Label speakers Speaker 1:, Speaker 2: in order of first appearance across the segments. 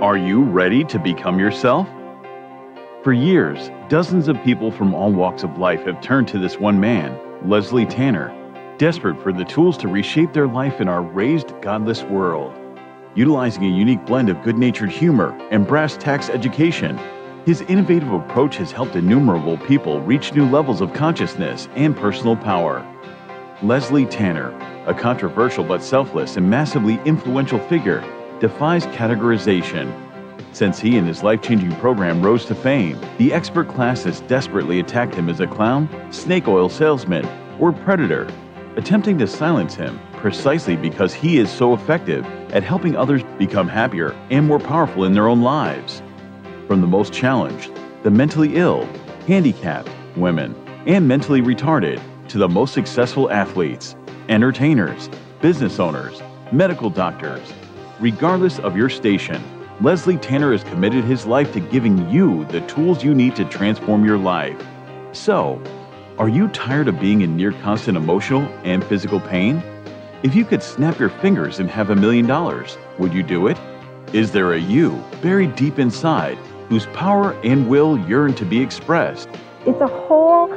Speaker 1: Are you ready to become yourself? For years, dozens of people from all walks of life have turned to this one man, Leslie Tanner, desperate for the tools to reshape their life in our raised, godless world. Utilizing a unique blend of good-natured humor and brass tacks education, his innovative approach has helped innumerable people reach new levels of consciousness and personal power. Leslie Tanner, a controversial but selfless and massively influential figure, defies categorization. Since he and his life-changing program rose to fame, the expert class has desperately attacked him as a clown, snake oil salesman, or predator, attempting to silence him precisely because he is so effective at helping others become happier and more powerful in their own lives. From the most challenged, the mentally ill, handicapped, women, and mentally retarded, to the most successful athletes, entertainers, business owners, medical doctors. Regardless of your station, Leslie Tanner has committed his life to giving you the tools you need to transform your life. So, are you tired of being in near constant emotional and physical pain? If you could snap your fingers and have $1 million, would you do it? Is there a you buried deep inside whose power and will yearn to be expressed?
Speaker 2: It's a whole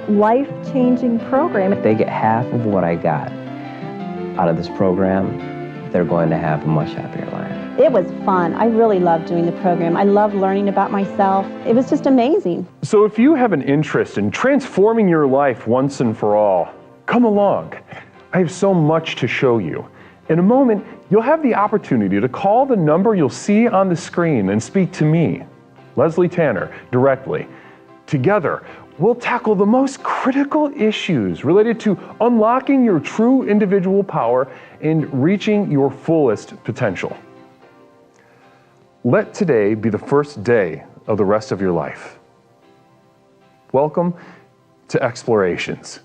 Speaker 2: life-changing program.
Speaker 3: If they get half of what I got out of this program, they're going to have a much happier life.
Speaker 2: It was fun. I really loved doing the program. I loved learning about myself. It was just amazing.
Speaker 4: So if you have an interest in transforming your life once and for all, come along. I have so much to show you. In a moment, you'll have the opportunity to call the number you'll see on the screen and speak to me, Leslie Tanner, directly. Together, we'll tackle the most critical issues related to unlocking your true individual power and reaching your fullest potential. Let today be the first day of the rest of your life. Welcome to Explorations.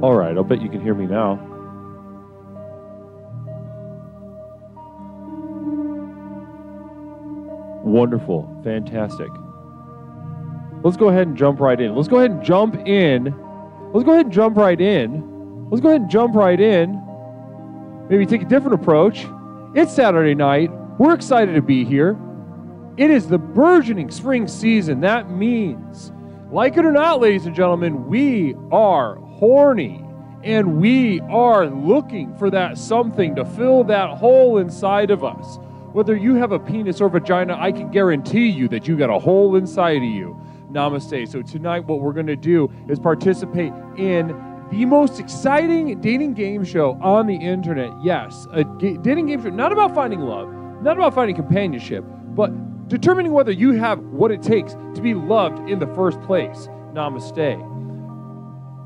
Speaker 5: All right, I'll bet you can hear me now. Wonderful, fantastic. Let's go ahead and jump right in. Let's go ahead and jump in. Let's go ahead and jump right in. Let's go ahead and jump right in. Maybe take a different approach. It's Saturday night. We're excited to be here. It is the burgeoning spring season. That means, like it or not, ladies and gentlemen, we are horny, and we are looking for that something to fill that hole inside of us. Whether you have a penis or vagina, I can guarantee you that you got a hole inside of you. Namaste. So tonight what we're going to do is participate in the most exciting dating game show on the internet. Yes, a dating game show, not about finding love, not about finding companionship, but determining whether you have what it takes to be loved in the first place. Namaste.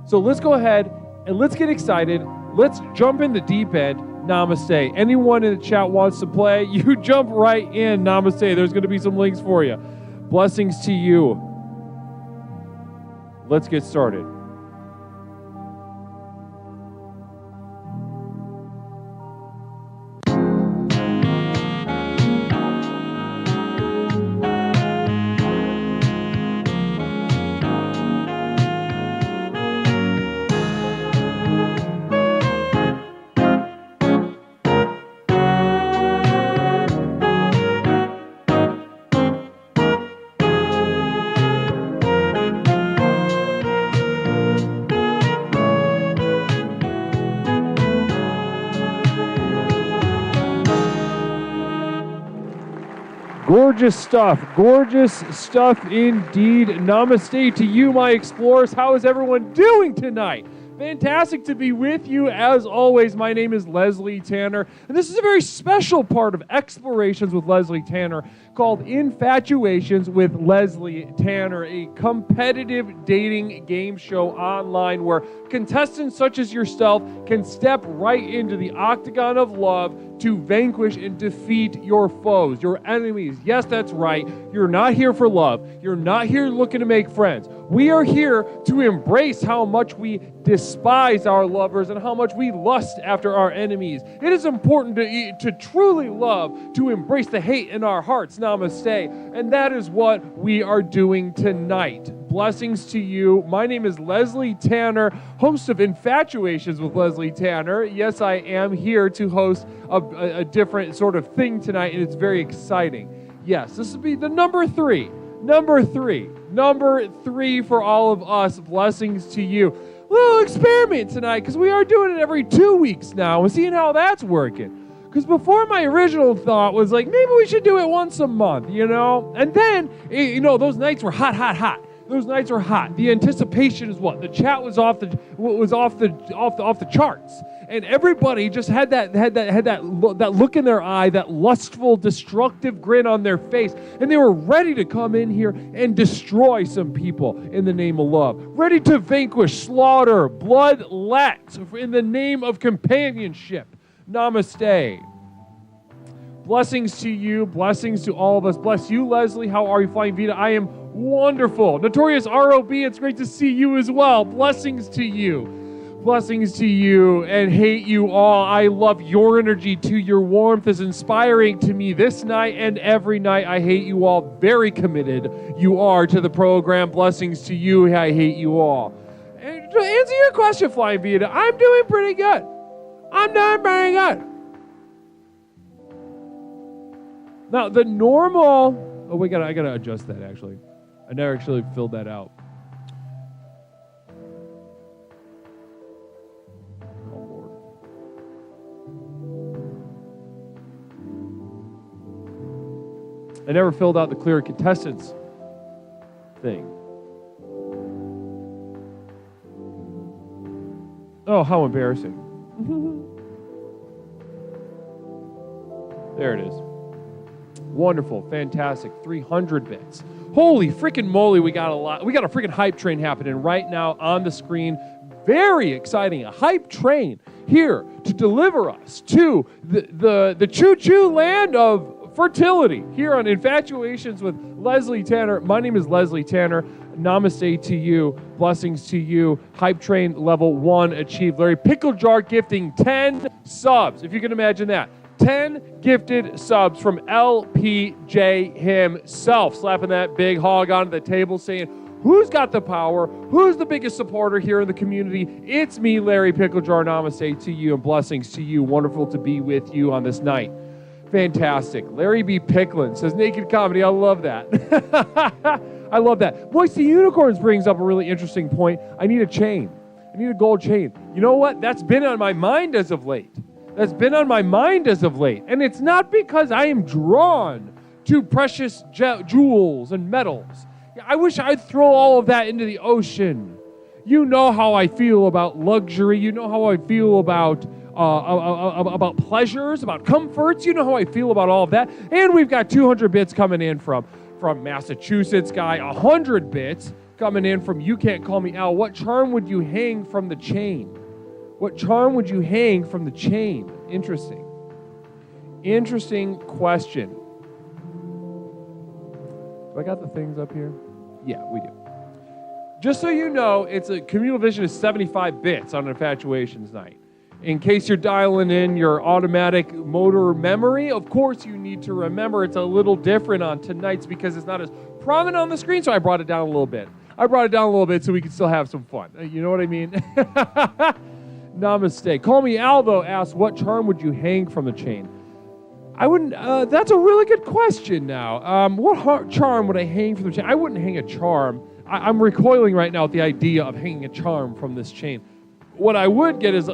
Speaker 5: So let's go ahead and let's get excited. Let's jump in the deep end. Namaste. Anyone in the chat wants to play, you jump right in. Namaste. There's going to be some links for you. Blessings to you. Let's get started. Gorgeous stuff indeed. Namaste to you, my explorers. How is everyone doing tonight? Fantastic to be with you as always. My name is Leslie Tanner, and this is a very special part of Explorations with Leslie Tanner called Infatuations with Leslie Tanner, a competitive dating game show online where contestants such as yourself can step right into the octagon of love to vanquish and defeat your foes, your enemies. Yes, that's right. You're not here for love. You're not here looking to make friends. We are here to embrace how much we despise our lovers and how much we lust after our enemies. It is important to truly love, to embrace the hate in our hearts. Namaste. And that is what we are doing tonight. Blessings to you. My name is Leslie Tanner, host of Infatuations with Leslie Tanner. Yes, I am here to host a different sort of thing tonight, and it's very exciting. Yes, this will be the number three for all of us. Blessings to you. Little experiment tonight, because we are doing it every 2 weeks now and seeing how that's working. Because before, my original thought was like, maybe we should do it once a month, you know? And then, you know, those nights were hot. Those nights were hot. The anticipation is what? The chat was off the charts. And everybody just had that look in their eye, that lustful, destructive grin on their face, and they were ready to come in here and destroy some people in the name of love, ready to vanquish, slaughter, bloodlet in the name of companionship. Namaste. Blessings to you. Blessings to all of us. Bless you, Leslie. How are you, Flying Vita? I am wonderful. Notorious ROB, it's great to see you as well. Blessings to you. Blessings to you, and hate you all. I love your energy too. Your warmth is inspiring to me this night and every night. I hate you all. Very committed you are to the program. Blessings to you. I hate you all. And to answer your question, Flying Vita, I'm doing pretty good. I'm doing pretty good. Now, the normal... Oh, I gotta adjust that, actually. I never actually filled that out. I never filled out the clear contestants thing. Oh, how embarrassing. There it is. Wonderful, fantastic, 300 bits. Holy freaking moly, we got a lot. We got a freaking hype train happening right now on the screen. Very exciting, a hype train here to deliver us to the choo-choo land of fertility here on Infatuations with Leslie Tanner. My name is Leslie Tanner. Namaste to you. Blessings to you. Hype train level 1 achieved. Larry Pickle Jar gifting 10 subs, if you can imagine that. 10 gifted subs from LPJ himself, slapping that big hog onto the table, saying, who's got the power? Who's the biggest supporter here in the community? It's me, Larry Pickle Jar. Namaste to you and blessings to you. Wonderful to be with you on this night. Fantastic. Larry B. Picklin says, naked comedy. I love that. I love that. Moisty Unicorns brings up a really interesting point. I need a chain. I need a gold chain. You know what? That's been on my mind as of late. And it's not because I am drawn to precious jewels and metals. I wish I'd throw all of that into the ocean. You know how I feel about luxury. You know how I feel about pleasures, about comforts. You know how I feel about all of that. And we've got 200 bits coming in from Massachusetts guy, 100 bits coming in from You Can't Call Me Al. What charm would you hang from the chain? What charm would you hang from the chain? Interesting. Interesting question. Do I got the things up here? Yeah, we do. Just so you know, it's a communal vision is 75 bits on Infatuations night. In case you're dialing in your automatic motor memory, of course you need to remember it's a little different on tonight's because it's not as prominent on the screen, so I brought it down a little bit. So we can still have some fun. You know what I mean? Namaste. Call Me Aldo asks, what charm would you hang from the chain? I wouldn't, that's a really good question now. What charm would I hang from the chain? I wouldn't hang a charm. I'm recoiling right now at the idea of hanging a charm from this chain. What I would get is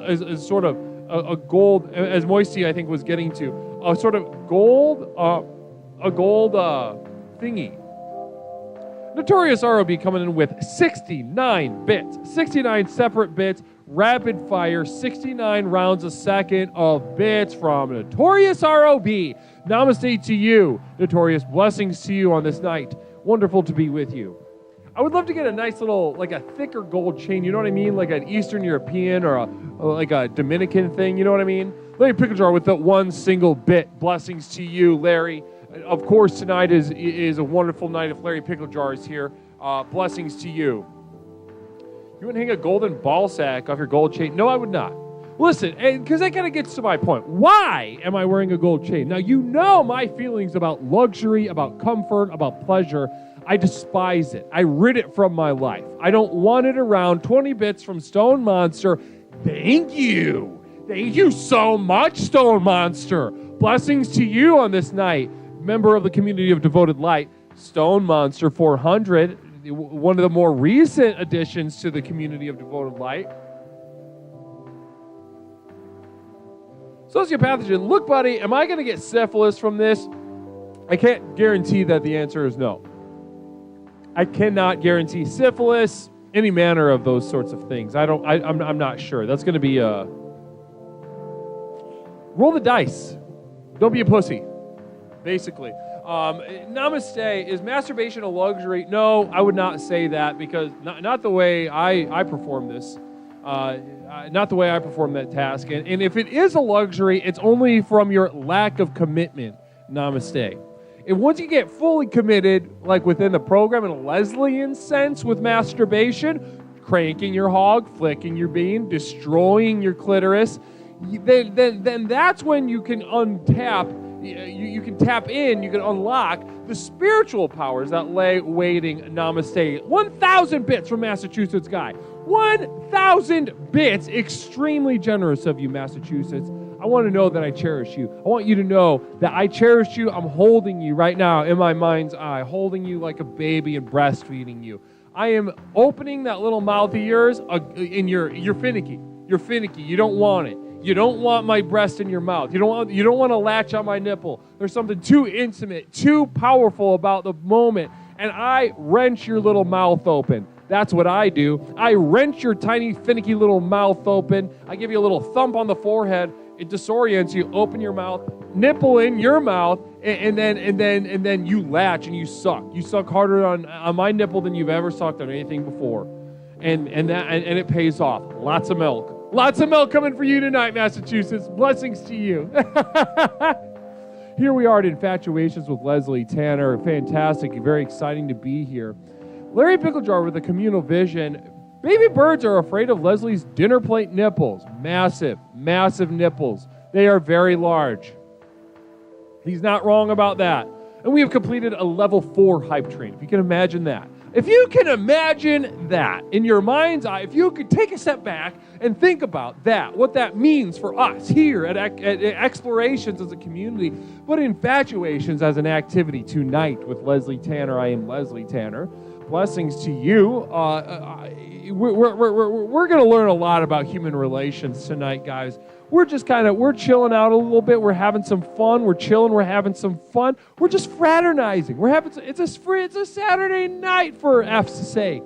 Speaker 5: sort of a gold, as Moisty I think was getting to, a sort of gold thingy. Notorious ROB coming in with 69 bits, 69 separate bits, rapid fire, 69 rounds a second of bits from Notorious ROB. Namaste to you, Notorious. Blessings to you on this night. Wonderful to be with you. I would love to get a nice little, like a thicker gold chain, you know what I mean? Like an Eastern European or like a Dominican thing, you know what I mean? Larry Pickle Jar with that one single bit. Blessings to you, Larry. Of course, tonight is a wonderful night if Larry Pickle Jar is here. Blessings to you. You wouldn't hang a golden ball sack off your gold chain? No, I would not. Listen, because that kind of gets to my point. Why am I wearing a gold chain? Now, you know my feelings about luxury, about comfort, about pleasure. I despise it. I rid it from my life. I don't want it around. 20 bits from Stone Monster. Thank you. Thank you so much, Stone Monster. Blessings to you on this night. Member of the community of Devoted Light, Stone Monster 400, one of the more recent additions to the community of Devoted Light. Sociopathogen, look, buddy, am I going to get syphilis from this? I can't guarantee that the answer is no. I cannot guarantee syphilis, any manner of those sorts of things. I'm not sure. That's going to be roll the dice. Don't be a pussy. Basically. Namaste, is masturbation a luxury? No, I would not say that because not the way I perform this. Not the way I perform that task. And if it is a luxury, it's only from your lack of commitment. Namaste. And once you get fully committed, like within the program in a Leslian sense with masturbation, cranking your hog, flicking your bean, destroying your clitoris, then that's when you can untap. You can tap in, you can unlock the spiritual powers that lay waiting. Namaste. 1,000 bits from Massachusetts guy. 1,000 bits. Extremely generous of you, Massachusetts. I want to know that I cherish you. I want you to know that I cherish you. I'm holding you right now in my mind's eye, holding you like a baby and breastfeeding you. I am opening that little mouth of yours, and you're finicky. You're finicky. You don't want it. You don't want my breast in your mouth. You don't want to latch on my nipple. There's something too intimate, too powerful about the moment. And I wrench your little mouth open. That's what I do. I wrench your tiny, finicky little mouth open. I give you a little thump on the forehead. It disorients you. Open your mouth, nipple in your mouth, and then you latch and you suck. You suck harder on my nipple than you've ever sucked on anything before. And it pays off. Lots of milk. Lots of milk coming for you tonight, Massachusetts. Blessings to you. Here we are at Infatuations with Leslie Tanner. Fantastic. Very exciting to be here. Larry Pickle Jar with a communal vision. Baby birds are afraid of Leslie's dinner plate nipples. Massive, massive nipples. They are very large. He's not wrong about that. And we have completed a level 4 hype train, if you can imagine that. If you can imagine that in your mind's eye, if you could take a step back and think about that, what that means for us here at Explorations as a community, but Infatuations as an activity tonight with Leslie Tanner. I am Leslie Tanner. Blessings to you. We're going to learn a lot about human relations tonight, guys. We're just we're chilling out a little bit. We're having some fun. We're chilling. We're having some fun. We're just fraternizing. It's a Saturday night for F's sake.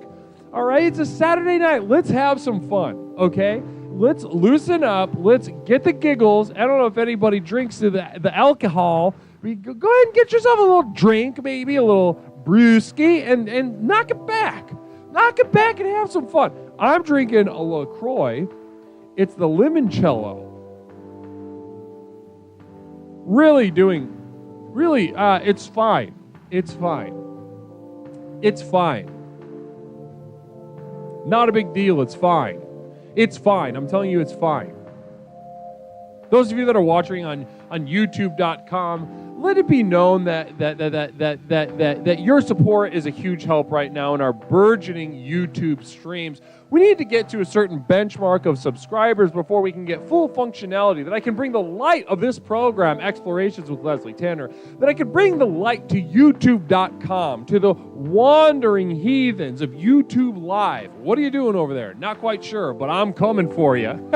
Speaker 5: All right? It's a Saturday night. Let's have some fun, okay? Let's loosen up. Let's get the giggles. I don't know if anybody drinks the alcohol. Go ahead and get yourself a little drink, maybe a little brewski, and knock it back. Knock it back and have some fun. I'm drinking a LaCroix. It's the limoncello. It's fine. It's fine. It's fine. Not a big deal. It's fine. It's fine. I'm telling you, it's fine. Those of you that are watching on YouTube.com, let it be known that your support is a huge help right now in our burgeoning YouTube streams. We need to get to a certain benchmark of subscribers before we can get full functionality, that I can bring the light of this program, Explorations with Leslie Tanner, that I can bring the light to YouTube.com, to the wandering heathens of YouTube Live. What are you doing over there? Not quite sure, but I'm coming for you.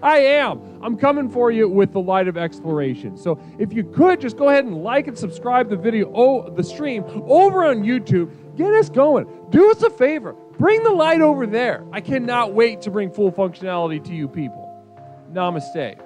Speaker 5: I am. I'm coming for you with the light of exploration. So if you could, just go ahead and like and subscribe the stream over on YouTube. Get us going. Do us a favor. Bring the light over there. I cannot wait to bring full functionality to you people. Namaste.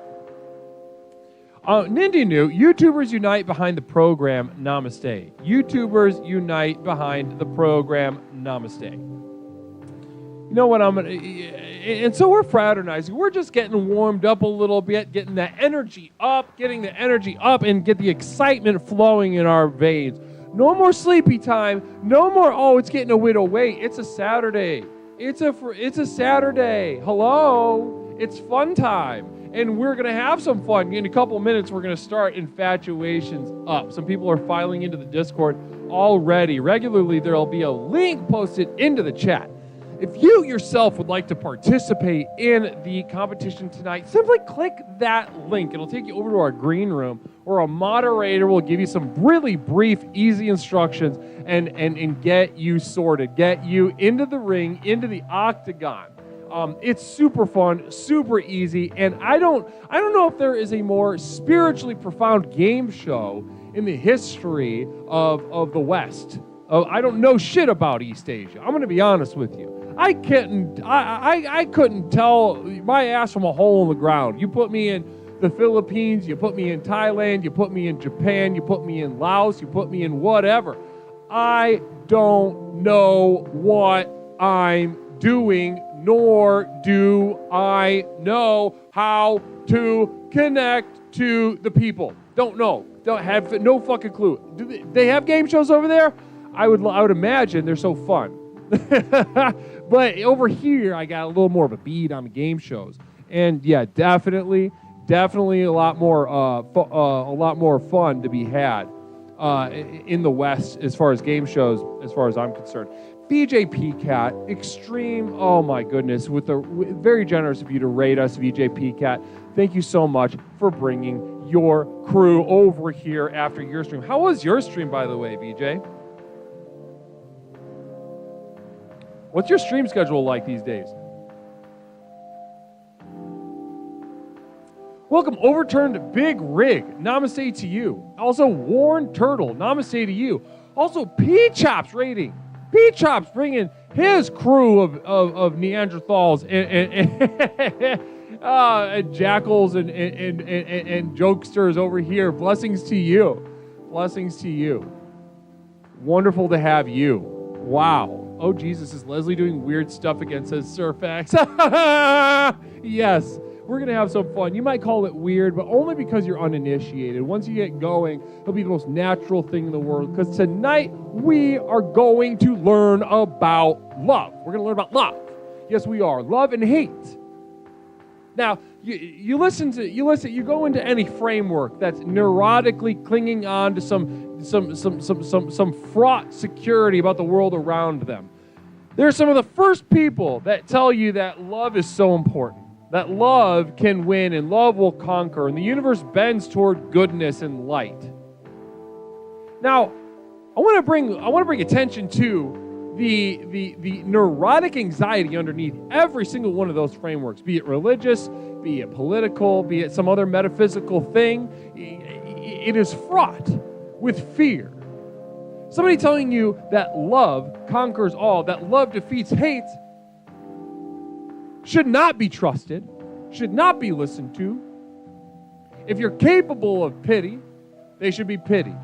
Speaker 5: Nindy knew, YouTubers unite behind the program. Namaste. YouTubers unite behind the program. Namaste. You know what, and so we're fraternizing. We're just getting warmed up a little bit, getting the energy up, and get the excitement flowing in our veins. No more sleepy time. No more, oh, it's getting a whittle. Wait, it's a Saturday. It's a Saturday. Hello? It's fun time. And we're going to have some fun. In a couple minutes, we're going to start Infatuations Up. Some people are filing into the Discord already. Regularly, there will be a link posted into the chat. If you yourself would like to participate in the competition tonight, simply click that link. It'll take you over to our green room, where a moderator will give you some really brief, easy instructions and get you sorted, get you into the ring, into the octagon. It's super fun, super easy, and I don't know if there is a more spiritually profound game show in the history of the West. I don't know shit about East Asia. I'm going to be honest with you. I couldn't tell my ass from a hole in the ground. You put me in the Philippines, you put me in Thailand, you put me in Japan, you put me in Laos, you put me in whatever. I don't know what I'm doing, nor do I know how to connect to the people. Don't know. Don't have no fucking clue. Do they have game shows over there? I would imagine they're so fun. But over here, I got a little more of a bead on the game shows, and yeah, definitely a lot more fun to be had in the West as far as game shows, as far as I'm concerned. VJP Cat, extreme. Oh my goodness, very generous of you to rate us, VJP Cat. Thank you so much for bringing your crew over here after your stream. How was your stream, by the way, VJ? What's your stream schedule like these days? Welcome, Overturned Big Rig. Namaste to you. Also, Worn Turtle. Namaste to you. Also, P-Chops rating. P-Chops bringing his crew of Neanderthals and jackals and jokesters over here. Blessings to you. Blessings to you. Wonderful to have you. Wow. Oh, Jesus, is Leslie doing weird stuff again, says Surfax. Yes, we're going to have some fun. You might call it weird, but only because you're uninitiated. Once you get going, it'll be the most natural thing in the world, because tonight we are going to learn about love. We're going to learn about love. Yes, we are. Love and hate. Now, you go into any framework that's neurotically clinging on to some fraught security about the world around them. They're some of the first people that tell you that love is so important, that love can win and love will conquer, and the universe bends toward goodness and light. Now, I want to bring attention to the neurotic anxiety underneath every single one of those frameworks, be it religious, be it political, be it some other metaphysical thing. It is fraught with fear. Somebody telling you that love conquers all, that love defeats hate, should not be trusted, should not be listened to. If you're capable of pity, they should be pitied.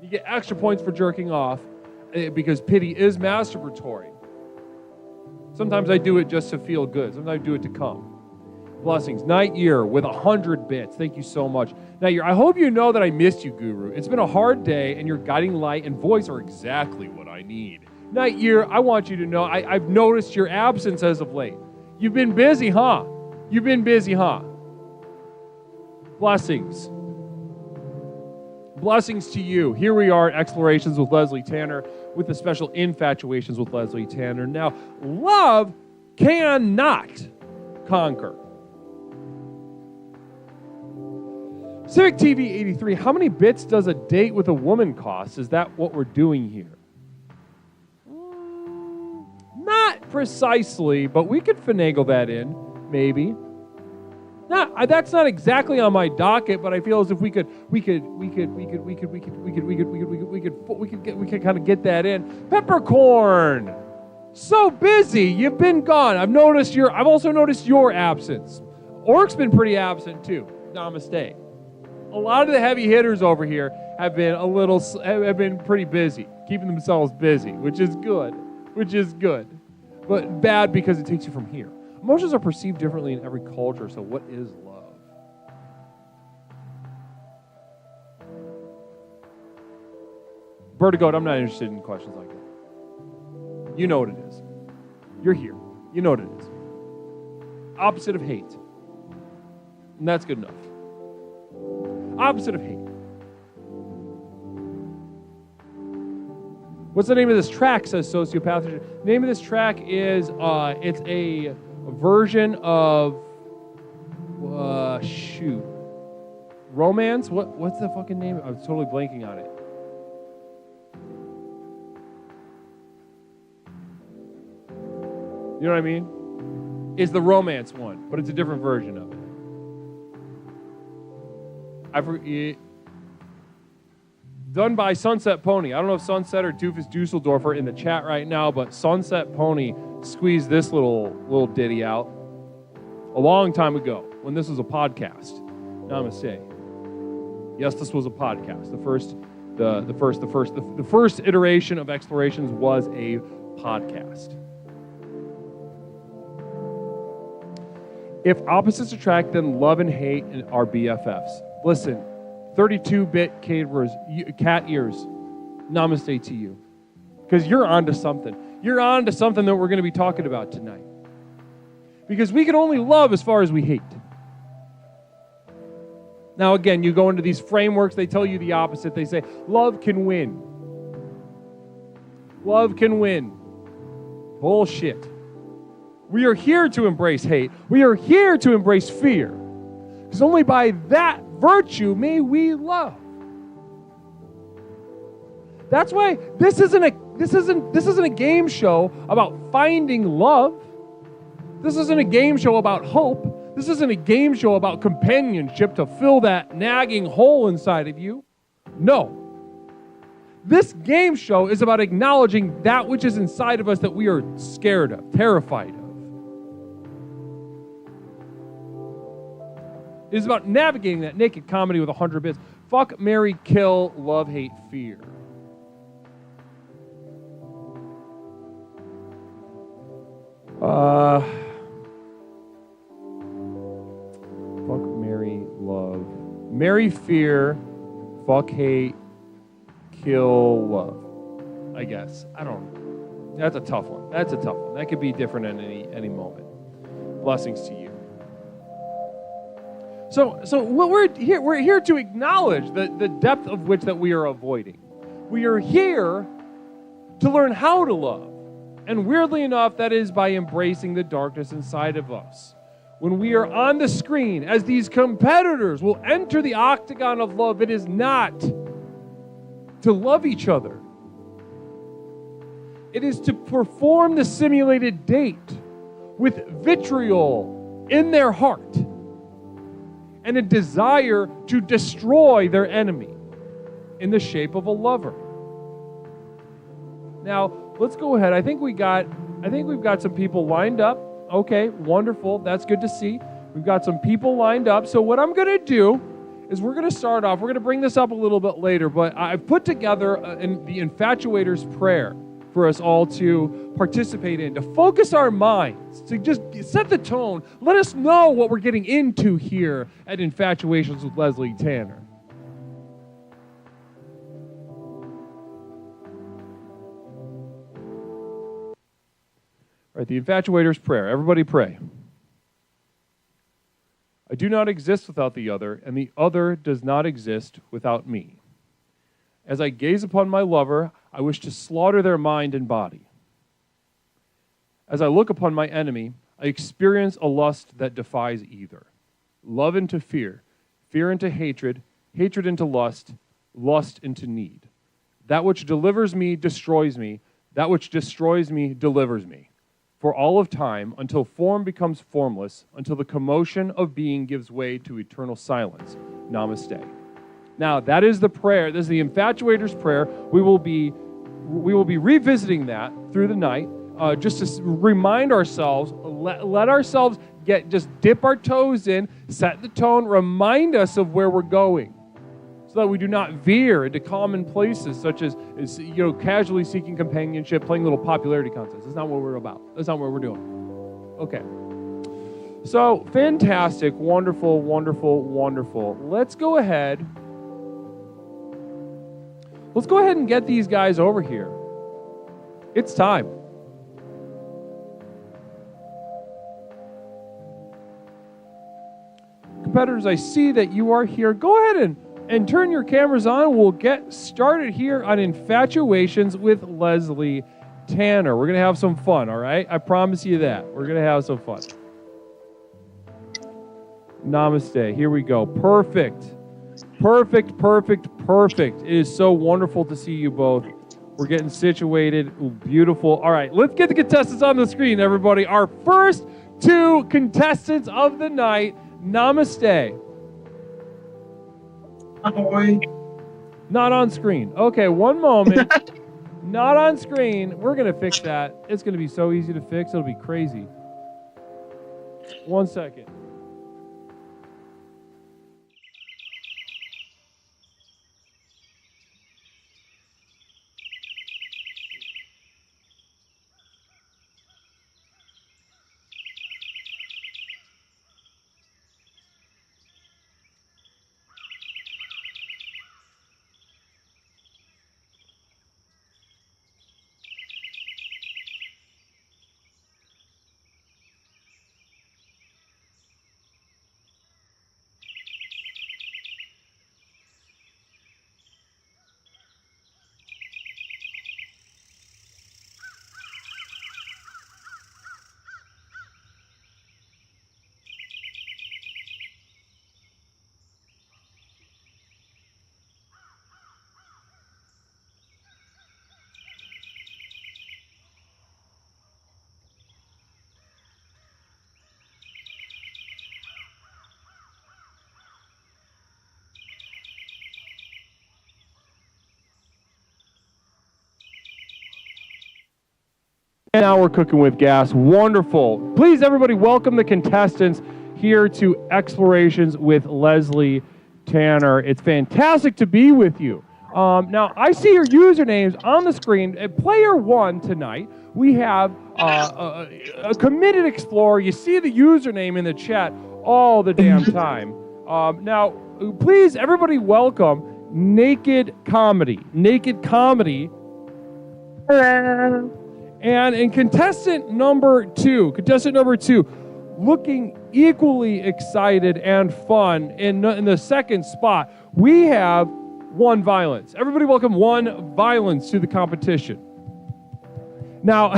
Speaker 5: You get extra points for jerking off, because pity is masturbatory. Sometimes I do it just to feel good. Sometimes I do it to come. Blessings. Night Year with 100 bits. Thank you so much. Night Year, I hope you know that I missed you, Guru. It's been a hard day, and your guiding light and voice are exactly what I need. Night Year, I want you to know I've noticed your absence as of late. You've been busy, huh? You've been busy, huh? Blessings. Blessings to you. Here we are at Explorations with Leslie Tanner with the special Infatuations with Leslie Tanner. Now, love cannot conquer. Civic TV 83, how many bits does a date with a woman cost? Is that what we're doing here? Not precisely, but we could finagle that in, maybe. That's not exactly on my docket, but I feel as if we could kind of get that in. Peppercorn, so busy, you've been gone. I've also noticed your absence. Orc's been pretty absent too. Namaste. A lot of the heavy hitters over here have been pretty busy, keeping themselves busy, which is good, but bad because it takes you from here. Emotions are perceived differently in every culture, so what is love? Vertigo, I'm not interested in questions like that. You know what it is. You're here. You know what it is. Opposite of hate. And that's good enough. Opposite of hate. What's the name of this track, says Sociopath. The name of this track is, it's a version of, Romance? What's the fucking name? I was totally blanking on it. You know what I mean? It's the Romance one, but it's a different version of it. Done by Sunset Pony. I don't know if Sunset or Doofus Dusseldorf are in the chat right now, but Sunset Pony squeezed this little ditty out a long time ago when this was a podcast. Namaste. Yes, this was a podcast. The first iteration of Explorations was a podcast. If opposites attract, then love and hate are BFFs. Listen, 32-bit cat ears, namaste to you. Because you're onto something. You're onto something that we're going to be talking about tonight. Because we can only love as far as we hate. Now again, you go into these frameworks, they tell you the opposite. They say, love can win. Love can win. Bullshit. We are here to embrace hate. We are here to embrace fear. Because only by that virtue may we love. That's why this isn't a game show about finding love. This isn't a game show about hope. This isn't a game show about companionship to fill that nagging hole inside of you. No. This game show is about acknowledging that which is inside of us that we are scared of, terrified of. It is about navigating that naked comedy with 100 bits. Fuck, marry, kill, love, hate, fear. Fuck, marry, love. Marry, fear, fuck, hate, kill, love. I guess. I don't know. That's a tough one. That could be different at any moment. Blessings to you. So what we're here to acknowledge the depth of which that we are avoiding. We are here to learn how to love. And weirdly enough, that is by embracing the darkness inside of us. When we are on the screen, as these competitors will enter the octagon of love, it is not to love each other. It is to perform the simulated date with vitriol in their heart and a desire to destroy their enemy in the shape of a lover. Now, let's go ahead. I think we've got some people lined up. Okay, wonderful. That's good to see. We've got some people lined up. So what I'm going to do is we're going to start off. We're going to bring this up a little bit later, but I've put together the Infatuator's prayer for us all to participate in, to focus our minds, to just set the tone. Let us know what we're getting into here at Infatuations with Leslie Tanner. All right, the Infatuator's prayer. Everybody pray. I do not exist without the other, and the other does not exist without me. As I gaze upon my lover, I wish to slaughter their mind and body. As I look upon my enemy, I experience a lust that defies either. Love into fear, fear into hatred, hatred into lust, lust into need. That which delivers me destroys me. That which destroys me delivers me. For all of time, until form becomes formless, until the commotion of being gives way to eternal silence. Namaste. Now, that is the prayer. This is the infatuator's prayer. We will be revisiting that through the night, just to remind ourselves, let ourselves just dip our toes in, set the tone, remind us of where we're going, so that we do not veer into common places such as casually seeking companionship, playing little popularity contests. That's not what we're about. That's not what we're doing. Okay. So, fantastic, wonderful, wonderful, wonderful. Let's go ahead and get these guys over here. It's time. Competitors, I see that you are here. Go ahead and turn your cameras on. We'll get started here on Infatuations with Leslie Tanner. We're going to have some fun, all right? I promise you that. We're going to have some fun. Namaste. Here we go. Perfect. Perfect, perfect, perfect. It is so wonderful to see you both. We're getting situated. Ooh, beautiful. All right, let's get the contestants on the screen, everybody. Our first two contestants of the night. Namaste.
Speaker 6: Ahoy.
Speaker 5: Not on screen. Okay, one moment. Not on screen. We're going to fix that. It's going to be so easy to fix. It'll be crazy. 1 second. And now we're cooking with gas. Wonderful. Please, everybody, welcome the contestants here to Explorations with Leslie Tanner. It's fantastic to be with you. Now, I see your usernames on the screen. At Player 1 tonight, we have a committed explorer. You see the username in the chat all the damn time. Now, please, everybody, welcome Naked Comedy. Naked Comedy.
Speaker 6: Hello.
Speaker 5: And in contestant number two, looking equally excited and fun in the second spot, we have One Violence. Everybody welcome One Violence to the competition. Now,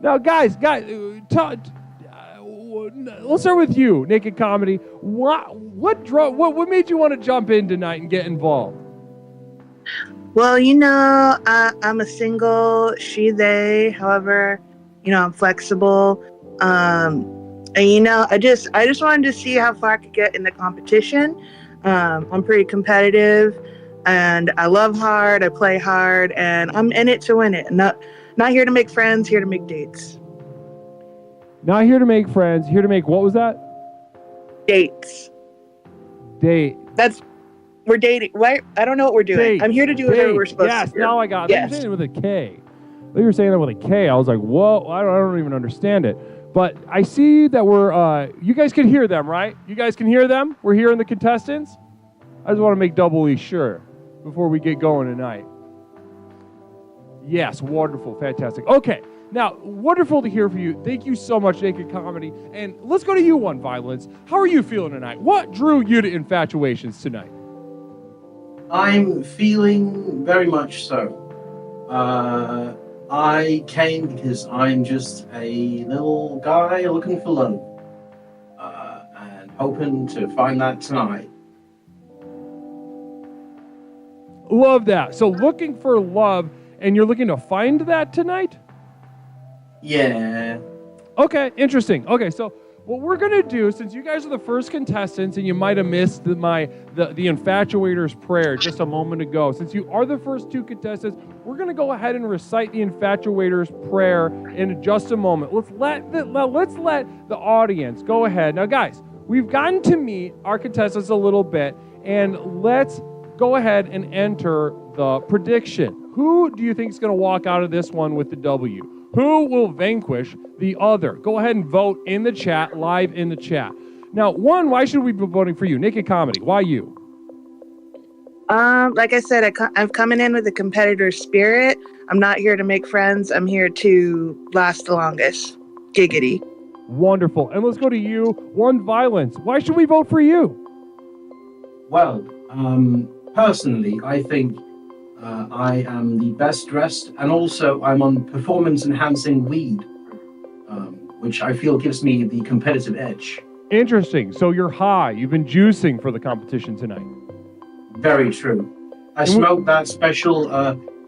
Speaker 5: now guys, let's start with you, Naked Comedy. What made you want to jump in tonight and get involved?
Speaker 6: Well, I'm a single she, they. However, I'm flexible. And I just wanted to see how far I could get in the competition. I'm pretty competitive, and I love hard. I play hard, and I'm in it to win it. Not here to make friends. Here to make dates.
Speaker 5: Not here to make friends. Here to make, what was that?
Speaker 6: Dates.
Speaker 5: Date.
Speaker 6: We're dating. What? I don't know what we're doing.
Speaker 5: Date.
Speaker 6: I'm here to do whatever we're supposed to do.
Speaker 5: Yes, now I got it.
Speaker 6: Yes.
Speaker 5: You were saying it with a K. You were saying that with a K. I was like, whoa, I don't even understand it. But I see that we're, you guys can hear them, right? You guys can hear them? We're hearing the contestants? I just want to make doubly sure before we get going tonight. Yes, wonderful, fantastic. Okay, now, wonderful to hear from you. Thank you so much, Naked Comedy. And let's go to you, One Violence. How are you feeling tonight? What drew you to Infatuations tonight?
Speaker 7: I'm feeling very much so. I came because I'm just a little guy looking for love, and hoping to find that tonight.
Speaker 5: Love that. So looking for love, and you're looking to find that tonight?
Speaker 7: Yeah.
Speaker 5: Okay, interesting. Okay, so what we're gonna do, since you guys are the first contestants, and you might have missed the infatuator's prayer just a moment ago, since you are the first two contestants, we're gonna go ahead and recite the infatuator's prayer in just a moment. Let's let the audience go ahead. Now, guys, we've gotten to meet our contestants a little bit, and let's go ahead and enter the prediction. Who do you think is gonna walk out of this one with the W? Who will vanquish the other? Go ahead and vote in the chat, live in the chat. Now, one, why should we be voting for you? Naked Comedy, why you?
Speaker 6: Like I said, I'm coming in with a competitor spirit. I'm not here to make friends. I'm here to last the longest. Giggity.
Speaker 5: Wonderful. And let's go to you, One Violence. Why should we vote for you?
Speaker 7: Well, personally, I think I am the best dressed, and also I'm on performance-enhancing weed, which I feel gives me the competitive edge.
Speaker 5: Interesting. So you're high. You've been juicing for the competition tonight.
Speaker 7: Very true. I smoked that special.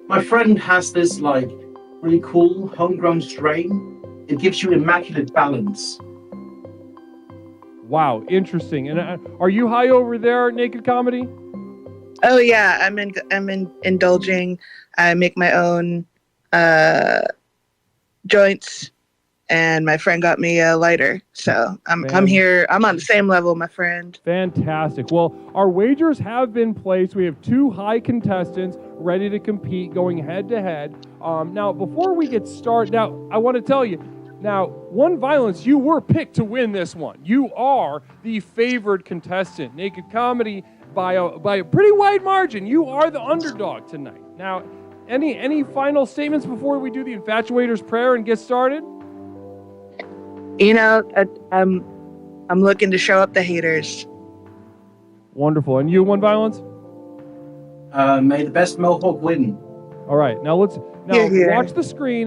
Speaker 7: My friend has this really cool homegrown strain. It gives you immaculate balance.
Speaker 5: Wow, interesting. And are you high over there, Naked Comedy?
Speaker 6: Oh yeah, I'm indulging. I make my own joints, and my friend got me a lighter. So I'm here. I'm on the same level, my friend.
Speaker 5: Fantastic. Well, our wagers have been placed. We have two high contestants ready to compete, going head to head. Now, before we get started, I want to tell you. Now, One Violence, you were picked to win this one. You are the favored contestant. Naked Comedy, by a pretty wide margin, you are the underdog tonight. Now, any final statements before we do the infatuator's prayer and get started?
Speaker 6: You know, I'm looking to show up the haters.
Speaker 5: Wonderful. And you, One Violence?
Speaker 7: May the best Mohawk win.
Speaker 5: All right. Now watch the screen.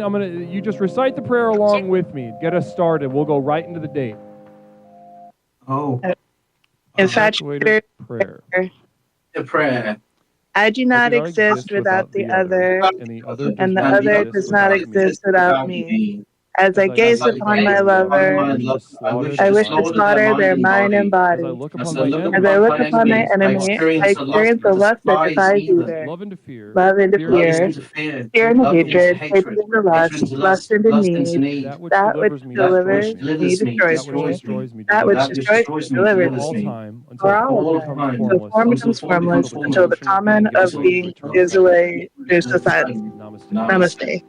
Speaker 5: You just recite the prayer along with me. Get us started. We'll go right into the date.
Speaker 7: Oh.
Speaker 6: Infatuator
Speaker 5: prayer.
Speaker 7: The prayer.
Speaker 6: I do not exist without the other, and the other does not exist without me. As I gaze upon my lover, I wish to slaughter their mind and body. As I look upon my enemy, I experience a lust that defies either. Love into fear, fear into hatred, hatred into lust into need. That which delivers me destroys me. That which destroys me delivers me. For all of time, the form becomes formless until the common of being is away through society. Namaste.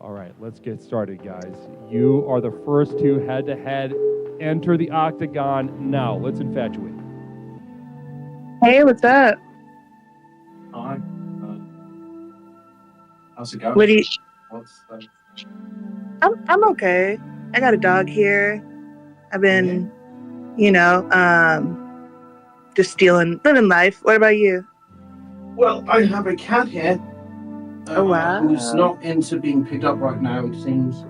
Speaker 5: All right, let's get started, guys. You are the first two head-to-head. Enter the octagon now. Let's infatuate.
Speaker 6: Hey, what's up?
Speaker 7: Hi. How's it going?
Speaker 6: What do you?
Speaker 7: What's that?
Speaker 6: I'm okay. I got a dog here. I've been, just living life. What about you?
Speaker 7: Well, I have a cat here.
Speaker 6: Oh, wow.
Speaker 7: Who's not into being picked up right now, it seems.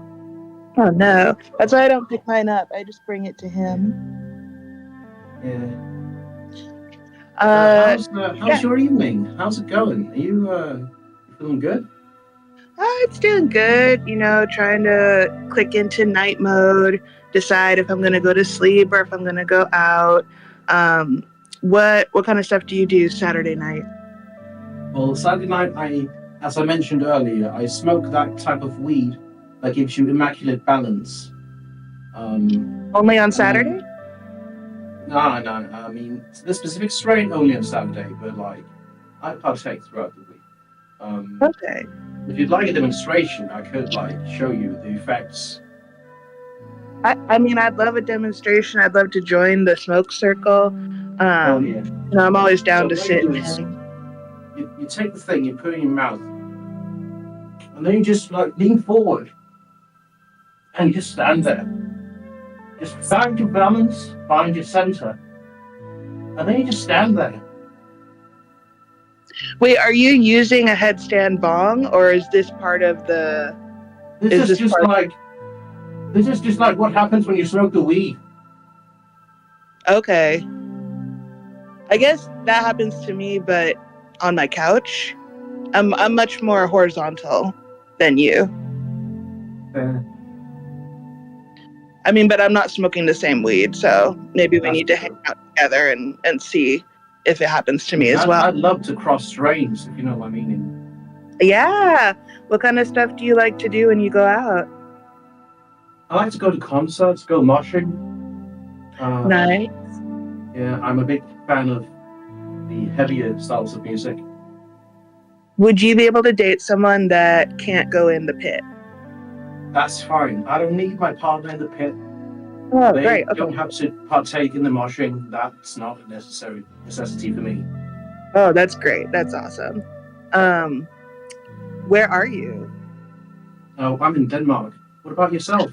Speaker 6: Oh, no. That's why I don't pick mine up. I just bring it to him.
Speaker 7: Yeah. How's your evening? How's it going? Are you feeling good?
Speaker 6: It's doing good. Trying to click into night mode, decide if I'm going to go to sleep or if I'm going to go out. What kind of stuff do you do Saturday night?
Speaker 7: Well, Saturday night, as I mentioned earlier, I smoke that type of weed that gives you immaculate balance.
Speaker 6: Only on Saturday?
Speaker 7: No. I mean, the specific strain only on Saturday, but I partake throughout the week.
Speaker 6: Okay.
Speaker 7: If you'd like a demonstration, I could show you the effects.
Speaker 6: I mean, I'd love a demonstration. I'd love to join the smoke circle.
Speaker 7: Oh yeah.
Speaker 6: I'm always down to sit.
Speaker 7: You take the thing, you put it in your mouth, and then you just lean forward, and you just stand there. Just find your balance, find your center, and then you just stand there.
Speaker 6: Wait, are you using a headstand bong, or is this part of the?
Speaker 7: This is just like what happens when you smoke the weed.
Speaker 6: Okay. I guess that happens to me, but on my couch. I'm much more horizontal than you. I mean, but I'm not smoking the same weed, so maybe we need to hang out together and see if it happens to me as well.
Speaker 7: I'd love to cross strains, if you know what I mean.
Speaker 6: Yeah. What kind of stuff do you like to do when you go out?
Speaker 7: I like to go to concerts, go moshing.
Speaker 6: Nice.
Speaker 7: Yeah, I'm a big fan of the heavier styles of music.
Speaker 6: Would you be able to date someone that can't go in the pit?
Speaker 7: That's fine. I don't need my partner in the pit.
Speaker 6: Oh,
Speaker 7: They
Speaker 6: great. Okay.
Speaker 7: don't have to partake in the moshing. That's not a necessity for me.
Speaker 6: Oh, that's great. That's awesome. Where are you?
Speaker 7: Oh, I'm in Denmark. What about yourself?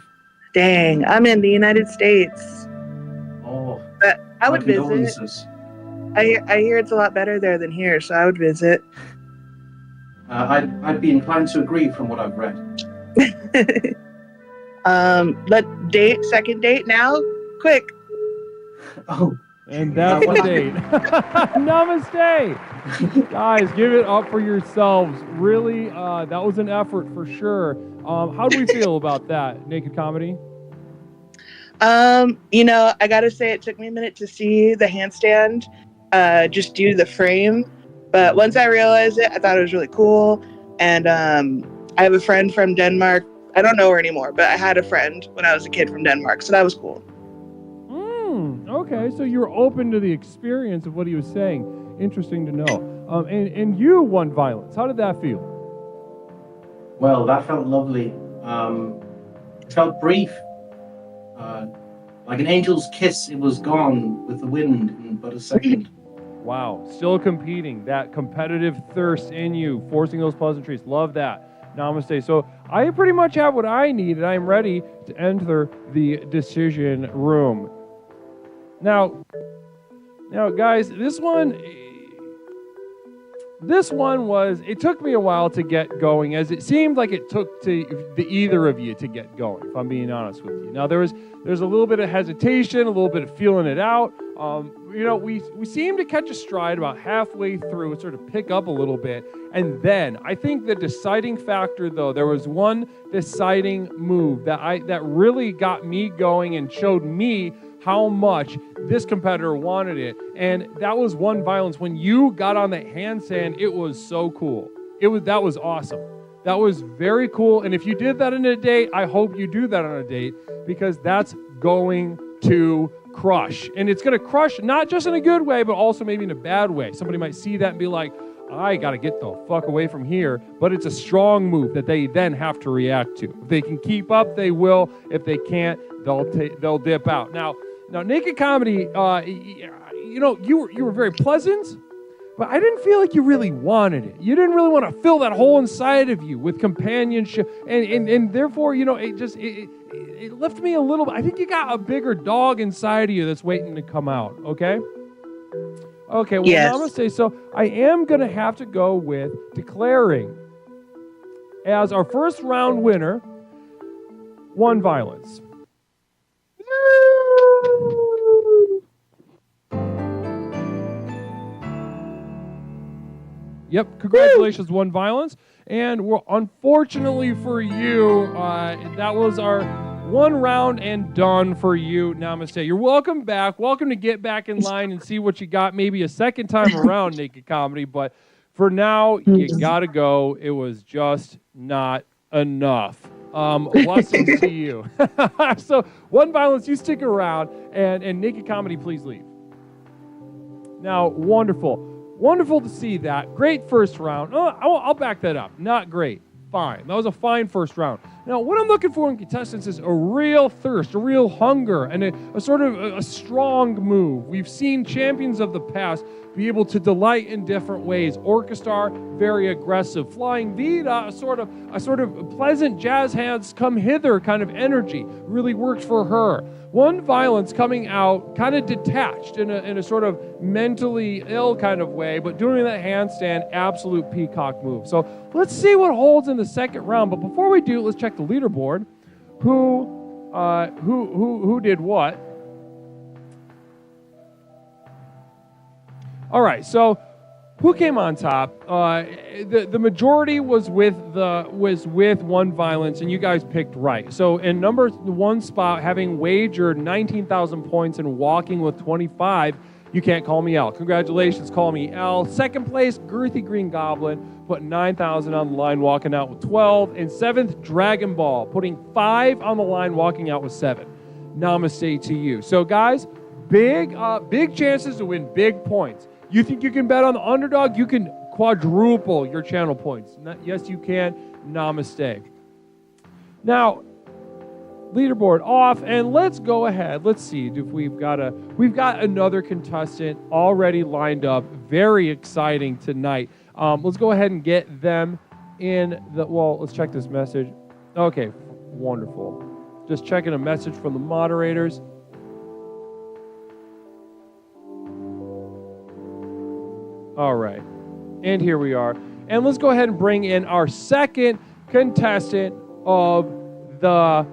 Speaker 6: Dang, I'm in the United States.
Speaker 7: Oh,
Speaker 6: But I would
Speaker 7: my
Speaker 6: visit.
Speaker 7: condolences.
Speaker 6: I hear it's a lot better there than here, so I would visit.
Speaker 7: I'd be inclined to agree from what I've read.
Speaker 6: Second date now? Quick.
Speaker 7: Oh,
Speaker 5: And that's the date. Namaste. Guys, give it up for yourselves. Really, that was an effort for sure. How do we feel about that, Naked Comedy?
Speaker 6: I gotta say it took me a minute to see the handstand, just due to the frame. But once I realized it, I thought it was really cool. And I have a friend from Denmark. I don't know her anymore, but I had a friend when I was a kid from Denmark, so that was cool.
Speaker 5: Okay, so you were open to the experience of what he was saying. Interesting to know. And you won violence. How did that feel?
Speaker 7: well, that felt lovely. It felt brief. Like an angel's kiss, it was gone with the wind in but a second.
Speaker 5: Wow, still competing. That competitive thirst in you, forcing those pleasantries. Love that. Namaste. So I pretty much have what I need, and I'm ready to enter the decision room. Now, guys, this one was, it took me a while to get going, as it seemed like it took to either of you to get going, if I'm being honest with you. Now, there's a little bit of hesitation, a little bit of feeling it out. We seemed to catch a stride about halfway through, sort of pick up a little bit. And then I think the deciding factor, though, there was one deciding move that really got me going and showed me how much this competitor wanted it. And that was one violence. When you got on that handstand, it was so cool. That was awesome. That was very cool. And if you did that on a date, I hope you do that on a date, because that's going to crush. And it's going to crush not just in a good way, but also maybe in a bad way. Somebody might see that and be like, I got to get the fuck away from here. But it's a strong move that they then have to react to. If they can keep up, they will. If they can't, they'll dip out. Now, Naked Comedy, you were very pleasant, but I didn't feel like you really wanted it. You didn't really want to fill that hole inside of you with companionship, and therefore, it left me a little. I think you got a bigger dog inside of you that's waiting to come out. Okay. Okay. Well,
Speaker 6: Yes.
Speaker 5: Namaste. So I am gonna have to go with declaring as our first round winner one violence. Yep, congratulations, one violence. And unfortunately for you, that was our one round and done for you. Namaste. You're welcome back. Welcome to get back in line and see what you got maybe a second time around, Naked Comedy. But for now, you got to go. It was just not enough. Blessings to you. So, one violence, you stick around, and Naked Comedy, please leave. Now, wonderful. Wonderful to see that. Great first round. Oh, I'll back that up. Not great. Fine. That was a fine first round. Now, what I'm looking for in contestants is a real thirst, a real hunger, and a sort of a strong move. We've seen champions of the past be able to delight in different ways. Orchestra, very aggressive. Flying Vida, a sort of pleasant jazz hands come hither kind of energy, really works for her. One Violence coming out kind of detached in a sort of mentally ill kind of way, but doing that handstand, absolute peacock move. So let's see what holds in the second round. But before we do, let's check the leaderboard. Who did what? All right, so who came on top? The majority was with One Violence, and you guys picked right. So in number one spot, having wagered 19,000 points and walking with 25, you can't call me out. Congratulations, call me L. Second place, Girthy Green Goblin, put 9,000 on the line, walking out with 12. And seventh, Dragon Ball, putting 5 on the line, walking out with 7. Namaste to you. So guys, big chances to win big points. You think you can bet on the underdog? You can quadruple your channel points. Yes, you can. Namaste. Now, leaderboard off, and let's go ahead. Let's see if we've got another contestant already lined up. Very exciting tonight. Let's go ahead and get them in the. Well, let's check this message. Okay, wonderful. Just checking a message from the moderators. All right, and here we are. And let's go ahead and bring in our second contestant of the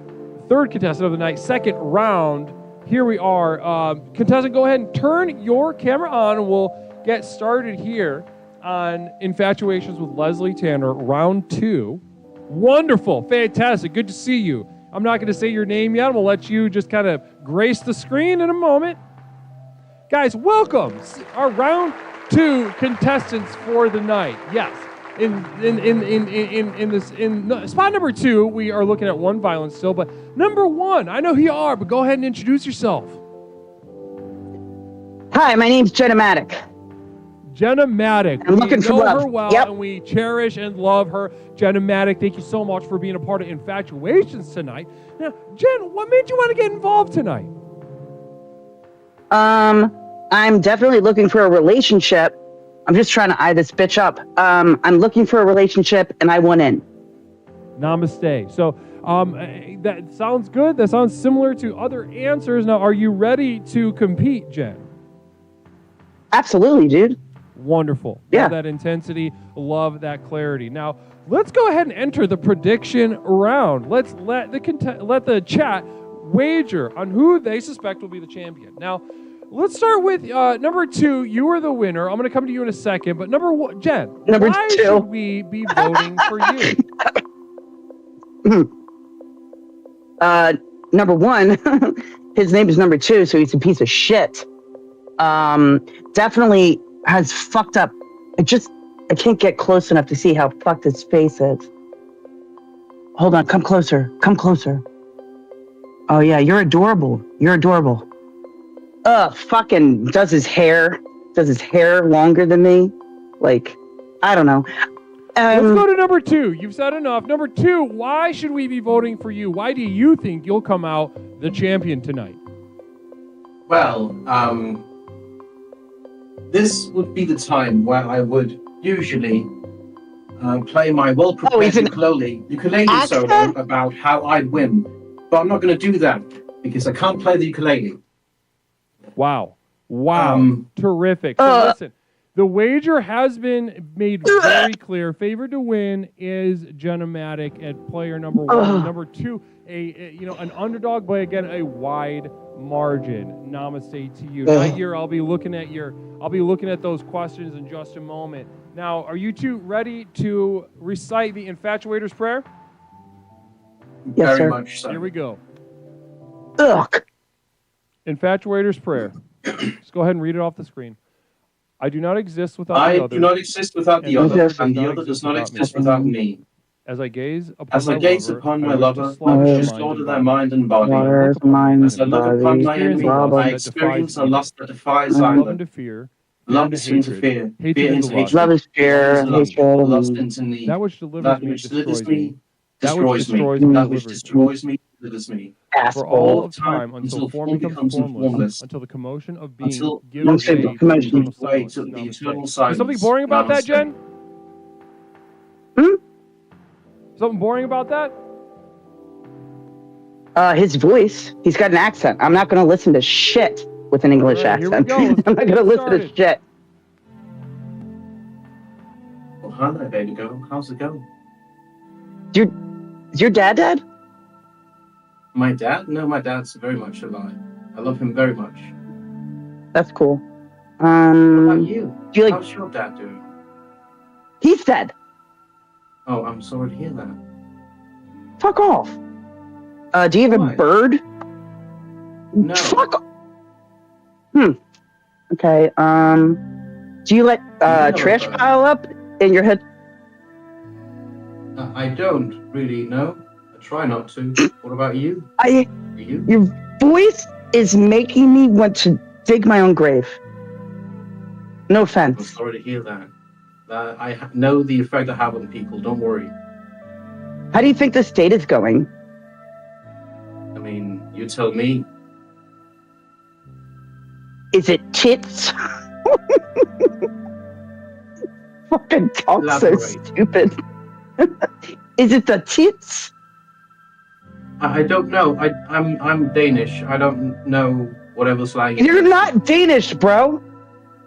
Speaker 5: third contestant of the night, second round. Here we are. Contestant, go ahead and turn your camera on, and we'll get started here on Infatuations with Leslie Tanner, round 2. Wonderful, fantastic, good to see you. I'm not going to say your name yet. I'm going to let you just kind of grace the screen in a moment. Guys, welcome our round 2 contestants for the night. Yes, in spot number 2, we are looking at One Violence still, but number 1, I know who you are, but go ahead and introduce yourself.
Speaker 8: Hi, my name's Jenna Maddock.
Speaker 5: Jenna Maddock.
Speaker 8: I'm looking for love.
Speaker 5: Her well,
Speaker 8: yep.
Speaker 5: And we cherish and love her. Jenna Maddock, thank you so much for being a part of Infatuations tonight. Now, Jen, what made you want to get involved tonight?
Speaker 8: I'm definitely looking for a relationship. I'm just trying to eye this bitch up. I'm looking for a relationship, and I want in.
Speaker 5: Namaste. So that sounds good. That sounds similar to other answers. Now, are you ready to compete, Jen?
Speaker 8: Absolutely, dude.
Speaker 5: Wonderful.
Speaker 8: Yeah.
Speaker 5: Love that intensity. Love that clarity. Now, let's go ahead and enter the prediction round. Let's let the chat wager on who they suspect will be the champion. Now, let's start with number 2. You are the winner. I'm going to come to you in a second. But number 1, Jen, why should we be voting for you?
Speaker 8: Number 1, his name is number 2, so he's a piece of shit. Definitely has fucked up. I can't get close enough to see how fucked his face is. Hold on, come closer. Oh yeah, you're adorable. Fucking does his hair longer than me. Like, I don't know.
Speaker 5: Let's go to number 2. You've said enough. Number 2, why should we be voting for you? Why do you think you'll come out the champion tonight?
Speaker 7: Well, this would be the time where I would usually play my well-prepared ukulele solo about how I'd win. But I'm not going to do that because I can't play the ukulele.
Speaker 5: Wow. Terrific. So listen, the wager has been made very clear. Favored to win is Jenna Maddock at player number 1. Number 2, an underdog by, again, a wide margin. Namaste to you. Nightyear, I'll be looking at those questions in just a moment. Now, are you two ready to recite the Infatuator's prayer?
Speaker 8: Yes,
Speaker 7: Very
Speaker 8: sir.
Speaker 7: much so.
Speaker 5: Here we go.
Speaker 8: Ugh.
Speaker 5: Infatuator's prayer. Just go ahead and read it off the screen. I do not exist without the other.
Speaker 7: I do not exist without the other, and the other does not exist without me.
Speaker 5: As I gaze upon
Speaker 7: my lover, I wish to slaughter their mind and body. As I look upon my enemy, I experience a lust that defies
Speaker 5: love
Speaker 7: either.
Speaker 5: into fear.
Speaker 7: Love is into fear. Fear into hatred.
Speaker 8: Love is fear.
Speaker 7: Lust into need.
Speaker 5: That which delivers me
Speaker 7: destroys me.
Speaker 5: That which
Speaker 7: Destroys me.
Speaker 5: destroys me
Speaker 7: That which destroys me considers me.
Speaker 5: For all
Speaker 8: Asshole.
Speaker 5: of time until form becomes formless, until the commotion of being
Speaker 7: Until
Speaker 5: gives way to the
Speaker 8: commotion.
Speaker 5: eternal silence.
Speaker 7: To the
Speaker 5: Namaste.
Speaker 7: eternal
Speaker 5: Is
Speaker 7: silence.
Speaker 5: something boring about that,
Speaker 7: Namaste.
Speaker 5: Jen?
Speaker 8: Hmm?
Speaker 5: Something boring about that?
Speaker 8: His voice. He's got an accent. I'm not going to listen to shit with an English
Speaker 5: All right, here we
Speaker 8: accent.
Speaker 5: go. Let's
Speaker 8: I'm not going to
Speaker 5: get
Speaker 8: listen to
Speaker 5: started.
Speaker 8: shit.
Speaker 7: Well, hi there, baby girl. How's it going?
Speaker 8: Is your dad dead?
Speaker 7: My dad? No, my dad's very much alive. I love him very much.
Speaker 8: That's cool.
Speaker 7: What about you?
Speaker 8: Do you like?
Speaker 7: How's your dad doing?
Speaker 8: He's dead.
Speaker 7: Oh, I'm sorry to hear that.
Speaker 8: Fuck off. Do you have
Speaker 7: Why?
Speaker 8: a bird?
Speaker 7: No.
Speaker 8: Fuck. Okay. Do you let
Speaker 7: know
Speaker 8: trash
Speaker 7: about it.
Speaker 8: pile up in your head?
Speaker 7: I don't really know. I try not to. What about you?
Speaker 8: I.
Speaker 7: Do you?
Speaker 8: Your voice is making me want to dig my own grave. No
Speaker 7: I'm
Speaker 8: offense.
Speaker 7: sorry to hear that. Know the effect I have on people. Don't worry.
Speaker 8: How do you think this date is going?
Speaker 7: I mean, you tell me.
Speaker 8: Is it tits? Fucking talk so
Speaker 7: Elaborate.
Speaker 8: stupid. Is it the tits?
Speaker 7: I don't know. I'm Danish. I don't know whatever slang. it
Speaker 8: You're
Speaker 7: is.
Speaker 8: not Danish, bro.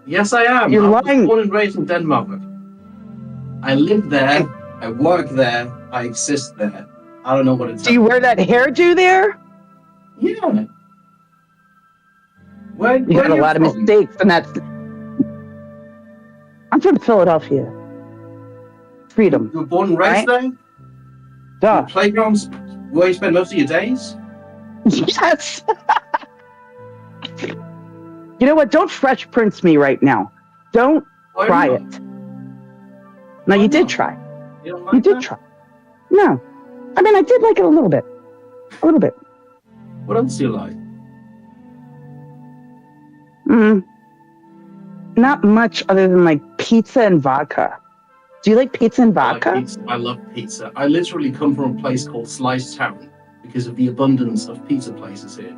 Speaker 7: Yes, I am.
Speaker 8: You're
Speaker 7: I
Speaker 8: lying.
Speaker 7: was born and raised in Denmark. I live there. I work there. I exist there. I don't know what it's.
Speaker 8: Do you wear that hairdo there?
Speaker 7: Yeah. Where
Speaker 8: You had a lot of
Speaker 7: from?
Speaker 8: mistakes, and that's. I'm from Philadelphia. Freedom.
Speaker 7: You were born and raised there?
Speaker 8: Duh.
Speaker 7: Playgrounds where you spend most of your days?
Speaker 8: Yes. You know what? Don't Fresh Prince me right now. Don't
Speaker 7: Why
Speaker 8: try
Speaker 7: not?
Speaker 8: it. No,
Speaker 7: Why
Speaker 8: you did
Speaker 7: not?
Speaker 8: try.
Speaker 7: You don't
Speaker 8: You
Speaker 7: like
Speaker 8: did
Speaker 7: that?
Speaker 8: try. No. I mean, I did like it a little bit. A little bit.
Speaker 7: What else do you like?
Speaker 8: Not much other than like pizza and vodka. Do you like pizza and
Speaker 7: I like
Speaker 8: vodka?
Speaker 7: pizza. I love pizza. I literally come from a place called Slice Town because of the abundance of pizza places here.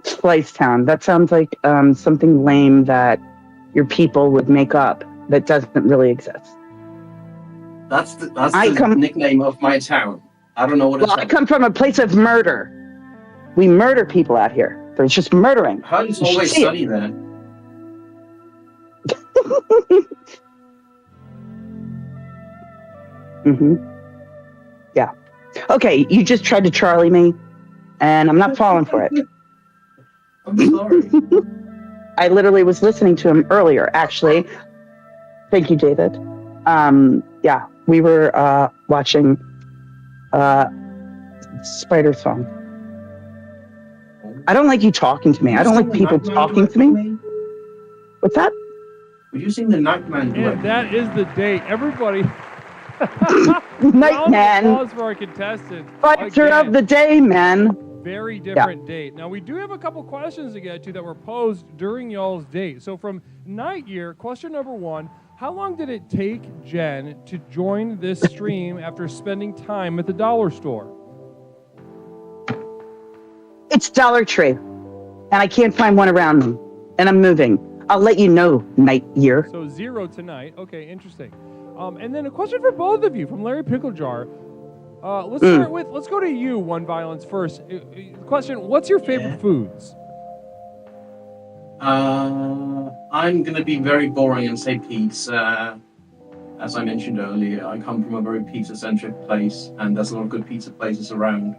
Speaker 8: Slice Town. That sounds like something lame that your people would make up that doesn't really exist.
Speaker 7: That's the
Speaker 8: I come-
Speaker 7: nickname of my town. I don't know what it's
Speaker 8: Well, I come from a place of murder. We murder people out here. There's just murdering.
Speaker 7: I heard it's
Speaker 8: You should
Speaker 7: always
Speaker 8: see it.
Speaker 7: sunny there.
Speaker 8: Yeah. Okay, you just tried to Charlie me, and I'm not falling for it.
Speaker 7: I'm sorry.
Speaker 8: I literally was listening to him earlier, actually. Thank you, David. Yeah, we were watching Spider Song. I don't like you talking to me. I don't like people talking to me. What's that?
Speaker 7: Would you sing the Nightman duet?
Speaker 5: And that is the date. Everybody.
Speaker 8: Night man.
Speaker 5: Applause for our contestants.
Speaker 8: Fighter
Speaker 5: Again,
Speaker 8: of the day, man.
Speaker 5: very different date. Now, we do have a couple questions to get to that were posed during y'all's date. So from Night Year, question number 1, how long did it take Jen to join this stream after spending time at the dollar store?
Speaker 8: It's Dollar Tree, and I can't find one around me, and I'm moving. I'll let you know, Night Year.
Speaker 5: So 0 tonight. Okay, interesting. And then a question for both of you from Larry Picklejar. Let's start with, let's go to you, One Violence, first. Question, what's your favorite foods?
Speaker 7: I'm going to be very boring and say pizza. As I mentioned earlier, I come from a very pizza-centric place, and there's a lot of good pizza places around.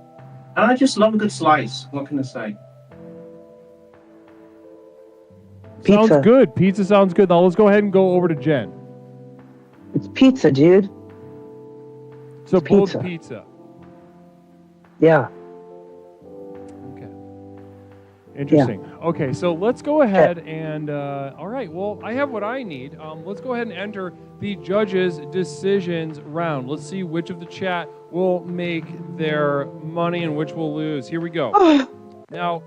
Speaker 7: And I just love a good slice. What can I say?
Speaker 8: Pizza.
Speaker 5: Sounds good. Pizza sounds good. Now let's go ahead and go over to Jen.
Speaker 8: It's pizza, dude.
Speaker 5: So
Speaker 8: It's
Speaker 5: both
Speaker 8: pizza.
Speaker 5: pizza.
Speaker 8: Yeah.
Speaker 5: Okay. Interesting. Okay, so let's go ahead and, all right, well, I have what I need. Let's go ahead and enter the judges' decisions round. Let's see which of the chat will make their money and which will lose. Here we go. Now,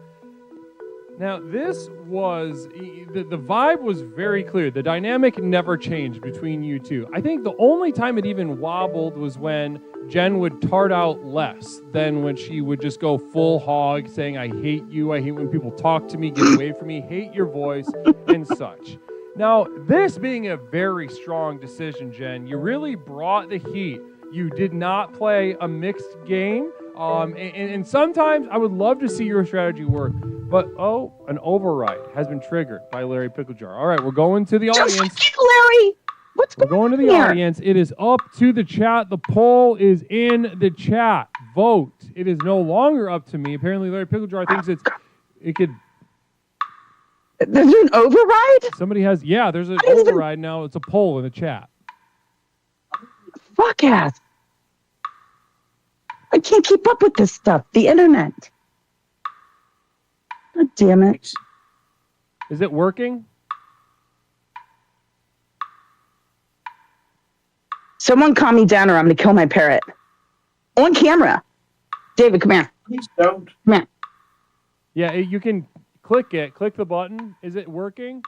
Speaker 5: Now, this was, the vibe was very clear. The dynamic never changed between you two. I think the only time it even wobbled was when Jen would tart out less than when she would just go full hog, saying, I hate you, I hate when people talk to me, get away from me, hate your voice, and such. Now, this being a very strong decision, Jen, you really brought the heat. You did not play a mixed game. And sometimes I would love to see your strategy work. But, an override has been triggered by Larry Picklejar. All right, we're going to the audience.
Speaker 8: Larry! What's
Speaker 5: We're going to the audience. It is up to the chat. The poll is in the chat. Vote. It is no longer up to me. Apparently, Larry Picklejar thinks it could...
Speaker 8: There's an override?
Speaker 5: Somebody has... Yeah, there's an override now. It's a poll in the chat.
Speaker 8: Fuck ass. I can't keep up with this stuff. The internet. God damn it.
Speaker 5: Is it working?
Speaker 8: Someone calm me down or I'm going to kill my parrot. On camera. David, come here.
Speaker 7: Please don't.
Speaker 8: Come here.
Speaker 5: Yeah, you can click it. Click the button. Is it working?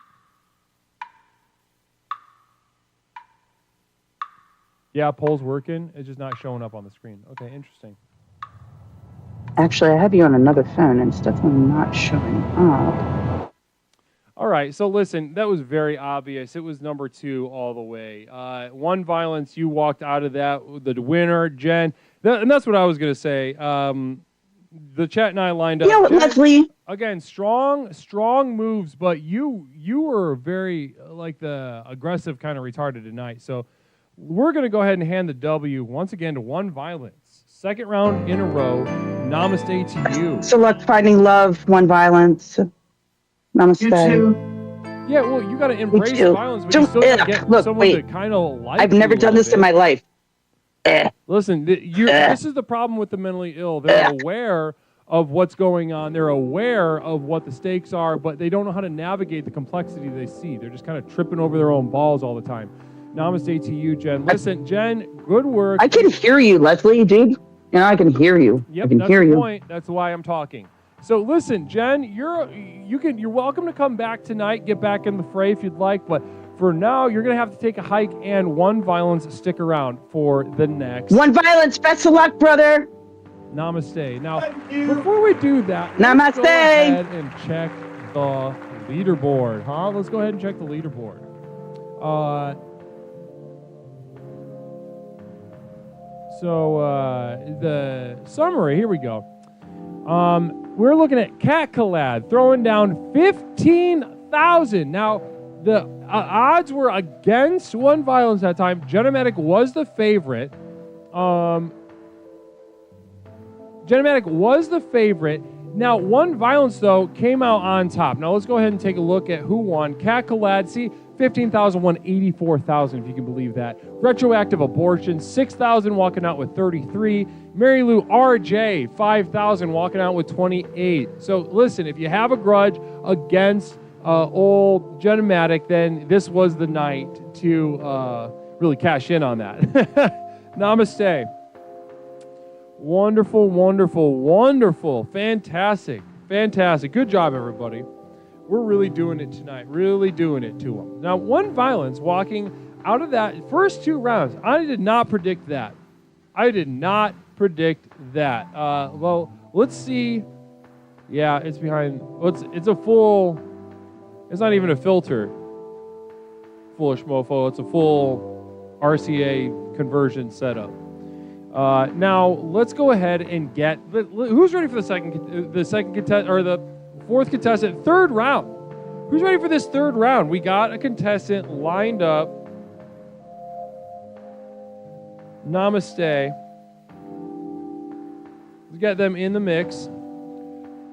Speaker 5: Yeah, poll's working. It's just not showing up on the screen. Okay, interesting.
Speaker 8: Actually, I have you on another phone and it's definitely not showing up.
Speaker 5: All right, so listen, that was very obvious. It was number 2 all the way. One violence, you walked out of that, the winner, Jen. And that's what I was going to say. The chat and I lined up.
Speaker 8: You know what,
Speaker 5: Jen,
Speaker 8: Leslie?
Speaker 5: Again, strong moves, but you were very like the aggressive kind of retarded tonight. So we're going to go ahead and hand the W once again to One Violence. Second round in a row. Namaste to you.
Speaker 8: Select Finding Love, One Violence. Namaste.
Speaker 6: You too.
Speaker 5: Yeah, well, you got to embrace
Speaker 8: too.
Speaker 5: violence, but you still got to get
Speaker 8: Look,
Speaker 5: someone
Speaker 8: wait.
Speaker 5: to kind of like
Speaker 8: I've never
Speaker 5: you a
Speaker 8: done
Speaker 5: little
Speaker 8: this in
Speaker 5: bit.
Speaker 8: my life.
Speaker 5: Listen, this is the problem with the mentally ill. They're aware of what's going on. They're aware of what the stakes are, but they don't know how to navigate the complexity they see. They're just kind of tripping over their own balls all the time. Namaste to you, Jen. Listen, Jen, good work.
Speaker 8: I can hear you, Leslie, dude. You know, I can hear you.
Speaker 5: Yep,
Speaker 8: I can
Speaker 5: that's
Speaker 8: hear
Speaker 5: the
Speaker 8: you.
Speaker 5: point. That's why I'm talking. So listen, Jen, you're welcome to come back tonight, get back in the fray if you'd like, but for now, you're going to have to take a hike, and One Violence stick around for the next.
Speaker 8: One Violence, best of luck, brother.
Speaker 5: Namaste. Now, before we do that,
Speaker 8: Namaste.
Speaker 5: let's go ahead and check the leaderboard, huh? Let's go ahead and check the leaderboard. So the summary, here we go. We're looking at Cat Collad throwing down 15,000. Now, the odds were against One Violence that time. Genomatic was the favorite. Genomatic was the favorite. Now, One Violence, though, came out on top. Now, let's go ahead and take a look at who won. Cat Collad, see, 15,000 won 84,000, if you can believe that. Retroactive Abortion, 6,000 walking out with 33. Mary Lou RJ, 5,000 walking out with 28. So, listen, if you have a grudge against old Genomatic, then this was the night to really cash in on that. Namaste. Wonderful, wonderful, wonderful. Fantastic, fantastic. Good job, everybody. We're really doing it tonight. Really doing it to them. Now, One Violence walking out of that first 2 rounds. I did not predict that. I did not predict that. Well, let's see. Yeah, it's behind. It's a full. It's not even a filter. Foolish mofo. It's a full RCA conversion setup. Now let's go ahead and get. Who's ready for the second contestant or the fourth contestant? Third round. Who's ready for this third round? We got a contestant lined up. Namaste. Let's get them in the mix.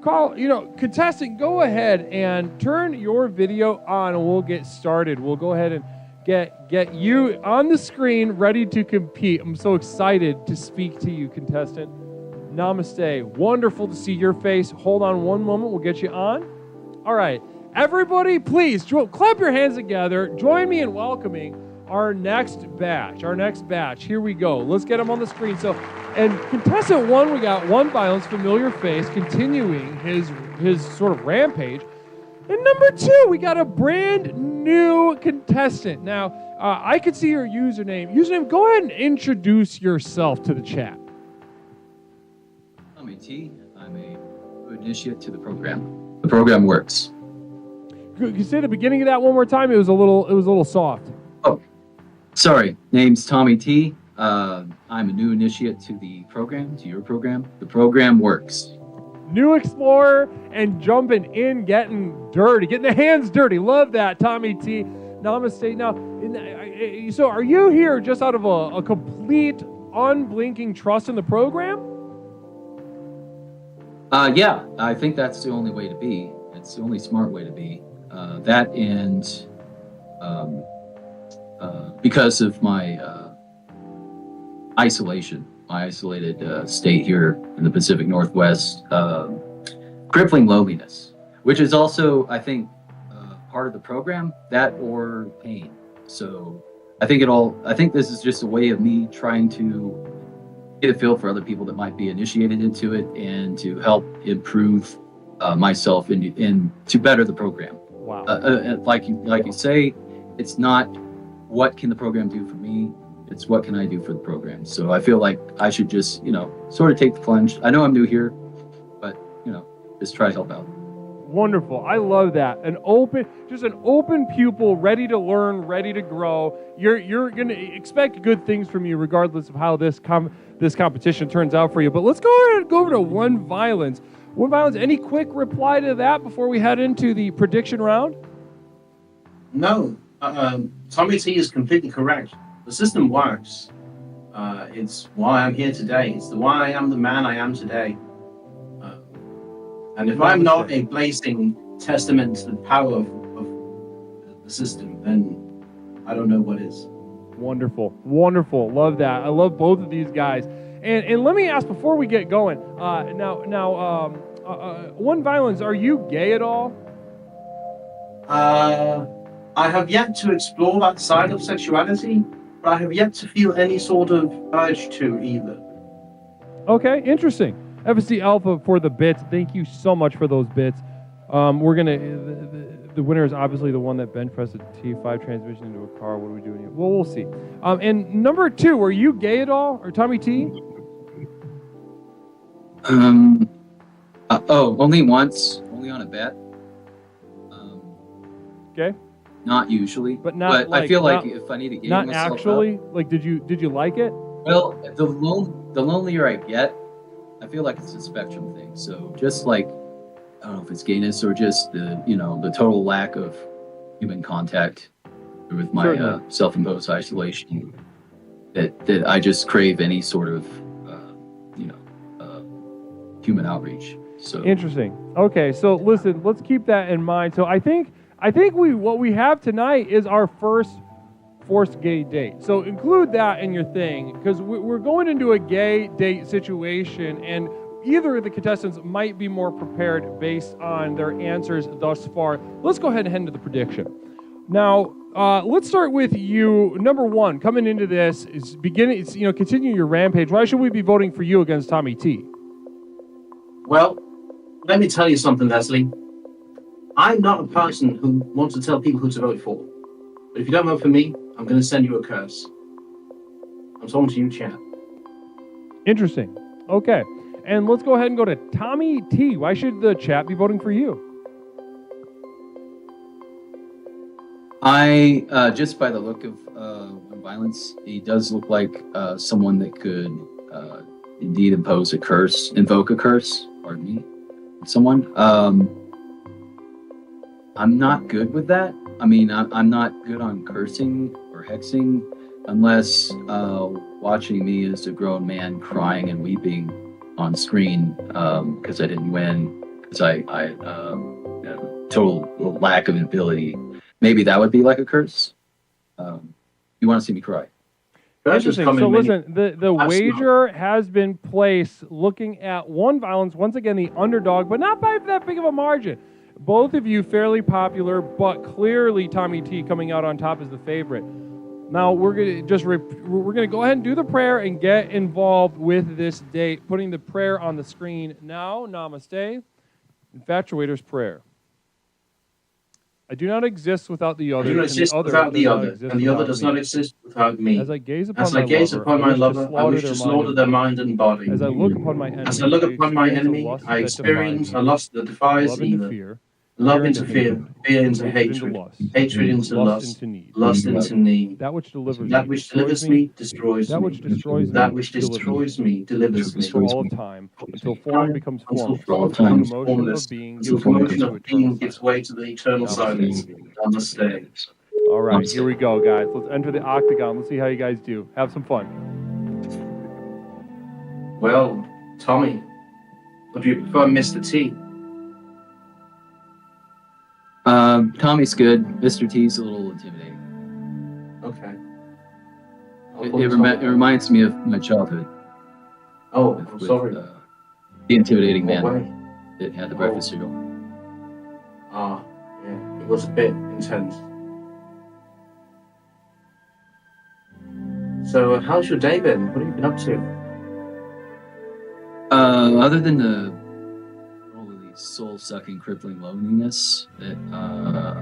Speaker 5: Contestant, go ahead and turn your video on and we'll get started. We'll go ahead and get you on the screen ready to compete. I'm so excited to speak to you, contestant. Namaste. Wonderful to see your face. Hold on one moment. We'll get you on. All right. Everybody, please clap your hands together. Join me in welcoming our next batch. Here we go. Let's get them on the screen. So, and contestant 1, we got One Violence, familiar face, continuing his sort of rampage. And number 2, we got a brand new contestant. Now, I could see your username. Go ahead and introduce yourself to the chat.
Speaker 9: I'm T. I'm a new initiate to the program. The program works.
Speaker 5: Could you say the beginning of that one more time? It was a little soft.
Speaker 9: Oh, sorry. Name's Tommy T. I'm a new initiate to your program. The program works.
Speaker 5: New explorer and jumping in, getting the hands dirty. Love that, Tommy T. Namaste. Now, so are you here just out of a complete, unblinking trust in the program?
Speaker 9: Yeah, I think that's the only way to be. It's the only smart way to be. That and because of my isolation, my isolated state here in the Pacific Northwest, crippling loneliness, which is also, I think, part of the program, that or pain. So I think this is just a way of me trying to get a feel for other people that might be initiated into it and to help improve myself and to better the program.
Speaker 5: Wow.
Speaker 9: Like you say, it's not what can the program do for me, it's what can I do for the program. So I feel like I should just, sort of take the plunge. I know I'm new here, but, just try to help out.
Speaker 5: Wonderful. I love that. An open pupil, ready to learn, ready to grow. You're going to expect good things from you regardless of how this competition turns out for you. But let's go over to One Violence. One Violence, any quick reply to that before we head into the prediction round?
Speaker 7: No. Tommy T is completely correct. The system works. It's why I'm here today. It's why I am the man I am today. And if I'm not a blazing testament to the power of the system, then I don't know what is.
Speaker 5: Wonderful. Love that. I love both of these guys. And let me ask before we get going. One Violence, are you gay at all?
Speaker 7: I have yet to explore that side of sexuality, but I have yet to feel any sort of urge to either.
Speaker 5: Okay, interesting. FSC Alpha for the bits. Thank you so much for those bits. We're gonna. The winner is obviously the one that bench pressed a T5 transmission into a car. What are we doing here? Well, we'll see. And number 2, are you gay at all, or Tommy T?
Speaker 9: Only once. Only on a bet.
Speaker 5: Okay.
Speaker 9: Not usually,
Speaker 5: but
Speaker 9: I feel like if I need to game
Speaker 5: not
Speaker 9: myself
Speaker 5: actually.
Speaker 9: up,
Speaker 5: Like, did you like it?
Speaker 9: Well, the lonelier I get, I feel like it's a spectrum thing. So just like, I don't know if it's gayness or just the total lack of human contact with my self-imposed isolation, that I just crave any sort of human outreach. So
Speaker 5: Interesting. Okay, so listen, let's keep that in mind. So I think what we have tonight is our first forced gay date. So include that in your thing, because we're going into a gay date situation, and either of the contestants might be more prepared based on their answers thus far. Let's go ahead and head into the prediction. Now, let's start with you. Number 1, coming into this is continue your rampage. Why should we be voting for you against Tommy T?
Speaker 7: Well, let me tell you something, Leslie. I'm not a person who wants to tell people who to vote for. But if you don't vote for me, I'm going to send you a curse. I'm talking to you, chat.
Speaker 5: Interesting. Okay. And let's go ahead and go to Tommy T. Why should the chat be voting for you?
Speaker 9: I, just by the look of One Violence, he does look like someone that could indeed invoke a curse, pardon me, someone. I'm not good with that. I mean, I'm not good on cursing or hexing unless watching me as a grown man crying and weeping on screen because I didn't win, because I total lack of ability. Maybe that would be like a curse. You want to see me cry?
Speaker 5: Interesting. So listen, the wager has been placed looking at One Violence, once again the underdog, but not by that big of a margin. Both of you fairly popular, but clearly Tommy T coming out on top as the favorite. Now we're gonna go ahead and do the prayer and get involved with this date. Putting the prayer on the screen now. Namaste. Infatuator's prayer. I do not exist without the other.
Speaker 7: I do not exist without the other, and the other does not exist without me.
Speaker 5: As I gaze upon
Speaker 7: my lover, I wish to slaughter their mind and body.
Speaker 5: As I look upon my enemy,
Speaker 7: I experience a lust that defies either. Love into fear, fear into hatred, hatred into lust, lust into need.
Speaker 5: That which delivers
Speaker 7: me destroys me. That which destroys me delivers me.
Speaker 5: For all of time, until form becomes form.
Speaker 7: Until commotion of being gives way to the eternal silence. Namaste.
Speaker 5: All right, here we go, guys. Let's enter the octagon. Let's see how you guys do. Have some fun.
Speaker 7: Well, Tommy, would you prefer Mr. T?
Speaker 9: Tommy's good. Mr. T's a little intimidating.
Speaker 7: Okay.
Speaker 9: It reminds me of my childhood.
Speaker 7: Oh, I'm sorry.
Speaker 9: The intimidating man that had the breakfast cereal.
Speaker 7: Yeah, it was a bit intense. So, how's your day been? What have you been up to?
Speaker 9: Other than the soul-sucking, crippling loneliness that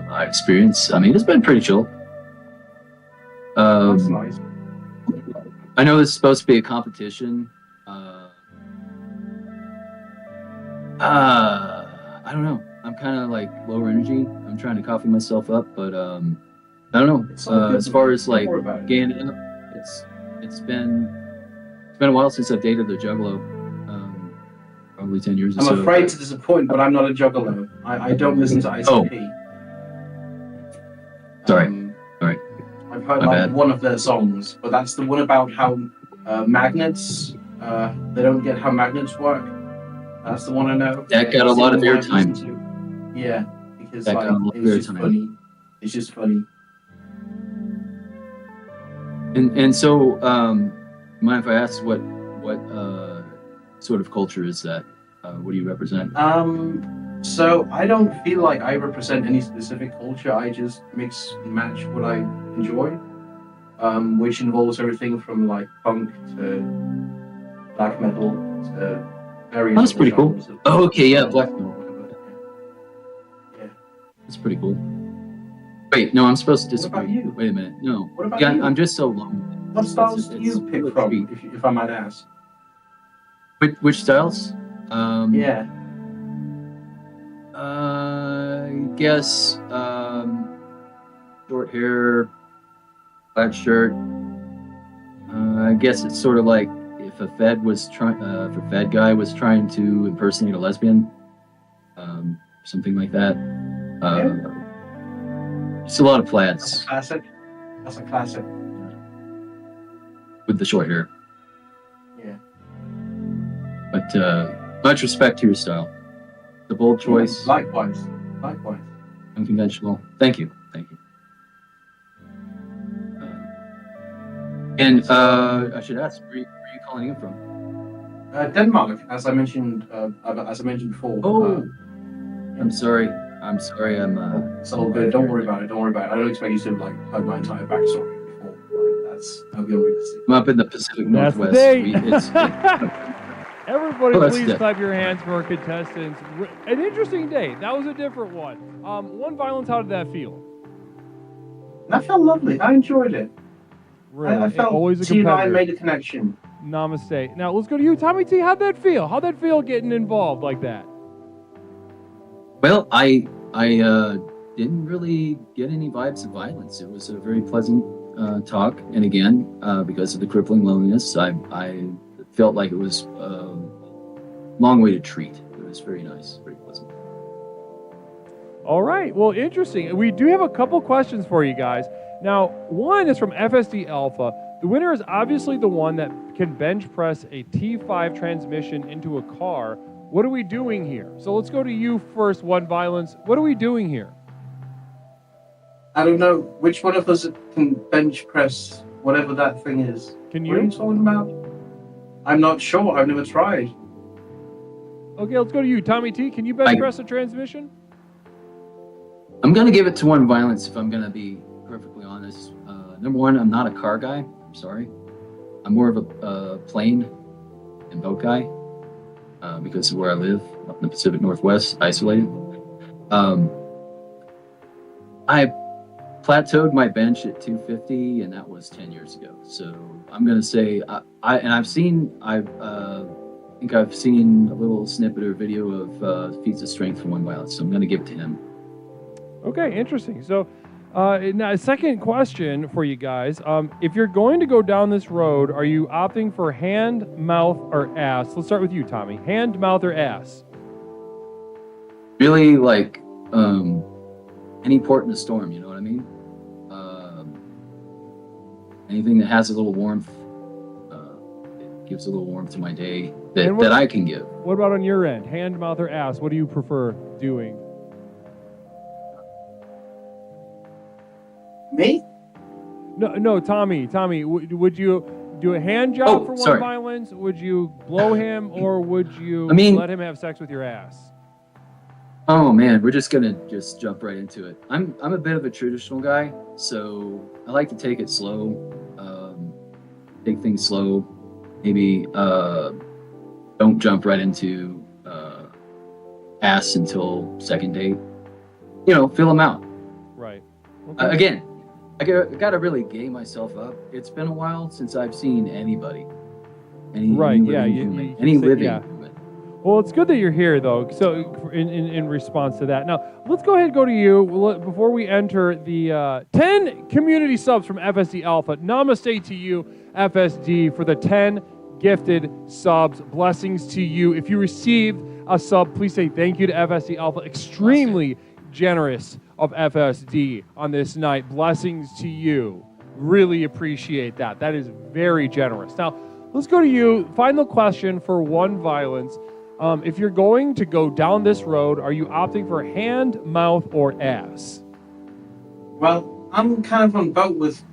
Speaker 9: I experience, I mean, it's been pretty chill.
Speaker 7: That's nice.
Speaker 9: I know this is supposed to be a competition. I don't know. I'm kind of like lower energy. I'm trying to coffee myself up, but I don't know. As far as like gaining up, it's been a while since I've dated the juggalo. Probably 10 years or so.
Speaker 7: I'm afraid to disappoint, but I'm not a juggalo. I don't listen to ICP.
Speaker 9: Sorry. Sorry.
Speaker 7: I've heard like one of their songs, but that's the one about how magnets, they don't get how magnets work. That's the one I know.
Speaker 9: That got a lot of airtime.
Speaker 7: Yeah, because
Speaker 9: that got a lot of airtime.
Speaker 7: It's just funny.
Speaker 9: And so, mind if I ask what sort of culture is that? What do you represent?
Speaker 7: So I don't feel like I represent any specific culture. I just mix and match what I enjoy, which involves everything from like punk to black metal to various.
Speaker 9: That's pretty cool. Oh, okay, yeah, black metal.
Speaker 7: Yeah,
Speaker 9: that's pretty cool. Wait, no, I'm supposed to disagree.
Speaker 7: What about you?
Speaker 9: Wait a minute, no.
Speaker 7: What about
Speaker 9: you?
Speaker 7: I'm
Speaker 9: just so lonely.
Speaker 7: What styles do you pick from, if I might ask?
Speaker 9: Which styles?
Speaker 7: Yeah.
Speaker 9: I guess short hair, black shirt. I guess it's sort of like if a Fed guy was trying to impersonate a lesbian, something like that. It's a lot of plaids.
Speaker 7: That's a classic.
Speaker 9: With the short hair.
Speaker 7: Yeah.
Speaker 9: But much respect to your style. The bold choice.
Speaker 7: Yeah, likewise.
Speaker 9: Unconventional. Thank you. And I should ask, where are you calling in from?
Speaker 7: Denmark, as I mentioned before.
Speaker 9: Oh, I'm sorry.
Speaker 7: It's all good. Don't worry about it. I don't expect you to like hug my entire backstory before. That'll be unrealistic.
Speaker 9: I'm up in the Pacific Northwest.
Speaker 5: Everybody, please clap your hands for our contestants. An interesting day. That was a different one. One violence. How did that feel?
Speaker 7: That felt lovely. I enjoyed it.
Speaker 5: Really?
Speaker 7: I felt T and I made a connection.
Speaker 5: Namaste. Now let's go to you, Tommy T. How'd that feel? How'd that feel getting involved like that?
Speaker 9: Well, I didn't really get any vibes of violence. It was a very pleasant talk, and again, because of the crippling loneliness, I felt like it was a long way to treat. It was very nice, very pleasant.
Speaker 5: All right. Well, interesting. We do have a couple questions for you guys. Now, one is from FSD Alpha. The winner is obviously the one that can bench press a T5 transmission into a car. What are we doing here? So let's go to you first, One Violence. What are we doing here?
Speaker 7: I don't know which one of us can bench press whatever that thing is.
Speaker 5: Can you?
Speaker 7: What are you talking about? I'm not sure. I've never tried.
Speaker 5: Okay, let's go to you, Tommy T. Can you bench press a transmission?
Speaker 9: I'm gonna give it to One Violence if I'm gonna be perfectly honest. Number one, I'm not a car guy. I'm sorry. I'm more of a plane and boat guy because of where I live up in the Pacific Northwest, isolated. I plateaued my bench at 250, and that was 10 years ago. So I'm gonna say I've seen a little snippet or video of feats of strength from one violence. So I'm gonna give it to him.
Speaker 5: Okay, interesting. So, now, second question for you guys. If you're going to go down this road, are you opting for hand, mouth, or ass? Let's start with you, Tommy. Hand, mouth, or ass?
Speaker 9: Really, like, any port in a storm, you know what I mean? Anything that has a little warmth, it gives a little warmth to my day that I can give.
Speaker 5: What about on your end? Hand, mouth, or ass? What do you prefer doing?
Speaker 7: Me?
Speaker 5: No, Tommy. Would you do a hand job for one violence? Would you blow him, or would you let him have sex with your ass?
Speaker 9: Oh man, we're just gonna jump right into it. I'm a bit of a traditional guy, so I like to take it slow, take things slow. Maybe don't jump right into ass until second date. You know, feel them out.
Speaker 5: Right.
Speaker 9: Okay. Again, I gotta really game myself up. It's been a while since I've seen anybody. Any living human.
Speaker 5: Yeah. Well, it's good that you're here, though. So, in response to that, now let's go ahead and go to you before we enter the 10 community subs from FSD Alpha. Namaste to you, FSD, for the 10 gifted subs. Blessings to you. If you received a sub, please say thank you to FSD Alpha. Extremely generous of FSD on this night. Blessings to you. Really appreciate that. That is very generous. Now, let's go to you. Final question for one violence. If you're going to go down this road, are you opting for hand, mouth, or ass?
Speaker 7: Well, I'm kind of on boat with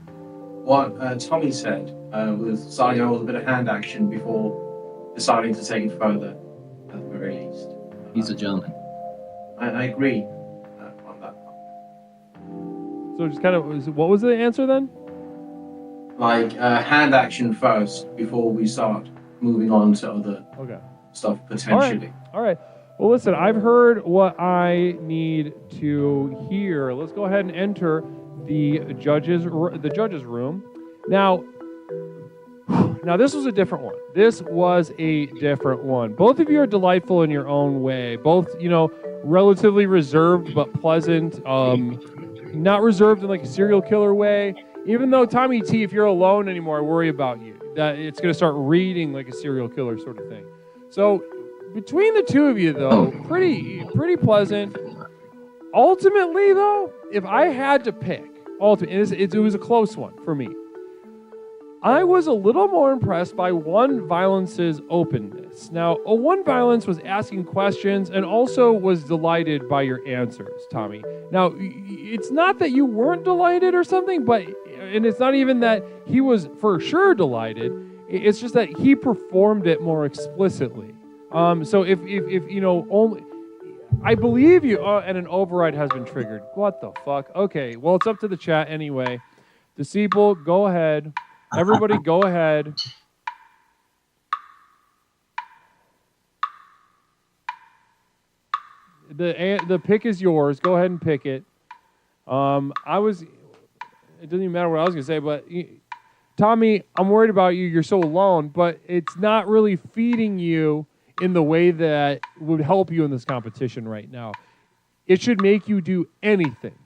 Speaker 7: what Tommy said, with starting out with a bit of hand action before deciding to take it further, at the very least.
Speaker 9: He's a gentleman.
Speaker 7: I agree on that part.
Speaker 5: So just kind of, what was the answer then?
Speaker 7: Like hand action first before we start moving on to other stuff potentially.
Speaker 5: All right. Well, listen, I've heard what I need to hear. Let's go ahead and enter the judges' room. Now, this was a different one. This was a different one. Both of you are delightful in your own way. Both, relatively reserved but pleasant. Not reserved in like a serial killer way. Even though, Tommy T, if you're alone anymore, I worry about you. That it's going to start reading like a serial killer sort of thing. So, between the two of you, though, pretty pleasant. Ultimately, though, if I had to pick, it was a close one for me. I was a little more impressed by One Violence's openness. Now, One Violence was asking questions and also was delighted by your answers, Tommy. Now, it's not that you weren't delighted or something, and it's not even that he was for sure delighted. It's just that he performed it more explicitly. So if only I believe you, and an override has been triggered. What the fuck? Okay, well, it's up to the chat anyway. Disciple, go ahead. Everybody, go ahead. The pick is yours. Go ahead and pick it. It doesn't even matter what I was gonna say, but Tommy, I'm worried about you. You're so alone, but it's not really feeding you in the way that would help you in this competition right now. It should make you do anything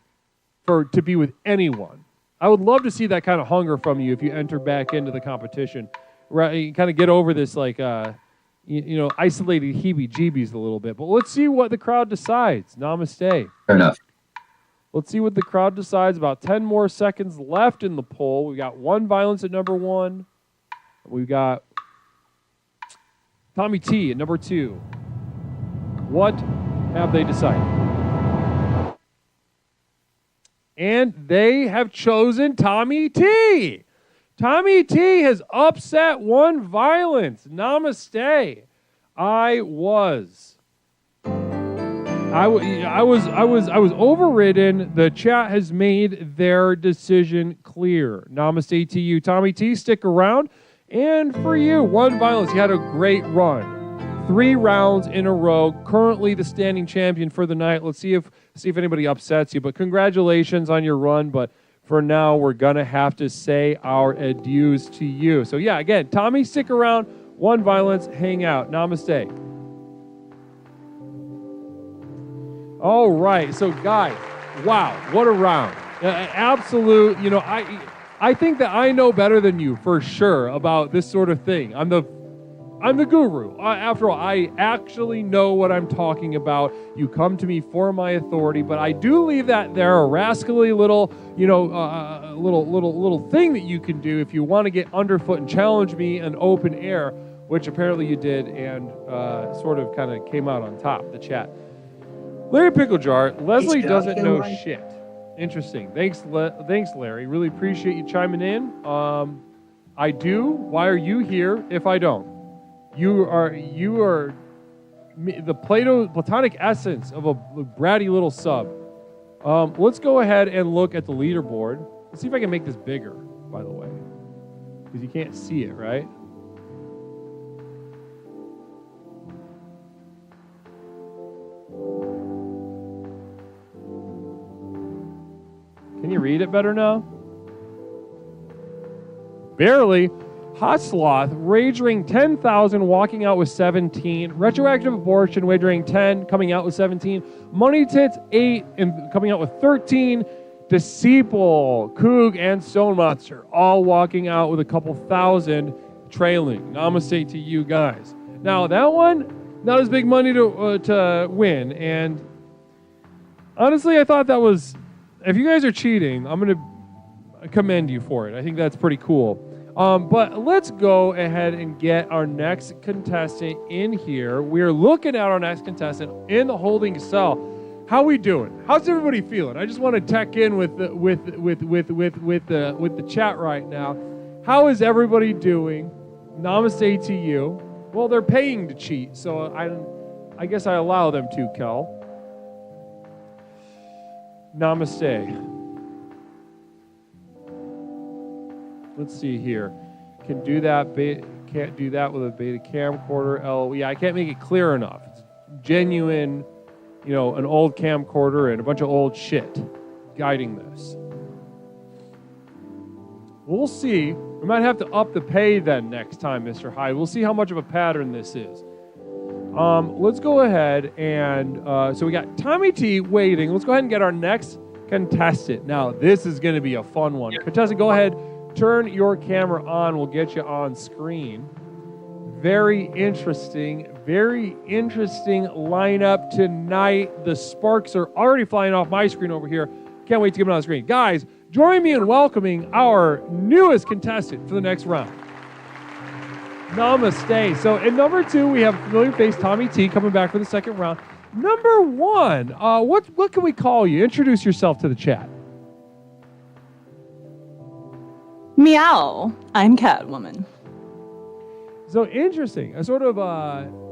Speaker 5: to be with anyone. I would love to see that kind of hunger from you if you enter back into the competition. Right, you kind of get over this isolated heebie-jeebies a little bit. But let's see what the crowd decides. Namaste.
Speaker 9: Fair enough.
Speaker 5: Let's see what the crowd decides. About 10 more seconds left in the poll. We got One Violence at number 1. We've got Tommy T at number 2. What have they decided? And they have chosen Tommy T. Tommy T has upset One Violence. Namaste. I was I was overridden. The chat has made their decision clear. Namaste to you, Tommy T. Stick around. And for you, One Violence, you had a great run. 3 rounds in a row. Currently the standing champion for the night. Let's see if anybody upsets you. But congratulations on your run. But for now, we're gonna have to say our adieus to you. So yeah, again, Tommy, stick around. One Violence, hang out. Namaste. All right, so guys, wow, what a round. Absolute, I think that I know better than you for sure about this sort of thing. I'm the guru. After all, I actually know what I'm talking about. You come to me for my authority, but I do leave that there, a rascally little, little thing that you can do if you want to get underfoot and challenge me in open air, which apparently you did and sort of kind of came out on top, the chat. Larry Picklejar, Leslie doesn't know shit. Interesting. Thanks, Larry. Really appreciate you chiming in. I do. Why are you here if I don't? You are the platonic essence of a bratty little sub. Let's go ahead and look at the leaderboard. Let's see if I can make this bigger, by the way, because you can't see it, right? Can you read it better now? Barely. Hot Sloth, wagering 10,000, walking out with 17. Retroactive Abortion, wagering 10, coming out with 17. Money Tits, 8, and coming out with 13. Disciple, Coog, and Stone Monster, all walking out with a couple thousand, trailing. Namaste to you guys. Now, that one, not as big money to win, and honestly, I thought that was... If you guys are cheating, I'm going to commend you for it. I think that's pretty cool. But let's go ahead and get our next contestant in here. We're looking at our next contestant in the holding cell. How we doing? How's everybody feeling? I just want to check in with the chat right now. How is everybody doing? Namaste to you. Well, they're paying to cheat, so I guess I allow them to, Kel. Namaste. Let's see here. Can do that. Can't do that with a beta camcorder. Yeah, I can't make it clear enough. It's genuine, an old camcorder and a bunch of old shit guiding this. We'll see. We might have to up the pay then next time, Mr. Hyde. We'll see how much of a pattern this is. Let's go ahead and, so we got Tommy T waiting. Let's go ahead and get our next contestant. Now, this is going to be a fun one. Contestant, go ahead, turn your camera on. We'll get you on screen. Very interesting lineup tonight. The sparks are already flying off my screen over here. Can't wait to get them on the screen. Guys, join me in welcoming our newest contestant for the next round. Namaste. So in number 2, we have familiar face Tommy T coming back for the second round. Number 1, what can we call you? Introduce yourself to the chat.
Speaker 10: Meow. I'm Catwoman.
Speaker 5: So interesting. A sort of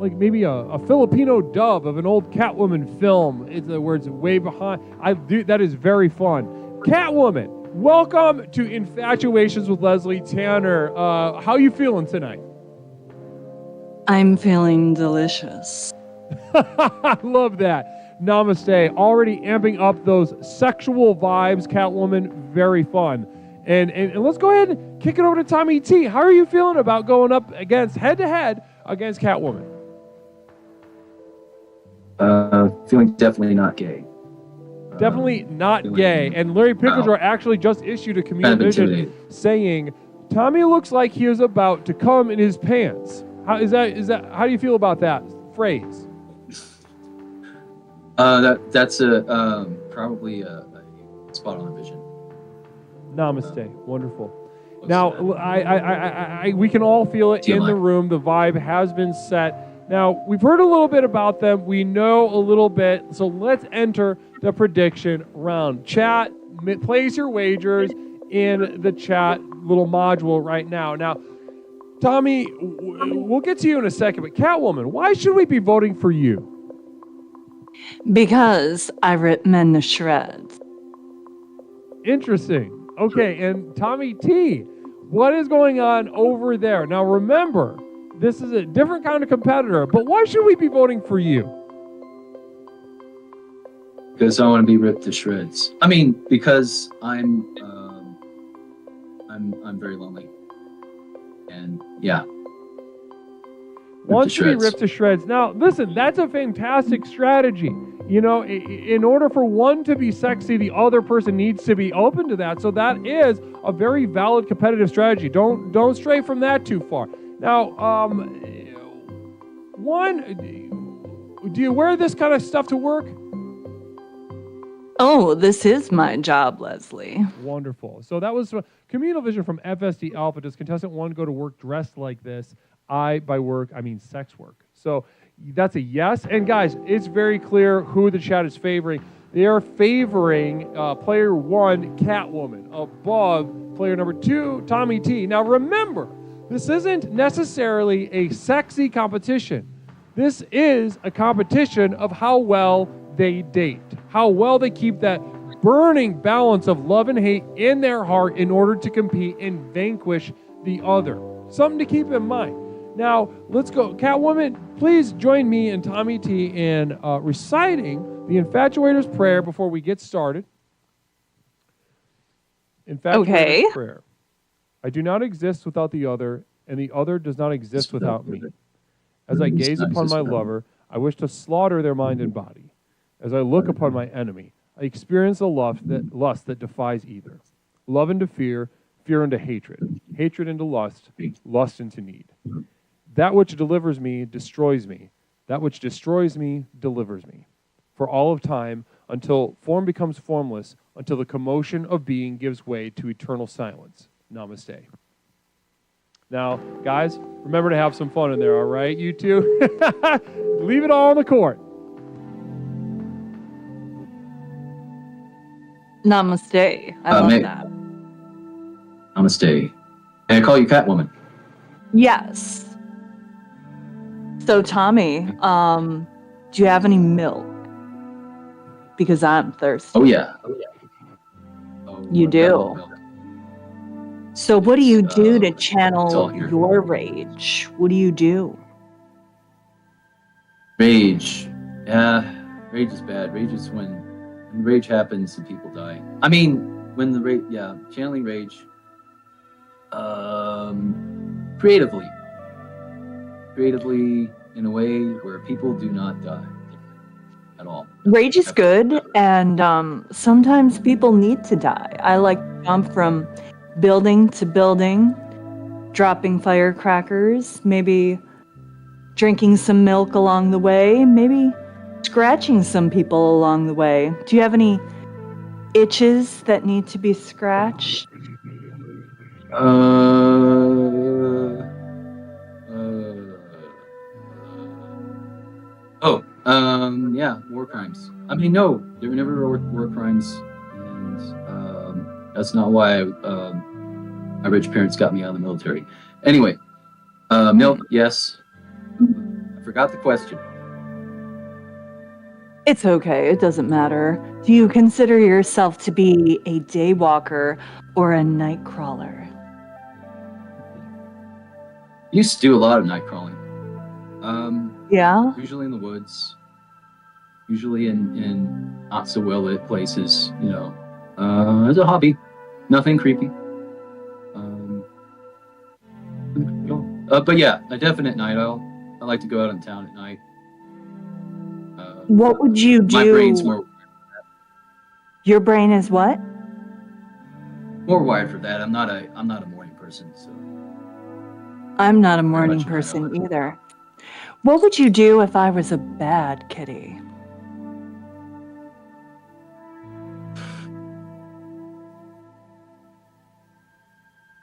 Speaker 5: like maybe a Filipino dub of an old Catwoman film. It's the words way behind. That is very fun. Catwoman, welcome to Infatuations with Leslie Tanner. How you feeling tonight?
Speaker 10: I'm feeling delicious.
Speaker 5: I love that. Namaste. Already amping up those sexual vibes, Catwoman. Very fun. And let's go ahead and kick it over to Tommy T. How are you feeling about going up against head-to-head against Catwoman?
Speaker 9: Feeling definitely not gay.
Speaker 5: Definitely not gay. And Larry Picklejar actually just issued a communication saying Tommy looks like he is about to come in his pants. How is that? How do you feel about that phrase?
Speaker 9: That's probably a spot on vision.
Speaker 5: Namaste. Wonderful. Now, we can all feel it in the room. The vibe has been set. Now, we've heard a little bit about them. We know a little bit. So let's enter the prediction round. Chat, place your wagers in the chat little module right now. Now, Tommy, we'll get to you in a second, but Catwoman, why should we be voting for you?
Speaker 10: Because I rip men to shreds.
Speaker 5: Interesting. Okay, and Tommy T, what is going on over there? Now remember, this is a different kind of competitor, but why should we be voting for you?
Speaker 9: Because I want to be ripped to shreds. I mean, because I'm very lonely, and yeah.
Speaker 5: Wants to be ripped to shreds. Now, listen, that's a fantastic strategy. You know, in order for one to be sexy, the other person needs to be open to that. So that is a very valid competitive strategy. Don't stray from that too far. Now, do you wear this kind of stuff to work?
Speaker 10: Oh, this is my job, Leslie.
Speaker 5: Wonderful. So that was communal vision from FSD Alpha. Does contestant 1 go to work dressed like this? By work, I mean sex work. So that's a yes. And guys, it's very clear who the chat is favoring. They are favoring player 1, Catwoman, above player number 2, Tommy T. Now remember, this isn't necessarily a sexy competition. This is a competition of how well they date, how well they keep that burning balance of love and hate in their heart in order to compete and vanquish the other. Something to keep in mind. Now, let's go. Catwoman, please join me and Tommy T in reciting the Infatuator's Prayer before we get started. Infatuator's Prayer. I do not exist without the other, and the other does not exist without me. As I gaze upon my lover, I wish to slaughter their mind and body. As I look upon my enemy, I experience a lust that defies either. Love into fear, fear into hatred, hatred into lust, lust into need. That which delivers me destroys me. That which destroys me delivers me. For all of time, until form becomes formless, until the commotion of being gives way to eternal silence. Namaste. Now, guys, remember to have some fun in there, all right? You two? Leave it all on the court.
Speaker 10: Namaste. I love that.
Speaker 9: Namaste. Can I call you Catwoman?
Speaker 10: Yes. So, Tommy, do you have any milk? Because I'm thirsty.
Speaker 9: Oh, yeah.
Speaker 10: You do? So what do you do to channel your rage? What do you do?
Speaker 9: Rage. Yeah, rage is bad. Rage is when rage happens and people die. I mean, when the rage, channeling rage. Creatively in a way where people do not die at all.
Speaker 10: Rage is good, and sometimes people need to die. I like to jump from building to building, dropping firecrackers, maybe drinking some milk along the way, maybe scratching some people along the way. Do you have any itches that need to be scratched?
Speaker 9: War crimes. I mean, no, there were never war crimes, and that's not why my rich parents got me out of the military. Anyway, milk, yes. I forgot the question.
Speaker 10: It's okay, it doesn't matter. Do you consider yourself to be a daywalker or a night crawler?
Speaker 9: Used to do a lot of night crawling.
Speaker 10: Yeah?
Speaker 9: Usually in the woods. Usually in not so well lit places, you know. As a hobby. Nothing creepy. But yeah, a definite night owl. I like to go out in town at night.
Speaker 10: What would you do?
Speaker 9: My brain's more.
Speaker 10: Your brain is what?
Speaker 9: More wired for that. I'm not a morning person, so.
Speaker 10: I'm not a morning person either. What would you do if I was a bad kitty?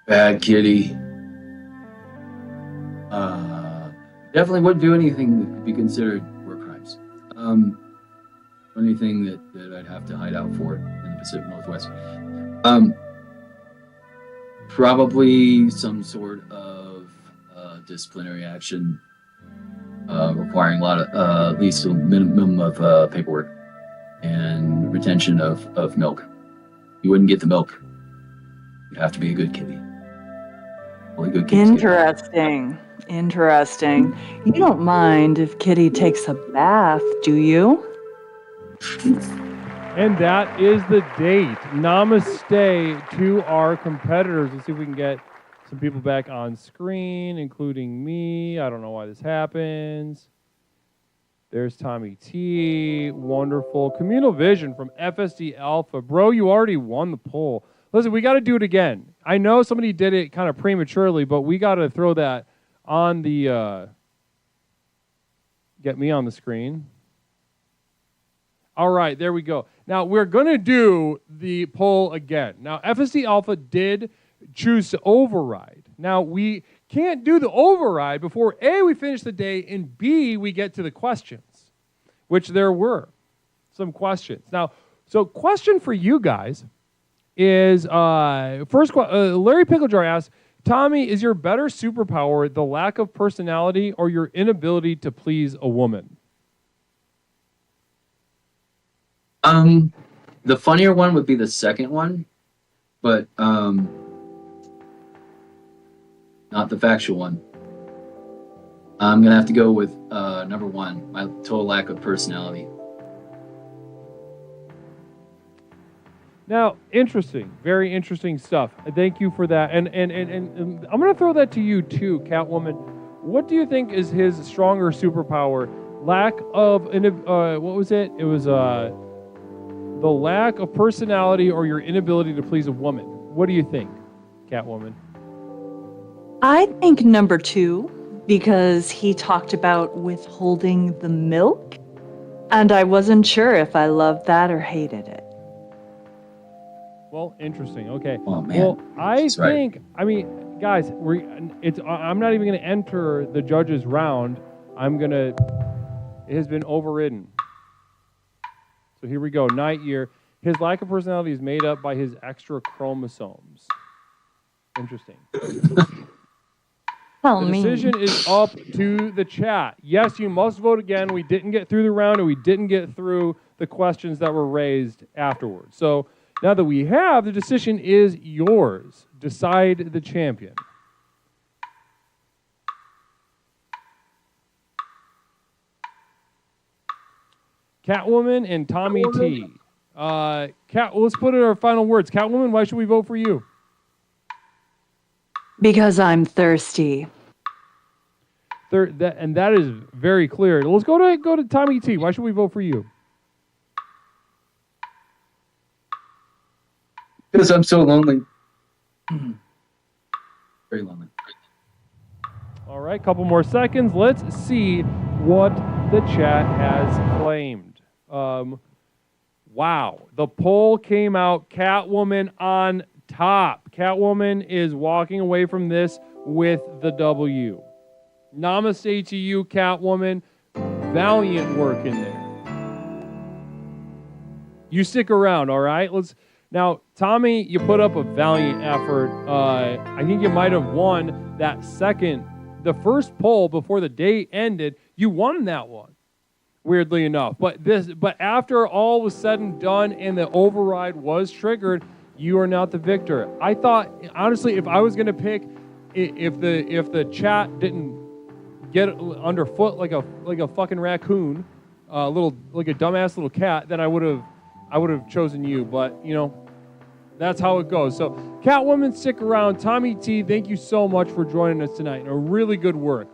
Speaker 9: Bad kitty. Definitely wouldn't do anything that could be considered war crimes. Anything that I'd have to hide out for in the Pacific Northwest. Probably some sort of disciplinary action requiring a lot of, at least a minimum of paperwork and retention of milk. You wouldn't get the milk. You'd have to be a good kitty. Only good kitties get milk.
Speaker 10: Interesting. You don't mind if Kitty takes a bath, do you?
Speaker 5: And that is the date. Namaste to our competitors. Let's see if we can get some people back on screen, including me. I don't know why this happens. There's Tommy T. Wonderful. Communal Vision from FSD Alpha. Bro, you already won the poll. Listen, we got to do it again. I know somebody did it kind of prematurely, but we got to throw that on the... get me on the screen. All right, there we go. Now, we're going to do the poll again. Now, FSD Alpha did choose to override. Now, we can't do the override before A, we finish the day, and B, we get to the questions, which there were some questions. Now, so question for you guys is, Larry Picklejar asks, Tommy, is your better superpower the lack of personality or your inability to please a woman?
Speaker 9: The funnier one would be the second one, but not the factual one. I'm gonna have to go with number one, my total lack of personality.
Speaker 5: Now, interesting, very interesting stuff. Thank you for that. And I'm going to throw that to you too, Catwoman. What do you think is his stronger superpower? Lack of, what was it? It was the lack of personality or your inability to please a woman. What do you think, Catwoman?
Speaker 10: I think number 2, because he talked about withholding the milk, and I wasn't sure if I loved that or hated it.
Speaker 5: Well, interesting. Okay.
Speaker 9: Oh, man.
Speaker 5: Well, I
Speaker 9: That's right.
Speaker 5: think, I mean, guys, I'm not even going to enter the judges round. It has been overridden. So here we go. Night Year. His lack of personality is made up by his extra chromosomes. Interesting.
Speaker 10: Tell
Speaker 5: The
Speaker 10: me.
Speaker 5: decision is up to the chat. Yes, you must vote again. We didn't get through the round, and we didn't get through the questions that were raised afterwards. So now that we have, the decision is yours. Decide the champion. Catwoman and Tommy T. Let's put in our final words. Catwoman, why should we vote for you?
Speaker 10: Because I'm thirsty.
Speaker 5: And that is very clear. Let's go to Tommy T. Why should we vote for you?
Speaker 9: Because I'm so lonely. Very lonely.
Speaker 5: All right, couple more seconds. Let's see what the chat has claimed. Wow, the poll came out. Catwoman on top. Catwoman is walking away from this with the W. Namaste to you, Catwoman. Valiant work in there. You stick around, all right? Now, Tommy, you put up a valiant effort. I think you might have won that the first poll before the day ended. You won that one, weirdly enough. But after all was said and done and the override was triggered, you are not the victor. I thought, honestly, if I was going to pick, if the chat didn't get underfoot like a fucking raccoon, like a dumbass little cat, then I would have chosen you, but that's how it goes. So Catwoman, stick around. Tommy T, thank you so much for joining us tonight. Really good work.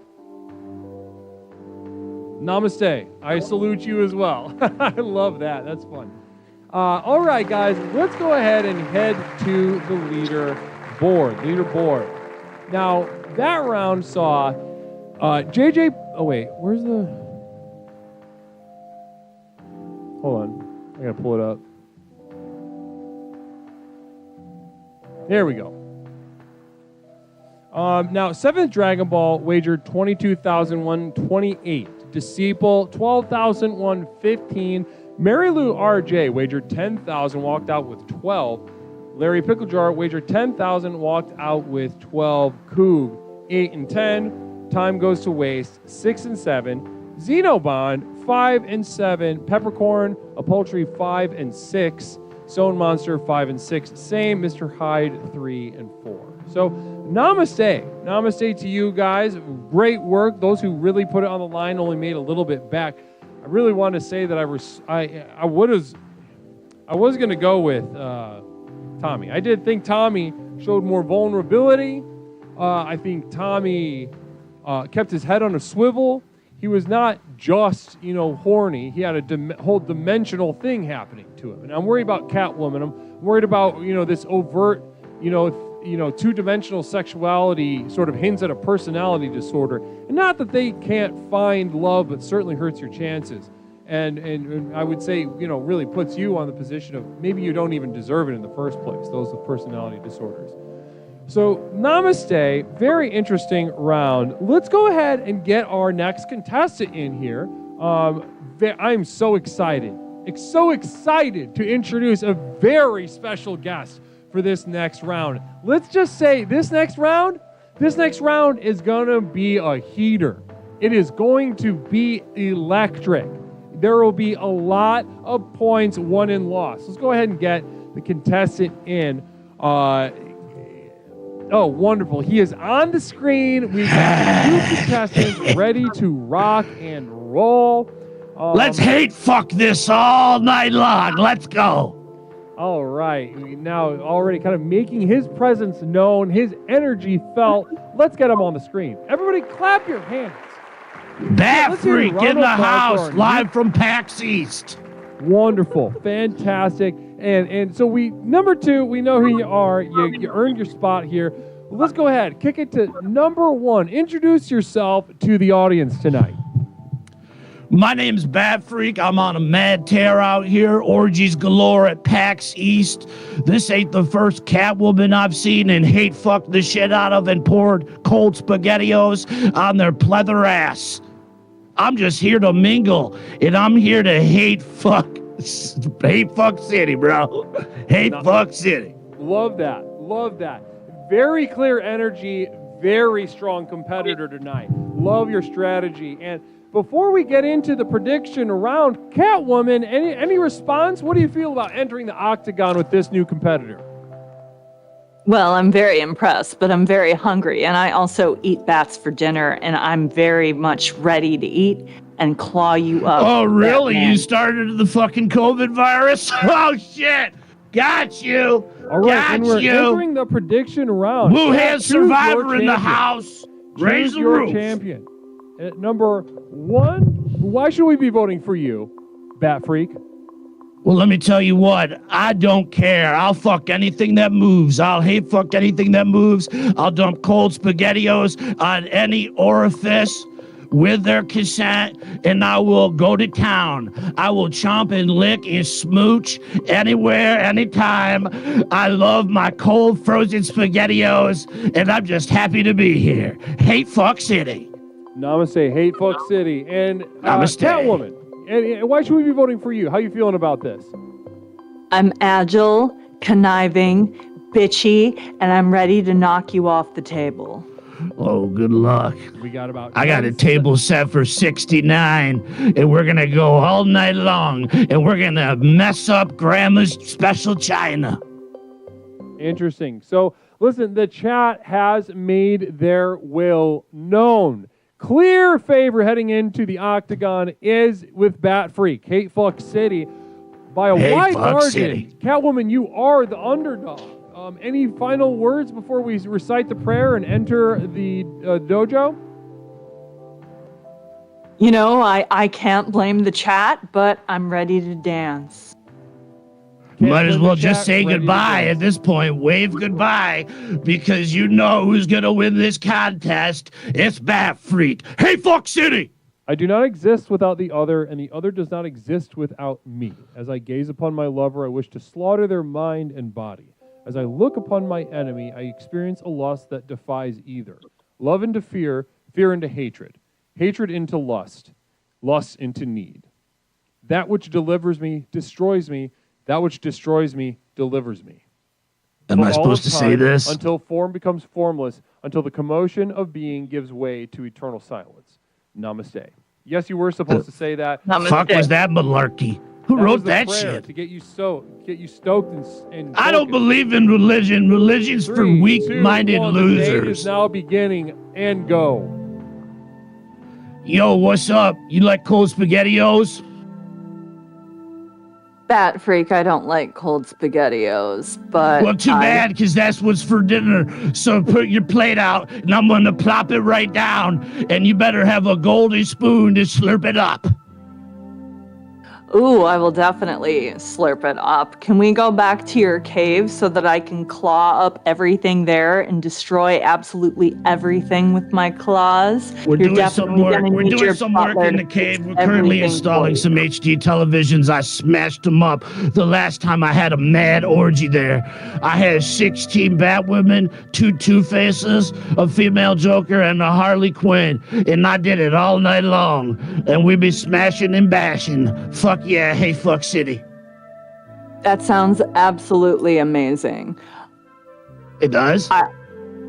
Speaker 5: Namaste. I salute you as well. I love that. That's fun. All right, guys, let's go ahead and head to the leaderboard. Now, that round saw JJ. Oh wait, where's the? Hold on, I gotta pull it up. There we go. Now, 7th Dragon Ball wagered 22,128. Disciple 12,115. Mary Lou RJ wagered 10,000, walked out with 12. Larry Picklejar wagered 10,000, walked out with 12. Coog 8 and 10. Time Goes to Waste, 6 and 7. Xenobond, 5 and 7. Peppercorn, Upholstery, 5 and 6. Stone Monster, 5 and 6. Same, Mr. Hyde, 3 and 4. So, namaste. Namaste to you guys. Great work. Those who really put it on the line only made a little bit back. I really want to say that I was going to go with Tommy. I did think Tommy showed more vulnerability. I think Tommy kept his head on a swivel. He was not just, horny. He had a whole dimensional thing happening to him. And I'm worried about Catwoman. I'm worried about, this overt, two-dimensional sexuality sort of hints at a personality disorder. And not that they can't find love, but certainly hurts your chances. And I would say, really puts you on the position of maybe you don't even deserve it in the first place, those with personality disorders. So, namaste. Very interesting round. Let's go ahead and get our next contestant in here. I'm so excited. So excited to introduce a very special guest for this next round. Let's just say this next round is going to be a heater. It is going to be electric. There will be a lot of points won and lost. Let's go ahead and get the contestant in. Oh, wonderful. He is on the screen. We've got two contestants ready to rock and roll.
Speaker 11: Let's hate fuck this all night long. Let's go.
Speaker 5: All right. Now, already kind of making his presence known, his energy felt. Let's get him on the screen. Everybody clap your hands.
Speaker 11: Bat Freak in the house, live from PAX East.
Speaker 5: Wonderful. Fantastic. And so number 2, we know who you are. You earned your spot here. Let's go ahead. Kick it to number 1. Introduce yourself to the audience tonight.
Speaker 11: My name's Bat Freak. I'm on a mad tear out here. Orgies galore at PAX East. This ain't the first Catwoman I've seen and hate fucked the shit out of and poured cold SpaghettiOs on their pleather ass. I'm just here to mingle, and I'm here to hate fuck city, bro. Hate fuck city.
Speaker 5: Love that. Love that. Very clear energy, very strong competitor tonight. Love your strategy. And before we get into the prediction round, Catwoman, any response? What do you feel about entering the octagon with this new competitor?
Speaker 10: Well, I'm very impressed, but I'm very hungry, and I also eat bats for dinner, and I'm very much ready to eat and claw you up.
Speaker 11: Oh, really?
Speaker 10: Batman.
Speaker 11: You started the fucking COVID virus? Oh, shit. Got you.
Speaker 5: All right,
Speaker 11: Got
Speaker 5: and we're
Speaker 11: you.
Speaker 5: entering the prediction round.
Speaker 11: Wuhan
Speaker 5: Choose
Speaker 11: Survivor
Speaker 5: your
Speaker 11: in the
Speaker 5: champion.
Speaker 11: house. Raise
Speaker 5: Choose
Speaker 11: the
Speaker 5: your
Speaker 11: roof.
Speaker 5: champion. At number 1, why should we be voting for you, Bat Freak?
Speaker 11: Well, let me tell you what. I don't care. I'll fuck anything that moves. I'll hate fuck anything that moves. I'll dump cold SpaghettiOs on any orifice with their consent, and I will go to town. I will chomp and lick and smooch anywhere, anytime. I love my cold frozen SpaghettiOs, and I'm just happy to be here. Hate fuck city.
Speaker 5: Namaste, hate fuck city. And
Speaker 11: Namaste.
Speaker 5: Catwoman. And why should we be voting for you? How are you feeling about this?
Speaker 10: I'm agile, conniving, bitchy, and I'm ready to knock you off the table.
Speaker 11: Oh, good luck.
Speaker 5: We got about.
Speaker 11: I got a table set for 69, and we're going to go all night long, and we're going to mess up Grandma's special china.
Speaker 5: Interesting. So, listen, the chat has made their will known. Clear favor heading into the octagon is with Bat Freak. Hate fuck city by a wide margin.
Speaker 11: City.
Speaker 5: Catwoman, you are the underdog. Any final words before we recite the prayer and enter the dojo?
Speaker 10: You know, I can't blame the chat, but I'm ready to dance.
Speaker 11: Might as well just say goodbye at this point. Wave goodbye, because you know who's going to win this contest. It's Bat Freak. Hey, fuck city!
Speaker 5: I do not exist without the other, and the other does not exist without me. As I gaze upon my lover, I wish to slaughter their mind and body. As I look upon my enemy, I experience a lust that defies either. Love into fear, fear into hatred, hatred into lust, lust into need. That which delivers me destroys me. That which destroys me delivers me.
Speaker 11: Am
Speaker 5: for
Speaker 11: I
Speaker 5: all
Speaker 11: supposed
Speaker 5: of
Speaker 11: to say
Speaker 5: time,
Speaker 11: this?
Speaker 5: until form becomes formless, until the commotion of being gives way to eternal silence. Namaste. Yes, you were supposed to say that.
Speaker 11: Fuck was that malarkey? Who
Speaker 5: That
Speaker 11: wrote
Speaker 5: was the
Speaker 11: that
Speaker 5: prayer
Speaker 11: shit?
Speaker 5: to get you stoked and
Speaker 11: I don't
Speaker 5: focused.
Speaker 11: believe in religion. Religion's for
Speaker 5: 3, 2,
Speaker 11: weak-minded
Speaker 5: 1, the date is
Speaker 11: losers.
Speaker 5: now beginning, and go.
Speaker 11: Yo, what's up? You like cold SpaghettiOs?
Speaker 10: Bat freak, I don't like cold SpaghettiOs, but
Speaker 11: Well, too bad, because that's what's for dinner. So put your plate out, and I'm going to plop it right down, and you better have a golden spoon to slurp it up.
Speaker 10: Ooh, I will definitely slurp it up. Can we go back to your cave so that I can claw up everything there and destroy absolutely everything with my claws?
Speaker 11: We're
Speaker 10: You're
Speaker 11: doing some
Speaker 10: definitely
Speaker 11: work.
Speaker 10: gonna
Speaker 11: We're
Speaker 10: need
Speaker 11: doing
Speaker 10: your
Speaker 11: some work
Speaker 10: butler
Speaker 11: in the
Speaker 10: to
Speaker 11: cave.
Speaker 10: fix
Speaker 11: We're currently
Speaker 10: everything
Speaker 11: installing
Speaker 10: for
Speaker 11: some
Speaker 10: you.
Speaker 11: HD televisions. I smashed them up the last time I had a mad orgy there. I had 16 Batwomen, 2 Two-Faces, a female Joker, and a Harley Quinn. And I did it all night long. And we be smashing and bashing. Fuck yeah, hey, fuck city.
Speaker 10: That sounds absolutely amazing.
Speaker 11: It does?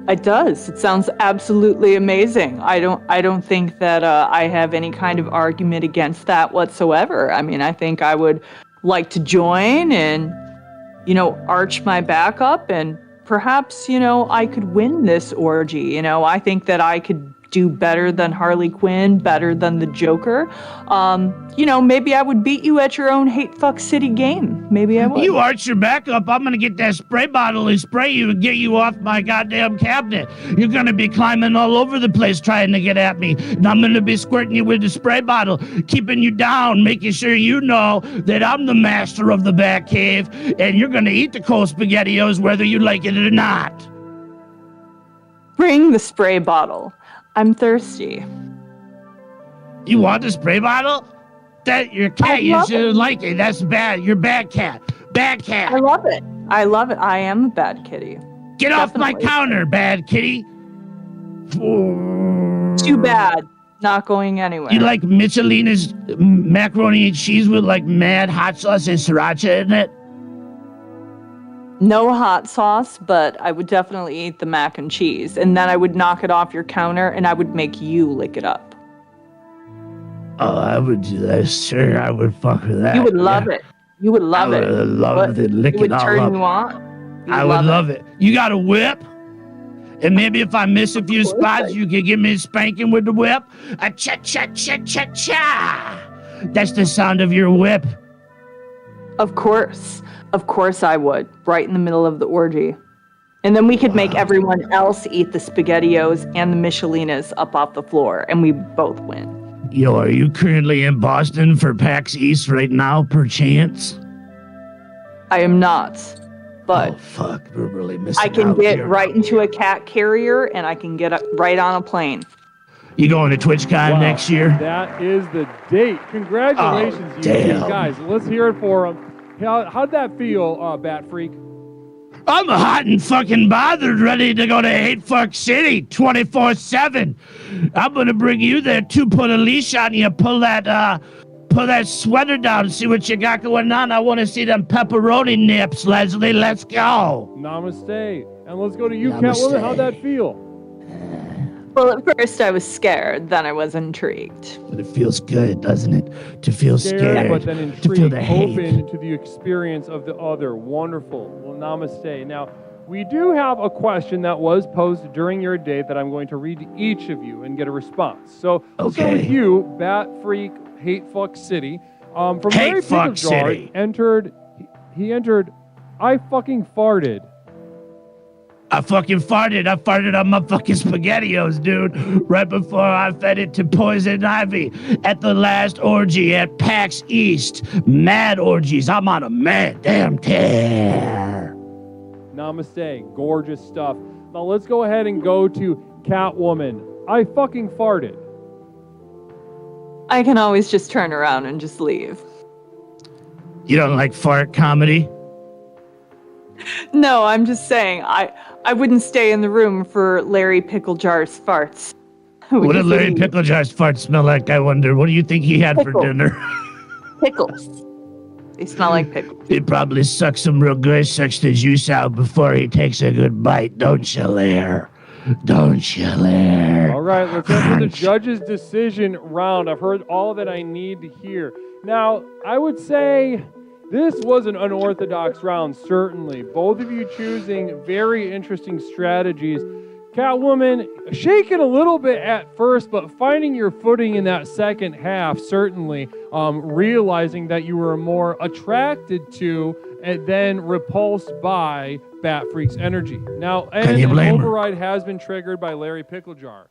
Speaker 10: It does. It sounds absolutely amazing. I don't think that I have any kind of argument against that whatsoever. I mean, I think I would like to join and, arch my back up and perhaps, I could win this orgy. I think that I could do better than Harley Quinn, better than the Joker. Maybe I would beat you at your own Hate Fuck City game. Maybe I would.
Speaker 11: You arch your back up, I'm gonna get that spray bottle and spray you and get you off my goddamn cabinet. You're gonna be climbing all over the place trying to get at me. And I'm gonna be squirting you with the spray bottle, keeping you down, making sure you know that I'm the master of the Bat Cave, and you're gonna eat the cold SpaghettiOs whether you like it or not.
Speaker 10: Bring the spray bottle. I'm thirsty.
Speaker 11: You want the spray bottle? That your cat, you shouldn't like it. That's bad. You're bad cat. Bad cat.
Speaker 10: I love it. I love it. I am a bad kitty.
Speaker 11: Get off my counter, bad kitty.
Speaker 10: Too bad. Not going anywhere.
Speaker 11: You like Michelina's macaroni and cheese with like mad hot sauce and sriracha in it?
Speaker 10: No hot sauce, but I would definitely eat the mac and cheese. And then I would knock it off your counter and I would make you lick it up.
Speaker 11: Oh, I would do that. Sure, I would fuck with that.
Speaker 10: You would love it. You would love it.
Speaker 11: I would love it. Lick
Speaker 10: it would
Speaker 11: it all
Speaker 10: turn
Speaker 11: up.
Speaker 10: you on.
Speaker 11: I would love it. You got a whip? And maybe if I miss a few spots, you could give me a spanking with the whip. A cha-cha-cha-cha-cha. That's the sound of your whip.
Speaker 10: Of course. Of course I would. Right in the middle of the orgy. And then we could make everyone else eat the SpaghettiOs and the Michelinas up off the floor, and we both win.
Speaker 11: Yo, are you currently in Boston for PAX East right now, perchance?
Speaker 10: I am not. But
Speaker 11: oh, fuck, we're really missing
Speaker 10: I can
Speaker 11: out
Speaker 10: get
Speaker 11: here.
Speaker 10: right into a cat carrier, and I can get right on a plane.
Speaker 11: You going to TwitchCon next year?
Speaker 5: That is the date. Congratulations, you
Speaker 11: damn.
Speaker 5: guys. Let's hear it for them. How'd that feel, Bat Freak?
Speaker 11: I'm hot and fucking bothered, ready to go to Hate Fuck City 24/7. I'm gonna bring you there too. Put a leash on you. Pull that sweater down and see what you got going on. I want to see them pepperoni nips, Leslie. Let's go.
Speaker 5: Namaste. And let's go to you,
Speaker 11: Namaste.
Speaker 5: Catwoman. How'd that feel?
Speaker 10: Well, at first I was scared, then I was intrigued.
Speaker 11: But it feels good, doesn't it? To feel scared,
Speaker 5: but then
Speaker 11: to feel
Speaker 5: intrigued,
Speaker 11: the hate.
Speaker 5: open to the experience of the other. Wonderful. Well, namaste. Now, we do have a question that was posed during your date that I'm going to read to each of you and get a response. So, let's start with you, Bat Freak, Hate Fuck City. From Larry
Speaker 11: Hate Fuck
Speaker 5: Picklejar,
Speaker 11: City.
Speaker 5: he entered, I fucking farted.
Speaker 11: I fucking farted. I farted on my fucking SpaghettiOs, dude. Right before I fed it to Poison Ivy at the last orgy at PAX East. Mad orgies. I'm on a mad damn tear.
Speaker 5: Namaste. Gorgeous stuff. Now let's go ahead and go to Catwoman. I fucking farted.
Speaker 10: I can always just turn around and just leave.
Speaker 11: You don't like fart comedy?
Speaker 10: No, I'm just saying, I wouldn't stay in the room for Larry Picklejar's farts.
Speaker 11: What did Larry Picklejar's fart smell like, I wonder? What do you think he had for
Speaker 10: Pickle.
Speaker 11: dinner?
Speaker 10: Pickles. They smell like pickles.
Speaker 11: He probably sucks some real good, sucks the juice out before he takes a good bite. Don't you, Lair? Don't you, Lair?
Speaker 5: All right, let's enter the judge's decision round. I've heard all that I need to hear. Now, I would say this was an unorthodox round, certainly. Both of you choosing very interesting strategies. Catwoman, shaking a little bit at first, but finding your footing in that second half, certainly, realizing that you were more attracted to and then repulsed by Bat Freak's energy. Now, and an override has been triggered by Larry Picklejar.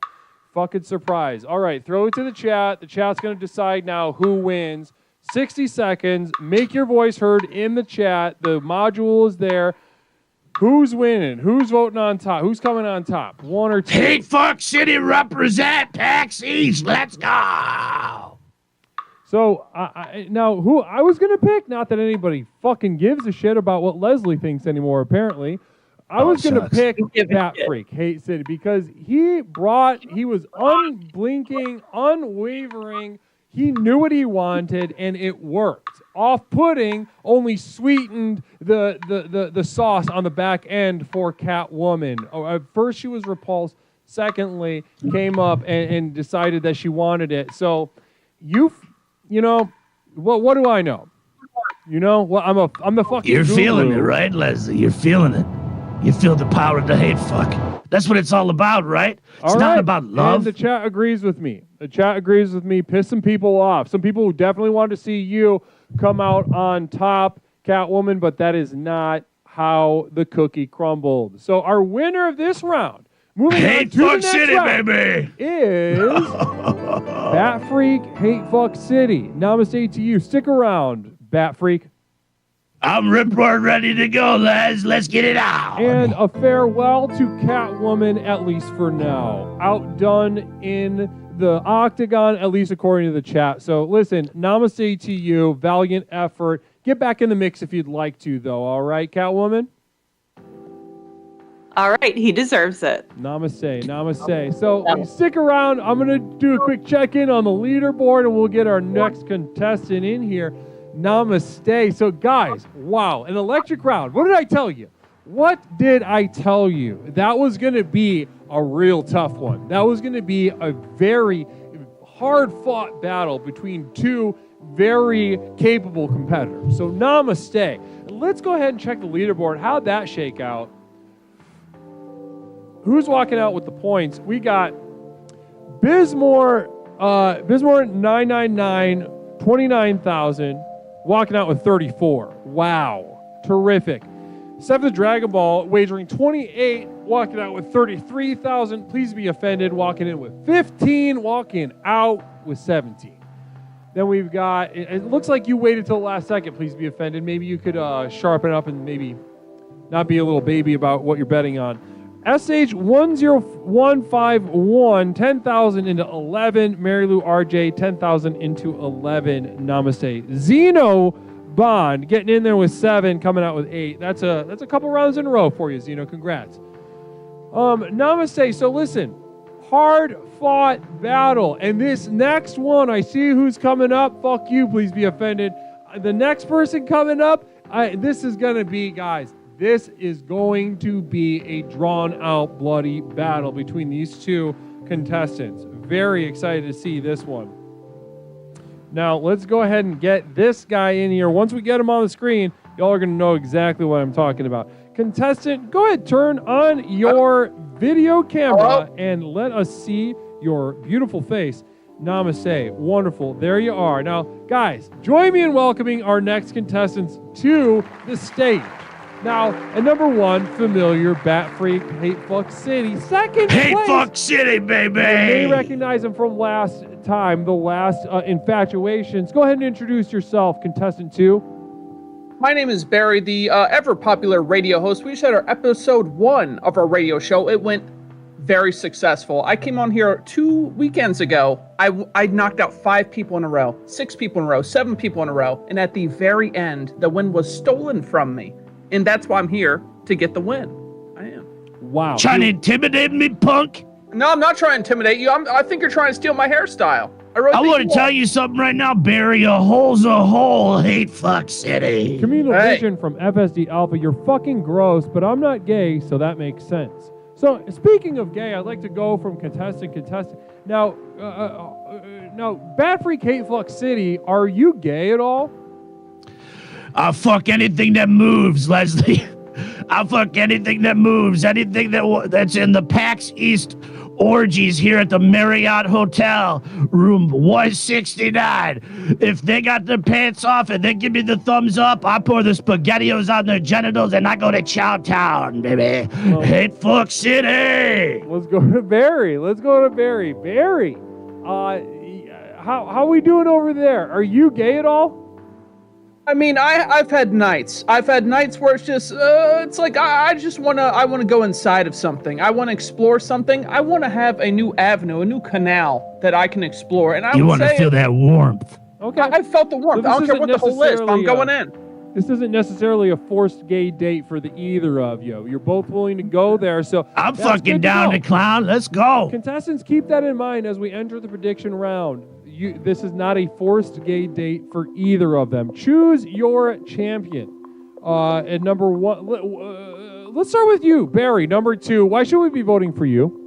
Speaker 5: Fucking surprise. All right, throw it to the chat. The chat's going to decide now who wins. 60 seconds. Make your voice heard in the chat. The module is there. Who's winning? Who's voting on top? Who's coming on top? One or two?
Speaker 11: Hate Fuck City represent PAX East. Let's go.
Speaker 5: So, now, who I was going to pick, not that anybody fucking gives a shit about what Leslie thinks anymore, apparently. I was going to pick Bat Freak, Hate City, because he was unblinking, unwavering. He knew what he wanted, and it worked. Off-putting only sweetened the sauce on the back end for Catwoman. At first, she was repulsed. Secondly, came up and decided that she wanted it. So, you know, what do I know? You know, well, I'm the fucking.
Speaker 11: You're
Speaker 5: guru.
Speaker 11: feeling it, right, Leslie? You're feeling it. You feel the power of the hate fuck. That's what it's all about, right? It's not about love.
Speaker 5: And the chat agrees with me. The chat agrees with me. Piss some people off. Some people who definitely want to see you come out on top, Catwoman, but that is not how the cookie crumbled. So our winner of this round, moving on to the next
Speaker 11: City,
Speaker 5: round,
Speaker 11: baby,
Speaker 5: is Bat Freak Hate Fuck City. Namaste to you. Stick around, Bat Freak.
Speaker 11: I'm ripcord ready to go, Les. Let's get it out.
Speaker 5: And a farewell to Catwoman, at least for now. Outdone in the octagon, at least according to the chat. So listen, namaste to you. Valiant effort. Get back in the mix if you'd like to, though. All right, Catwoman?
Speaker 10: All right, he deserves it.
Speaker 5: Namaste, namaste. So stick around. I'm going to do a quick check-in on the leaderboard, and we'll get our next contestant in here. Namaste. So, guys, wow, an electric round. What did I tell you? What did I tell you? That was going to be a real tough one. That was going to be a very hard-fought battle between two very capable competitors. So, namaste. Let's go ahead and check the leaderboard. How'd that shake out? Who's walking out with the points? We got Bismore 999, 29,000. Walking out with 34. Wow. Terrific. Seventh Dragon Ball wagering 28, walking out with 33,000. Please be offended, walking in with 15, walking out with 17. Then we've got, it looks like you waited till the last second, please be offended. Maybe you could sharpen up and maybe not be a little baby about what you're betting on. SH10151, 10,000 into 11. Mary Lou RJ, 10,000 into 11. Namaste. Zeno Bond getting in there with 7, coming out with 8. That's a couple rounds in a row for you, Zeno. Congrats. Namaste. So listen, hard fought battle. And this next one, I see who's coming up. Fuck you, please be offended. The next person coming up, this is going to be, guys, this is going to be a drawn-out, bloody battle between these two contestants. Very excited to see this one. Now, let's go ahead and get this guy in here. Once we get him on the screen, y'all are going to know exactly what I'm talking about. Contestant, go ahead, turn on your video camera and let us see your beautiful face. Namaste. Wonderful. There you are. Now, guys, join me in welcoming our next contestants to the stage. Now, at number 1, familiar Bat Freak, Hate Fuck City. Second place.
Speaker 11: Hate Fuck City, baby.
Speaker 5: You may recognize him from last time, the last Infatuations. Go ahead and introduce yourself, contestant 2.
Speaker 12: My name is Barry, the ever-popular radio host. We just had our episode 1 of our radio show. It went very successful. I came on here 2 weekends ago. I knocked out 5 people in a row, 6 people in a row, 7 people in a row. And at the very end, the win was stolen from me. And that's why I'm here, to get the win. I am.
Speaker 5: Wow.
Speaker 11: Trying to intimidate me, punk?
Speaker 12: No, I'm not trying to intimidate you. I think you're trying to steal my hairstyle.
Speaker 11: I want to tell you something right now, Barry. A hole's a hole. Hate fuck city.
Speaker 5: Communal vision from FSD Alpha. You're fucking gross, but I'm not gay, so that makes sense. So speaking of gay, I'd like to go from contestant. Now, Bad Freak Hate Flux City, are you gay at all?
Speaker 11: I'll fuck anything that moves, Leslie. I'll fuck anything that moves. Anything that's in the PAX East orgies here at the Marriott Hotel, room 169. If they got their pants off and they give me the thumbs up, I pour the SpaghettiOs on their genitals and I go to Chow Town, baby. Hate Fuck City.
Speaker 5: Let's go to Barry. Barry, how we doing over there? Are you gay at all?
Speaker 12: I mean, I've had nights. I've had nights where it's just, it's like I want to go inside of something. I want to explore something. I want to have a new avenue, a new canal that I can explore. And
Speaker 11: you want to feel that warmth.
Speaker 5: Okay.
Speaker 12: I felt the warmth.
Speaker 5: So
Speaker 12: I don't care what the hole is. I'm going in.
Speaker 5: This isn't necessarily a forced gay date for the either of you. You're both willing to go there, so
Speaker 11: I'm fucking down to clown. Let's go.
Speaker 5: Contestants, keep that in mind as we enter the prediction round. This is not a forced gay date for either of them. Choose your champion. At number one, let's start with you, Barry. Number two, why should we be voting for you?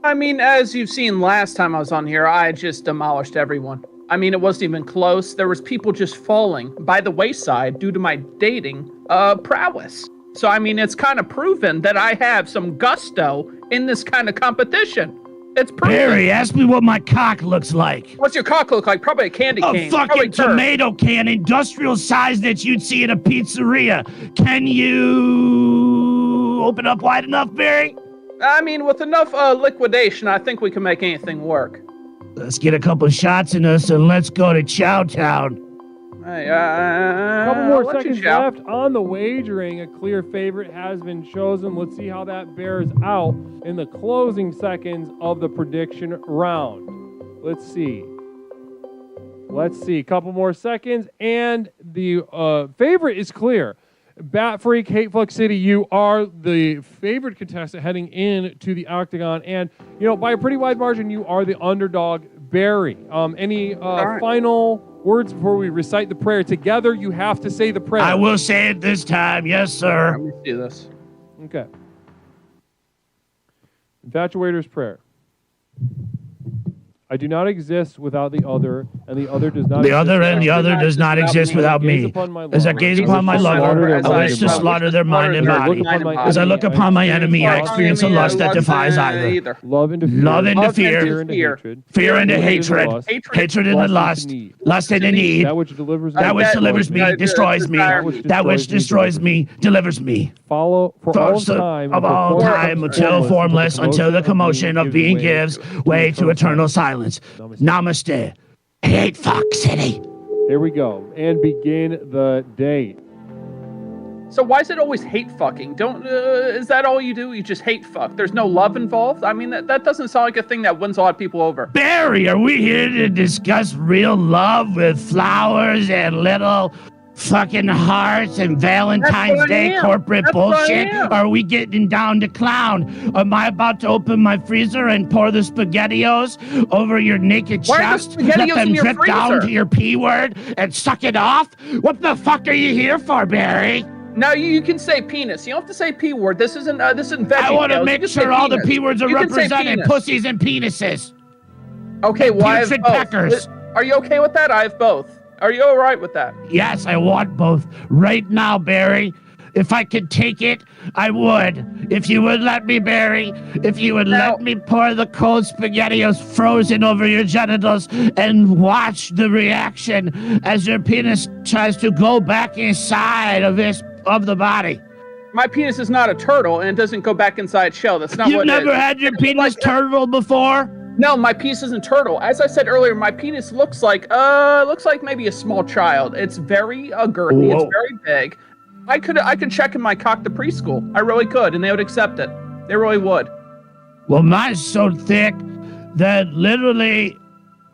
Speaker 12: I mean, as you've seen last time I was on here, I just demolished everyone. I mean, it wasn't even close. There was people just falling by the wayside due to my dating prowess. So, I mean, it's kind of proven that I have some gusto in this kind of competition. It's proven.
Speaker 11: Barry, ask me what my cock looks like.
Speaker 12: What's your cock look like? Probably a candy cane.
Speaker 11: A fucking tomato can, industrial size that you'd see at a pizzeria. Can you open up wide enough, Barry?
Speaker 12: I mean, with enough liquidation, I think we can make anything work.
Speaker 11: Let's get a couple shots in us and let's go to Chow Town.
Speaker 12: Hey,
Speaker 5: couple more seconds left on the wagering. A clear favorite has been chosen. Let's see how that bears out in the closing seconds of the prediction round. Let's see. Couple more seconds, and the favorite is clear. Bat Freak, Hate Flux City, you are the favorite contestant heading into the octagon, and by a pretty wide margin, you are the underdog, Barry. Any final words before we recite the prayer together? You have to say the prayer.
Speaker 11: I will say it this time, yes, sir.
Speaker 12: Let me see this.
Speaker 5: Okay. Infatuator's prayer. I do not exist without the other, and the other does not.
Speaker 11: The other and the other does not exist without me. As I gaze upon my lover, I wish to slaughter their mind and body. As I look upon my enemy, I experience a lust that defies either.
Speaker 5: Love into
Speaker 11: fear, fear into hatred, hatred into lust, lust into need.
Speaker 5: That which delivers
Speaker 11: me, destroys me. That which destroys me, delivers me.
Speaker 5: Follow for all time
Speaker 11: until formless, until the commotion of being gives way to eternal silence. Namaste. Hate Fuck City.
Speaker 5: Here we go. And begin the date.
Speaker 12: So why is it always hate fucking? Is that all you do? You just hate fuck? There's no love involved? I mean, that doesn't sound like a thing that wins a lot of people over.
Speaker 11: Barry, are we here to discuss real love with flowers and little fucking hearts and Valentine's Day corporate bullshit? Are we getting down to clown? Am I about to open my freezer and pour the SpaghettiOs over your naked chest? Let them drip down to your P word and suck it off? What the fuck are you here for, Barry?
Speaker 12: No, you can say penis. You don't have to say P word. This isn't veggie.
Speaker 11: I want to make sure all the P words are represented. Pussies and penises.
Speaker 12: Okay, well, I have
Speaker 11: both.
Speaker 12: Peckers. Are you okay with that? I have both. Are you all right with that?
Speaker 11: Yes, I want both. Right now, Barry. If I could take it, I would. If you would let me, Barry. If you would let me pour the cold SpaghettiOs frozen over your genitals and watch the reaction as your penis tries to go back inside of the body.
Speaker 12: My penis is not a turtle, and it doesn't go back inside shell. That's not what it is.
Speaker 11: You've never had your penis turtle before?
Speaker 12: No, my penis isn't turtle. As I said earlier, my penis looks like maybe a small child. It's very girthy. Whoa. It's very big. I could check in my cock to preschool. I really could, and they would accept it. They really would.
Speaker 11: Well, mine's so thick that literally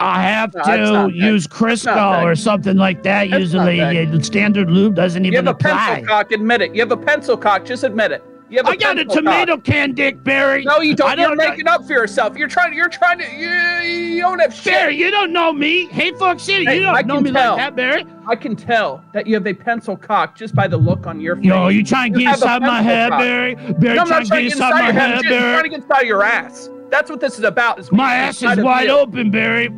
Speaker 11: I have to use Crisco or something like that. Usually, standard lube doesn't even apply.
Speaker 12: You have a pencil cock. Admit it. You have a pencil cock. Just admit it. You have
Speaker 11: I got a
Speaker 12: pencil
Speaker 11: tomato
Speaker 12: cock.
Speaker 11: can dick, Barry.
Speaker 12: No, you don't.
Speaker 11: I
Speaker 12: You're making up for yourself. You're trying to. You don't have shit.
Speaker 11: Barry, you don't know me. Hey, fuck city,
Speaker 12: Hey,
Speaker 11: you don't know me like that, Barry.
Speaker 12: I can tell that you have a pencil cock just by the look on your face.
Speaker 11: Yo, you trying to get
Speaker 12: have a
Speaker 11: inside my
Speaker 12: pencil
Speaker 11: head,
Speaker 12: cock.
Speaker 11: Barry?
Speaker 12: No,
Speaker 11: Barry,
Speaker 12: I'm
Speaker 11: trying
Speaker 12: not
Speaker 11: to
Speaker 12: trying
Speaker 11: get
Speaker 12: to get
Speaker 11: inside
Speaker 12: inside
Speaker 11: my
Speaker 12: your head.
Speaker 11: head,
Speaker 12: I'm just trying
Speaker 11: Barry?
Speaker 12: to get inside your ass. That's what this is about. Is
Speaker 11: My ass is wide open, Barry.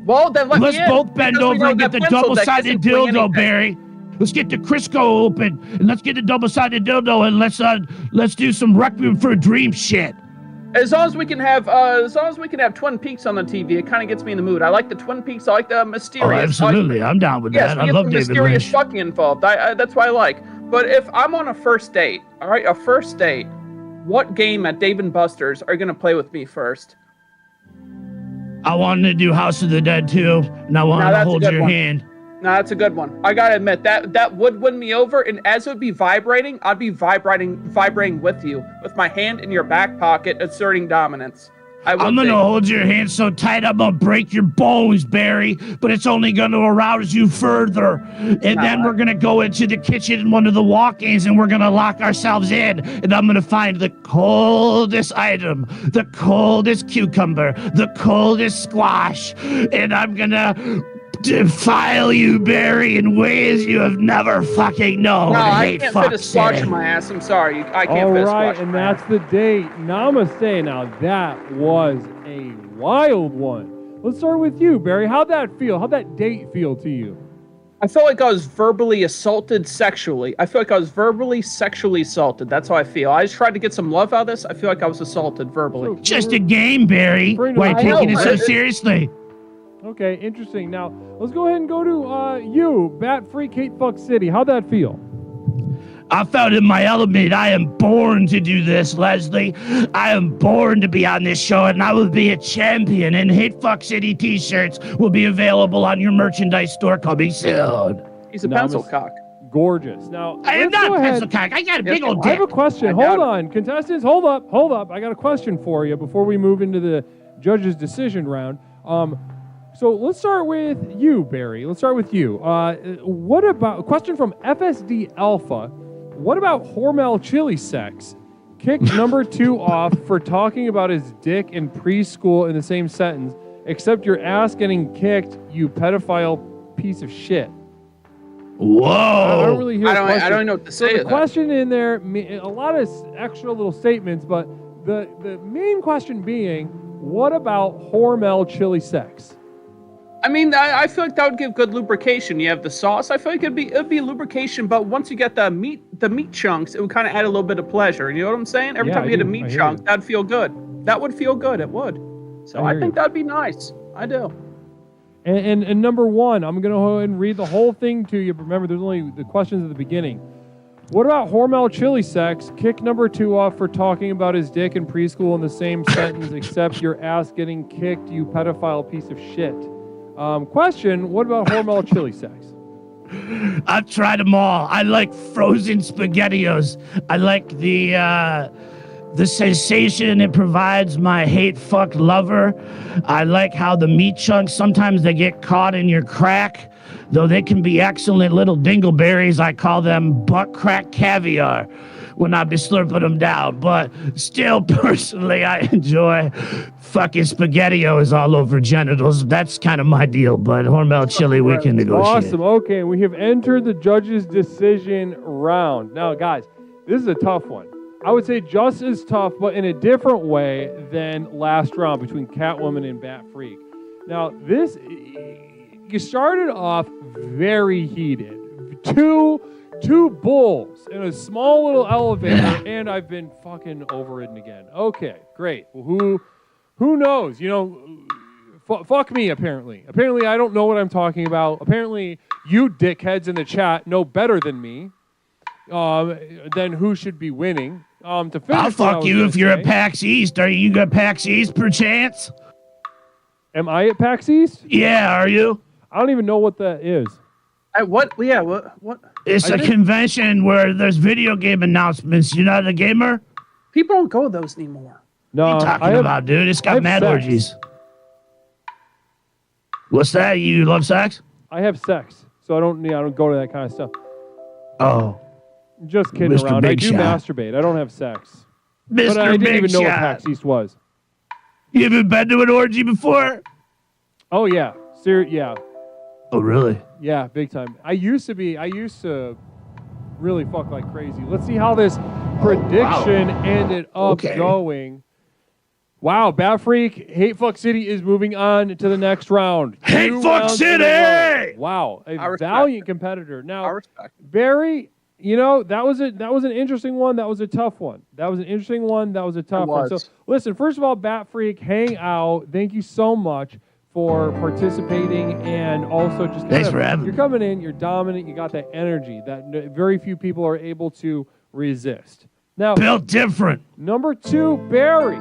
Speaker 12: Well, then let
Speaker 11: Let's
Speaker 12: me in,
Speaker 11: both bend
Speaker 12: because we
Speaker 11: over
Speaker 12: know
Speaker 11: and get
Speaker 12: that
Speaker 11: the
Speaker 12: pencil dick
Speaker 11: double-sided
Speaker 12: isn't doing
Speaker 11: dildo,
Speaker 12: anything.
Speaker 11: Barry. Let's get the Crisco open and let's get the double-sided dildo and let's do some Requiem for a Dream shit.
Speaker 12: As long as we can have Twin Peaks on the TV, it kind of gets me in the mood. I like the Twin Peaks. I like the mysterious.
Speaker 11: Oh, absolutely. I'm down with
Speaker 12: Yes,
Speaker 11: that.
Speaker 12: we
Speaker 11: I
Speaker 12: get
Speaker 11: love
Speaker 12: some
Speaker 11: David
Speaker 12: mysterious
Speaker 11: Lynch.
Speaker 12: fucking involved. That's what I like. But if I'm on a first date, all right, a first date, what game at Dave & Buster's are you gonna play with me first?
Speaker 11: I wanted to do House of the Dead too, and I wanted to hold your hand.
Speaker 12: No, that's a good one. I gotta admit that would win me over. And as it would be vibrating, I'd be vibrating with you, with my hand in your back pocket, asserting dominance.
Speaker 11: I'm gonna hold your hand so tight I'm gonna break your bones, Barry, but it's only gonna arouse you further. And then we're gonna go into the kitchen in one of the walk-ins and we're gonna lock ourselves in. And I'm gonna find the coldest item, the coldest cucumber, the coldest squash. And I'm gonna defile you, Barry, in ways you have never fucking known.
Speaker 12: No, I can't fit a squash in my ass. I'm sorry. I can't fit a squash.
Speaker 5: Alright, and that's the date. Namaste. Now that was a wild one. Let's start with you, Barry. How'd that feel? How'd that date feel to you?
Speaker 12: I felt like I was verbally assaulted sexually. I feel like I was verbally sexually assaulted. That's how I feel. I just tried to get some love out of this. I feel like I was assaulted verbally.
Speaker 11: Just a game, Barry. Why are you taking it so seriously?
Speaker 5: Okay, interesting. Now, let's go ahead and go to you, Bat Freak Hate Fuck City. How'd that feel?
Speaker 11: I felt in my element. I am born to do this, Leslie. I am born to be on this show, and I will be a champion. And Hate Fuck City t-shirts will be available on your merchandise store coming soon.
Speaker 12: He's a pencil cock.
Speaker 5: Gorgeous. Now,
Speaker 11: I am not a pencil cock. I got a big old dick.
Speaker 5: I have a question. Hold on. Contestants, hold up. I got a question for you before we move into the judge's decision round. So let's start with you, Barry. Let's start with you. What about, a question from FSD Alpha. What about Hormel chili sex? Kick number 2 off for talking about his dick in preschool in the same sentence, except your ass getting kicked, you pedophile piece of shit.
Speaker 11: Whoa.
Speaker 5: I don't really hear
Speaker 12: I don't know what to say.
Speaker 5: So the question in there, a lot of extra little statements, but the main question being, what about Hormel chili sex?
Speaker 12: I mean, I feel like that would give good lubrication. You have the sauce. I feel like it'd be lubrication, but once you get the meat chunks, it would kind of add a little bit of pleasure. You know what I'm saying? Every time you get a meat chunk, that'd feel good. That would feel good. It would. So I think that'd be nice. I do.
Speaker 5: And number 1, I'm going to go ahead and read the whole thing to you. Remember, there's only the questions at the beginning. What about Hormel chili sex? Kick number 2 off for talking about his dick in preschool in the same sentence, except your ass getting kicked, you pedophile piece of shit. Question, what about Hormel chili sex?
Speaker 11: I've tried them all. I like frozen SpaghettiOs. I like the sensation it provides my hate fuck lover. I like how the meat chunks, sometimes they get caught in your crack. Though they can be excellent little dingleberries, I call them butt crack caviar when I be slurping them down. But still, personally, I enjoy fucking SpaghettiOs all over genitals. That's kind of my deal, but Hormel chili, we can negotiate.
Speaker 5: Awesome. Okay, we have entered the judge's decision round. Now, guys, this is a tough one. I would say just as tough, but in a different way than last round between Catwoman and Bat Freak. Now, this, you started off very heated. Two bulls in a small little elevator, and I've been fucking overridden again. Okay, great. Well, who knows? You know, fuck me, apparently. Apparently, I don't know what I'm talking about. Apparently, you dickheads in the chat know better than me. Then who should be winning? To finish,
Speaker 11: I'll fuck you if you're at PAX East. Are you at PAX East, perchance?
Speaker 5: Am I at PAX East?
Speaker 11: Yeah, are you?
Speaker 5: I don't even know what that is.
Speaker 12: What? Yeah, what?
Speaker 11: It's a convention where there's video game announcements. You're not a gamer?
Speaker 12: People don't go to those anymore.
Speaker 5: No,
Speaker 11: what are you talking about, dude? It's got mad orgies. What's that? You love sex?
Speaker 5: I have sex, so I don't go to that kind of stuff.
Speaker 11: Oh.
Speaker 5: Just kidding
Speaker 11: Mr.
Speaker 5: around. I
Speaker 11: Big
Speaker 5: do
Speaker 11: Shot.
Speaker 5: masturbate. I don't have sex.
Speaker 11: Mr.
Speaker 5: But I didn't
Speaker 11: Big
Speaker 5: even know what
Speaker 11: Shot.
Speaker 5: PAX East was.
Speaker 11: You haven't been to an orgy before?
Speaker 5: Oh, yeah. Yeah.
Speaker 11: Oh, really?
Speaker 5: Yeah, big time. I used to really fuck like crazy. Let's see how this prediction ended up going. Wow, Bat Freak, Hate Fuck City is moving on to the next round.
Speaker 11: Hate
Speaker 5: 2
Speaker 11: Fuck
Speaker 5: rounds in a
Speaker 11: City!
Speaker 5: row. Wow, a
Speaker 12: respect
Speaker 5: valiant competitor.
Speaker 12: I
Speaker 5: Now,
Speaker 12: respect it.
Speaker 5: Barry, that was an interesting one. That was a tough one. That was an interesting one. That was a tough one. So, listen, first of all, Bat Freak, hang out. Thank you so much for participating, and also just
Speaker 11: Thanks for having
Speaker 5: you're
Speaker 11: me.
Speaker 5: coming in, you're dominant, you got that energy that very few people are able to resist. Now,
Speaker 11: Built different.
Speaker 5: number 2, Barry.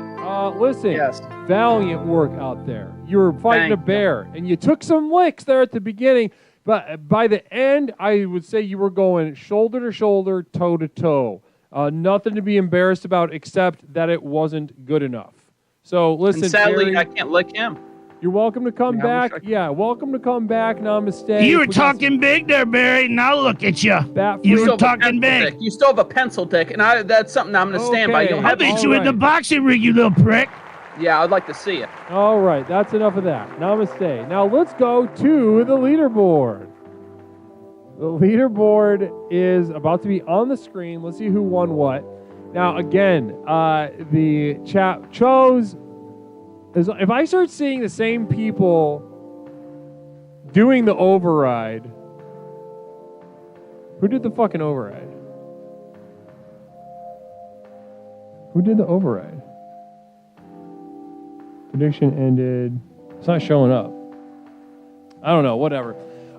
Speaker 5: Listen,
Speaker 12: Yes.
Speaker 5: valiant work out there. You were fighting a
Speaker 12: Thank
Speaker 5: bear, and you took some licks there at the beginning, but by the end, I would say you were going shoulder to shoulder, toe to toe. Nothing to be embarrassed about except that it wasn't good enough. So listen,
Speaker 12: And sadly,
Speaker 5: Barry,
Speaker 12: I can't lick him.
Speaker 5: you're welcome to come back. Yeah, welcome to come back. Namaste.
Speaker 11: You were
Speaker 5: We got
Speaker 11: talking big there, Barry. Now look at you.
Speaker 5: Bat
Speaker 11: You
Speaker 5: Freak.
Speaker 11: were talking big.
Speaker 12: Dick. You still have a pencil dick, and that's something I'm going to stand by. You don't
Speaker 11: I'll
Speaker 12: have
Speaker 11: beat you in the boxing ring, you little prick.
Speaker 12: Yeah, I'd like to see it.
Speaker 5: All right, that's enough of that. Namaste. Now let's go to the leaderboard. The leaderboard is about to be on the screen. Let's see who won what. Now, again, the chat chose. If I start seeing the same people doing the override, who did the fucking override? Who did the override? Prediction ended. It's not showing up. I don't know, whatever.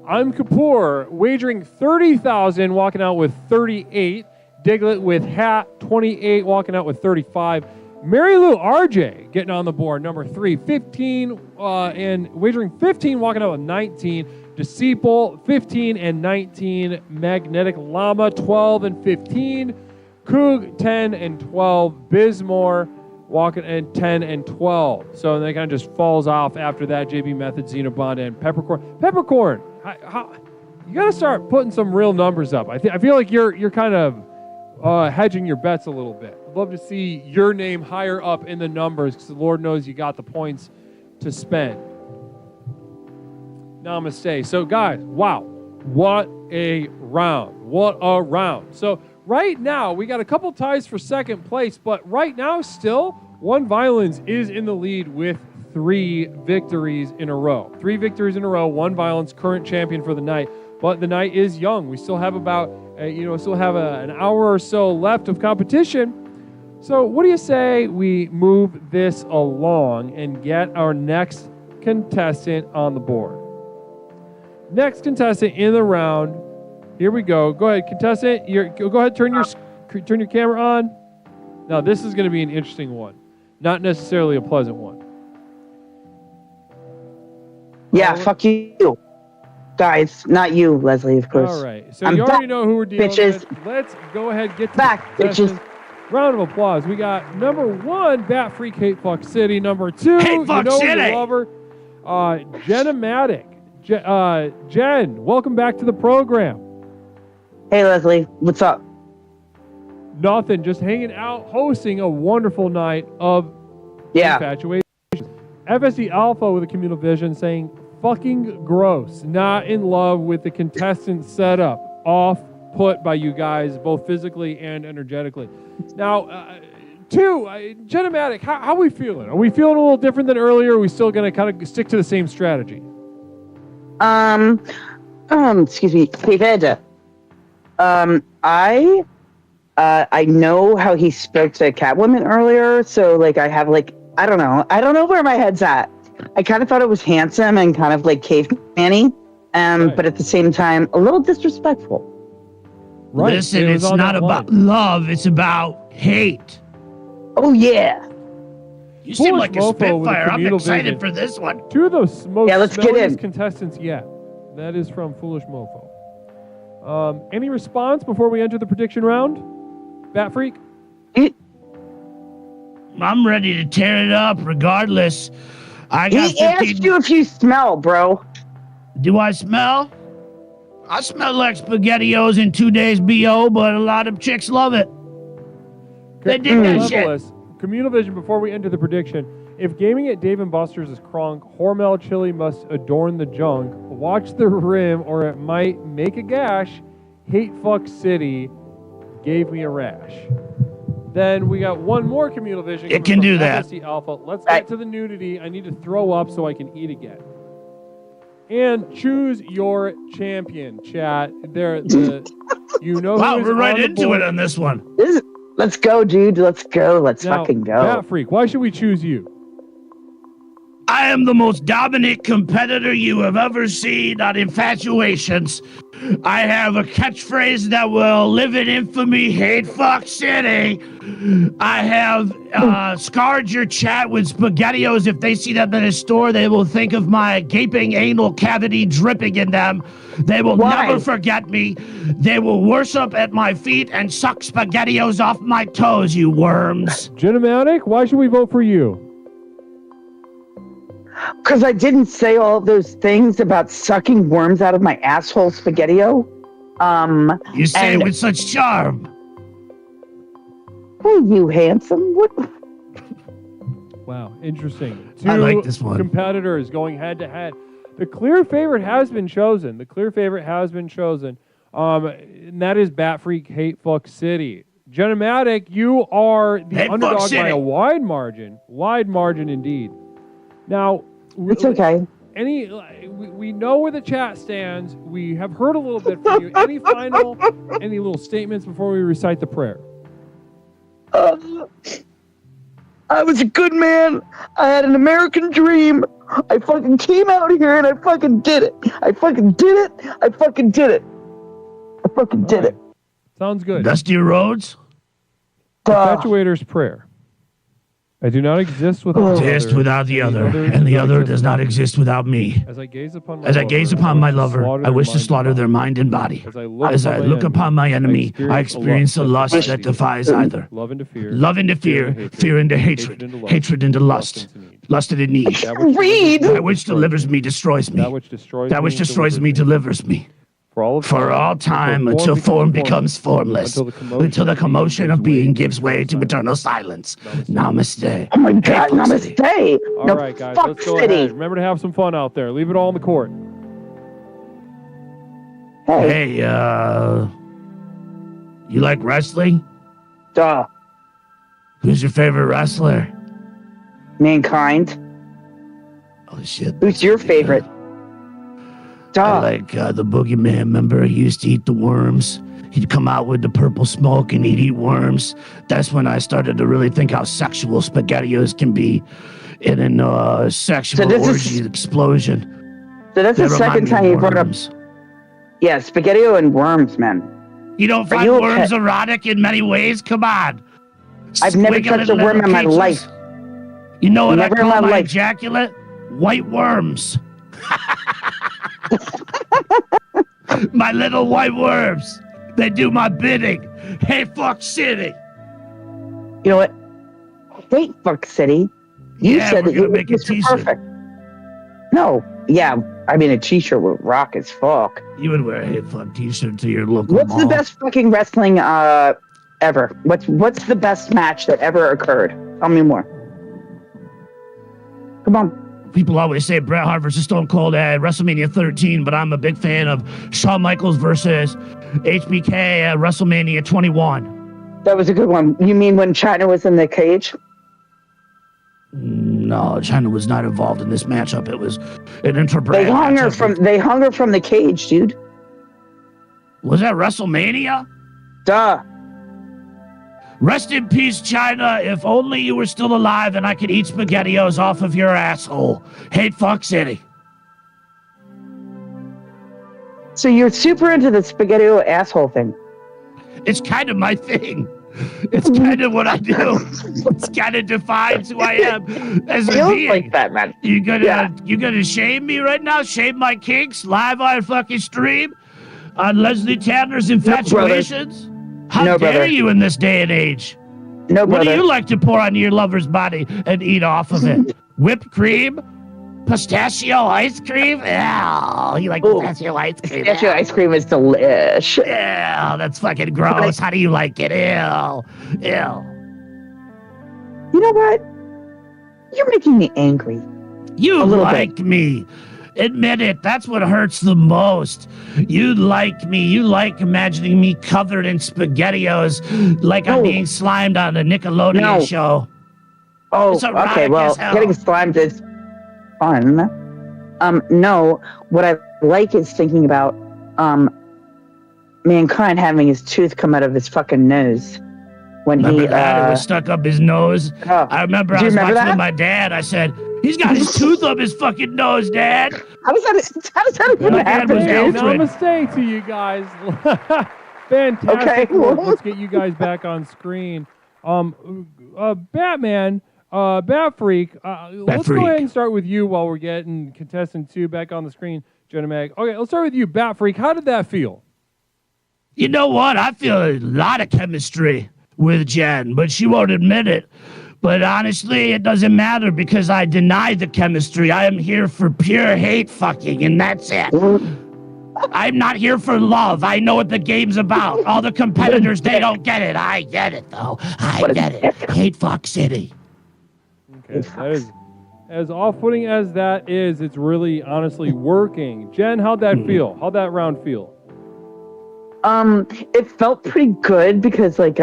Speaker 5: I'm Kapoor, wagering 30,000, walking out with 38. Diglett with hat, 28, walking out with 35. Mary Lou RJ getting on the board, number 3, 15, and wagering 15, walking out with 19. Disciple, 15 and 19. Magnetic Llama, 12 and 15. Coog, 10 and 12. Bismore, walking at 10 and 12. So then it kind of just falls off after that. JB Method, Xenobond, and Peppercorn. Peppercorn, you got to start putting some real numbers up. I feel like you're kind of hedging your bets a little bit. I'd love to see your name higher up in the numbers because the Lord knows you got the points to spend. Namaste. So, guys, wow. What a round. What a round. So, right now, we got a couple ties for second place, but right now, still, One Violence is in the lead with 3 victories in a row. 3 victories in a row. One Violence, current champion for the night. But the night is young. We still have about, an hour or so left of competition. So what do you say we move this along and get our next contestant on the board? Next contestant in the round. Here we go. Go ahead, contestant. Go ahead, turn your camera on. Now this is going to be an interesting one, not necessarily a pleasant one.
Speaker 8: Yeah, fuck you, guys. Not you, Leslie, of course.
Speaker 5: All right. So you already know who we're dealing
Speaker 8: bitches.
Speaker 5: with. Let's go ahead and get to
Speaker 8: Back,
Speaker 5: the
Speaker 8: bitches.
Speaker 5: Round of applause. We got number 1, Bat Freak Hate Fuck City. Number 2,
Speaker 11: Hate Fuck City.
Speaker 5: You love her, Jenna-matic. Jen, welcome back to the program.
Speaker 8: Hey, Leslie, what's up?
Speaker 5: Nothing, just hanging out, hosting a wonderful night of infatuations. FSD Alpha with a communal vision saying, fucking gross. Not in love with the contestant setup. Off put by you guys, both physically and energetically. Now, 2, Jenna-matic, how are we feeling? Are we feeling a little different than earlier? Or are we still going to kind of stick to the same strategy?
Speaker 8: Excuse me, David. I know how he spoke to Catwoman earlier, so like I have like I don't know where my head's at. I kind of thought it was handsome and kind of like caveman-y, but at the same time a little disrespectful.
Speaker 5: Right.
Speaker 11: Listen, it's not about love, it's about hate.
Speaker 8: Oh yeah.
Speaker 11: You seem
Speaker 5: Foolish
Speaker 11: like a
Speaker 5: mofo with a
Speaker 11: spitfire. I'm
Speaker 5: communal
Speaker 11: excited
Speaker 5: vision.
Speaker 11: for this one.
Speaker 5: 2 of those most
Speaker 8: Yeah, let's get in.
Speaker 5: smelliest contestants yet. That is from Foolish Mofo. Any response before we enter the prediction round? Bat Freak?
Speaker 11: I'm ready to tear it up regardless. I got
Speaker 8: He asked you if you smell, bro.
Speaker 11: Do I smell? I smell like SpaghettiOs in 2 days BO, but a lot of chicks love it. They dig that shit.
Speaker 5: Communal vision, before we enter the prediction. If gaming at Dave & Buster's is cronk, Hormel chili must adorn the junk. Watch the rim or it might make a gash. Hate fuck city gave me a rash. Then we got one more communal vision.
Speaker 11: It can do that.
Speaker 5: FSC Alpha. Let's get to the nudity. I need to throw up so I can eat again. And choose your champion, chat. You know.
Speaker 11: Wow,
Speaker 5: who's
Speaker 11: we're right
Speaker 5: on the
Speaker 11: into
Speaker 5: board.
Speaker 11: it on this one.
Speaker 8: Let's go, dude. Let's go. Let's
Speaker 5: Now,
Speaker 8: fucking go.
Speaker 5: Bat Freak, why should we choose you?
Speaker 11: I am the most dominant competitor you have ever seen on Infatuations. I have a catchphrase that will live in infamy, hate fuck city. I have scarred your chat with SpaghettiOs. If they see them in a store, they will think of my gaping anal cavity dripping in them. They will never forget me. They will worship at my feet and suck SpaghettiOs off my toes, you worms.
Speaker 5: Genomatic, why should we vote for you?
Speaker 8: Because I didn't say all those things about sucking worms out of my asshole, SpaghettiO.
Speaker 11: You say it with such charm.
Speaker 8: Hey, you handsome. What?
Speaker 5: Wow, interesting.
Speaker 11: I like this one.
Speaker 5: Competitors going head to head. The clear favorite has been chosen. And that is Bat Freak Hate Fuck City. Genomatic, you are the
Speaker 11: Hate
Speaker 5: underdog
Speaker 11: Fuck
Speaker 5: by
Speaker 11: City.
Speaker 5: a wide margin. Wide margin indeed. Now,
Speaker 8: It's okay.
Speaker 5: We know where the chat stands. We have heard a little bit from you. Any little statements before we recite the prayer?
Speaker 8: I was a good man. I had an American dream. I fucking came out here and I fucking did it. I fucking did it.
Speaker 5: Sounds good.
Speaker 11: Dusty roads?
Speaker 5: Infatuator's prayer. I do not exist without
Speaker 11: the other, and the other does not exist without me.
Speaker 5: As I gaze upon
Speaker 11: my lover, I wish to slaughter their mind and body. As I look upon my enemy, I experience a lust that defies either.
Speaker 5: Love into fear,
Speaker 11: fear into hatred, hatred into lust, lust into need. That which delivers me destroys me. That which destroys me delivers me. For all time, until form becomes formless, until the commotion of being gives way to eternal silence. Namaste.
Speaker 8: Oh my God, namaste.
Speaker 5: All right, guys, let's go ahead. Remember to have some fun out there. Leave it all on the court.
Speaker 11: Hey, you like wrestling?
Speaker 8: Duh.
Speaker 11: Who's your favorite wrestler?
Speaker 8: Mankind.
Speaker 11: Oh shit.
Speaker 8: Who's your favorite?
Speaker 11: I like the boogeyman. Remember, he used to eat the worms. He'd come out with the purple smoke and he'd eat worms. That's when I started to really think how sexual SpaghettiOs can be in a sexual orgy explosion.
Speaker 8: So that's the second time you brought up. Yeah, SpaghettiO and worms, man.
Speaker 11: You don't find worms erotic in many ways? Come on.
Speaker 8: I've never touched a worm in my life.
Speaker 11: You know what I call my ejaculate? White worms. My little white worms. They do my bidding. Hey, fuck city.
Speaker 8: You know what? Hate fuck city. You said that you
Speaker 11: make a t-shirt.
Speaker 8: Perfect. No. Yeah. I mean, a t-shirt would rock as fuck.
Speaker 11: You would wear a hate fuck t-shirt to your local
Speaker 8: What's
Speaker 11: mall.
Speaker 8: the best fucking wrestling ever? What's the best match that ever occurred? Tell me more. Come on.
Speaker 11: People always say Bret Hart versus Stone Cold at WrestleMania 13, but I'm a big fan of Shawn Michaels versus HBK at WrestleMania 21.
Speaker 8: That was a good one. You mean when China was in the cage?
Speaker 11: No, China was not involved in this matchup. It was an inter-brand
Speaker 8: They hung her from the cage, dude.
Speaker 11: Was that WrestleMania?
Speaker 8: Duh.
Speaker 11: Rest in peace, China. If only you were still alive and I could eat SpaghettiOs off of your asshole. Hate fuck city.
Speaker 8: So you're super into the SpaghettiO asshole thing.
Speaker 11: It's kind of my thing. It's kind of what I do. It's kind of defines who I am as a being.
Speaker 8: Like that, man.
Speaker 11: You gonna shame me right now? Shame my kinks live on fucking stream on Leslie Tanner's Infatuations? How dare you in this day and age?
Speaker 8: No,
Speaker 11: What
Speaker 8: brother.
Speaker 11: do you like to pour onto your lover's body and eat off of it? Whipped cream? pistachio ice cream? Yeah, you like pistachio ice cream?
Speaker 8: Pistachio ice cream is delish.
Speaker 11: Yeah, that's fucking gross. How do you like it? Ew. Ew.
Speaker 8: You know what? You're making me angry.
Speaker 11: You
Speaker 8: A little
Speaker 11: like
Speaker 8: bit.
Speaker 11: me. Admit it. That's what hurts the most. You like me. You like imagining me covered in SpaghettiOs like I'm being slimed on the Nickelodeon show.
Speaker 8: Oh,
Speaker 11: It's erotic
Speaker 8: okay. Well,
Speaker 11: as hell.
Speaker 8: getting slimed is fun. No, what I like is thinking about Mankind having his tooth come out of his fucking nose when
Speaker 11: Remember that? It was stuck up his nose. I remember I was watching with my dad. I said, he's got his tooth up his fucking nose, Dad.
Speaker 8: How does that even
Speaker 11: My dad was
Speaker 8: happen?
Speaker 11: Alfred.
Speaker 5: Namaste to you guys. Fantastic.
Speaker 8: Okay.
Speaker 5: Well, let's get you guys back on screen. Batman, Bat Freak. Let's go ahead and start with you while we're getting contestant 2 back on the screen, Jenna Mag. Okay, let's start with you, Bat Freak. How did that feel?
Speaker 11: You know what? I feel a lot of chemistry with Jen, but she won't admit it. But honestly, it doesn't matter because I deny the chemistry. I am here for pure hate fucking, and that's it. I'm not here for love. I know what the game's about. All the competitors, they don't get it. I get it, though. I get it. Hate fuck city.
Speaker 5: Okay, that is as off-putting as that is. It's really honestly working. Jen, how'd that feel? How'd that round feel?
Speaker 8: It felt pretty good because my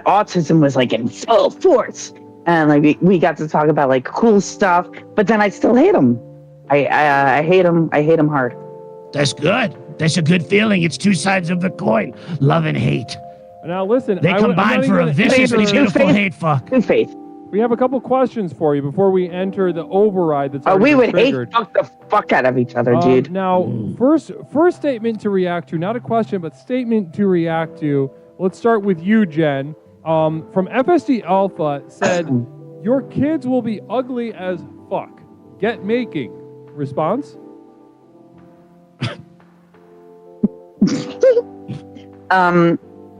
Speaker 8: autism was like in full force, and like we got to talk about like cool stuff. But then I still hate him. I hate him. I hate him hard.
Speaker 11: That's good. That's a good feeling. It's two sides of the coin, love and hate.
Speaker 5: Now listen,
Speaker 11: They combine for a viciously beautiful hate fuck.
Speaker 8: Good faith.
Speaker 5: We have a couple questions for you before we enter the override that's already
Speaker 8: We
Speaker 5: been
Speaker 8: would
Speaker 5: triggered.
Speaker 8: hate fuck the fuck out of each other, dude.
Speaker 5: Now, first statement to react to, not a question, but statement to react to. Let's start with you, Jen. From FSD Alpha said, your kids will be ugly as fuck. Get making. Response?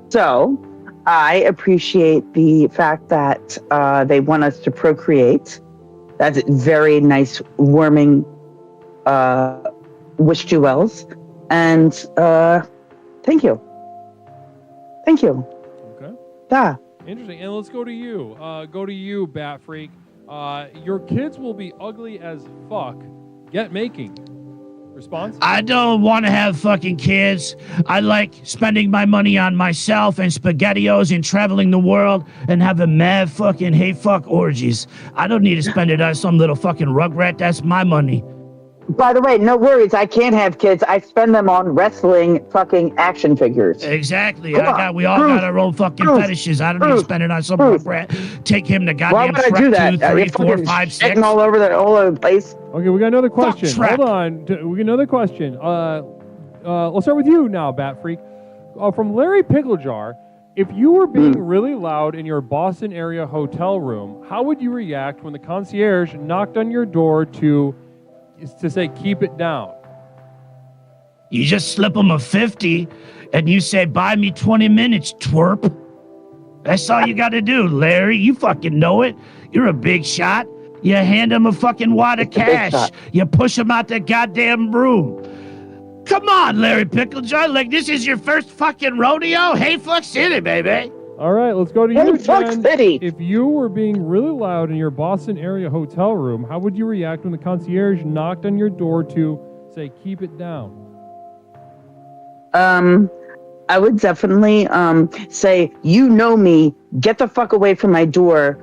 Speaker 8: So I appreciate the fact that they want us to procreate. That's very nice, warming wish you wells. And thank you. Thank you.
Speaker 5: Okay.
Speaker 8: Yeah.
Speaker 5: Interesting. And let's go to you. Go to you, Bat Freak. Your kids will be ugly as fuck. Get making. Response?
Speaker 11: I don't want to have fucking kids. I like spending my money on myself and SpaghettiOs and traveling the world and having mad fucking hate fuck orgies. I don't need to spend it on some little fucking rugrat. That's my money.
Speaker 8: By the way, no worries. I can't have kids. I spend them on wrestling fucking action figures.
Speaker 11: Exactly. We all got our own fucking fetishes. I don't need to spend it on some rugrat. Take him to
Speaker 8: Why
Speaker 11: goddamn
Speaker 8: would I do
Speaker 11: Shrek
Speaker 8: that?
Speaker 11: 2, 3, 4, 5, 6.
Speaker 8: All over the place.
Speaker 5: Okay, we got another question.
Speaker 11: Shrek.
Speaker 5: Hold on. We got another question. Let's start with you now, Bat Freak. From Larry Picklejar, if you were being really loud in your Boston area hotel room, how would you react when the concierge knocked on your door to say, keep it down?
Speaker 11: You just slip him a 50 and you say, buy me 20 minutes, twerp. That's all you got to do, Larry. You fucking know it. You're a big shot. You hand him a fucking wad of cash. You push him out the goddamn room. Come on, Larry Picklejar. Like, this is your first fucking rodeo? Hey, fuck city, baby.
Speaker 5: All right, let's go to
Speaker 8: Hey,
Speaker 5: you,
Speaker 8: fuck
Speaker 5: Jen.
Speaker 8: city.
Speaker 5: If you were being really loud in your Boston area hotel room, how would you react when the concierge knocked on your door to say, keep it down?
Speaker 8: I would definitely say, you know me, get the fuck away from my door.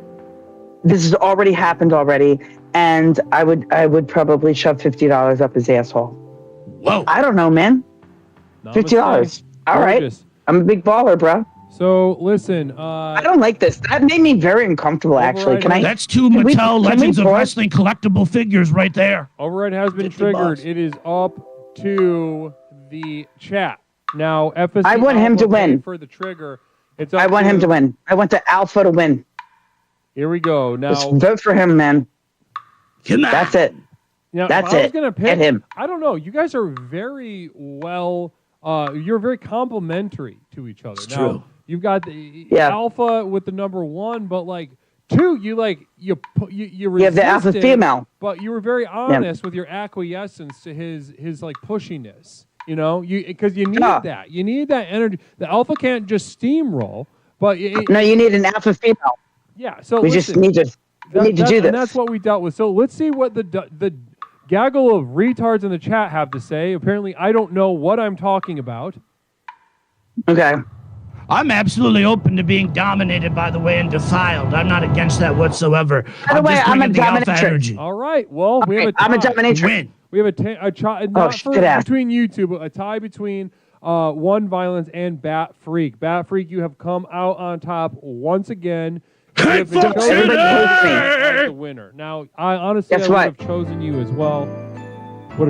Speaker 8: This has already happened already, and I would probably shove $50 up his asshole.
Speaker 11: Whoa.
Speaker 8: I don't know, man. $50. All right.
Speaker 5: Gorgeous.
Speaker 8: I'm a big baller, bro.
Speaker 5: So listen,
Speaker 8: I don't like this. That made me very uncomfortable, actually. Can I?
Speaker 11: That's two
Speaker 8: can we-
Speaker 11: Mattel
Speaker 8: can we
Speaker 11: Legends of
Speaker 8: pause?
Speaker 11: Wrestling collectible figures right there.
Speaker 5: override has been
Speaker 11: 50
Speaker 5: triggered.
Speaker 11: bucks.
Speaker 5: It is up to the chat. Now, FSC
Speaker 8: I want him
Speaker 5: Alpha
Speaker 8: to win.
Speaker 5: paid for the trigger. It's up
Speaker 8: I want him to win. I want the alpha to win.
Speaker 5: Here we go.
Speaker 8: Just
Speaker 5: Now,
Speaker 8: vote for him, man.
Speaker 11: Come on.
Speaker 8: That's it. That's
Speaker 5: if I was
Speaker 8: it.
Speaker 5: gonna pick,
Speaker 8: Get him.
Speaker 5: I don't know. You guys are very well. You're very complimentary to each other.
Speaker 11: It's
Speaker 5: Now,
Speaker 11: true.
Speaker 5: you've got the
Speaker 8: Yeah.
Speaker 5: Alpha with the number 1, but like Two, you
Speaker 8: have the alpha
Speaker 5: resisted,
Speaker 8: female.
Speaker 5: but you were very honest with your acquiescence to his like pushiness. You know, because you need that. You need that energy. The alpha can't just steamroll, but
Speaker 8: no, you need an alpha female.
Speaker 5: Yeah. So
Speaker 8: we just need to do this,
Speaker 5: and that's what we dealt with. So let's see what the gaggle of retards in the chat have to say. Apparently, I don't know what I'm talking about.
Speaker 8: Okay.
Speaker 11: I'm absolutely open to being dominated, by the way, and defiled. I'm not against that whatsoever.
Speaker 8: By the way, I'm a dominatrix.
Speaker 11: Energy.
Speaker 5: All right. Well, we have a tie.
Speaker 8: I'm a dominatrix.
Speaker 11: Win.
Speaker 5: We have a tie, not between you two, but a tie between One Violence and Bat Freak. Bat Freak, you have come out on top once again. You have been chosen as the winner. Now, I honestly would have chosen you as well.
Speaker 8: You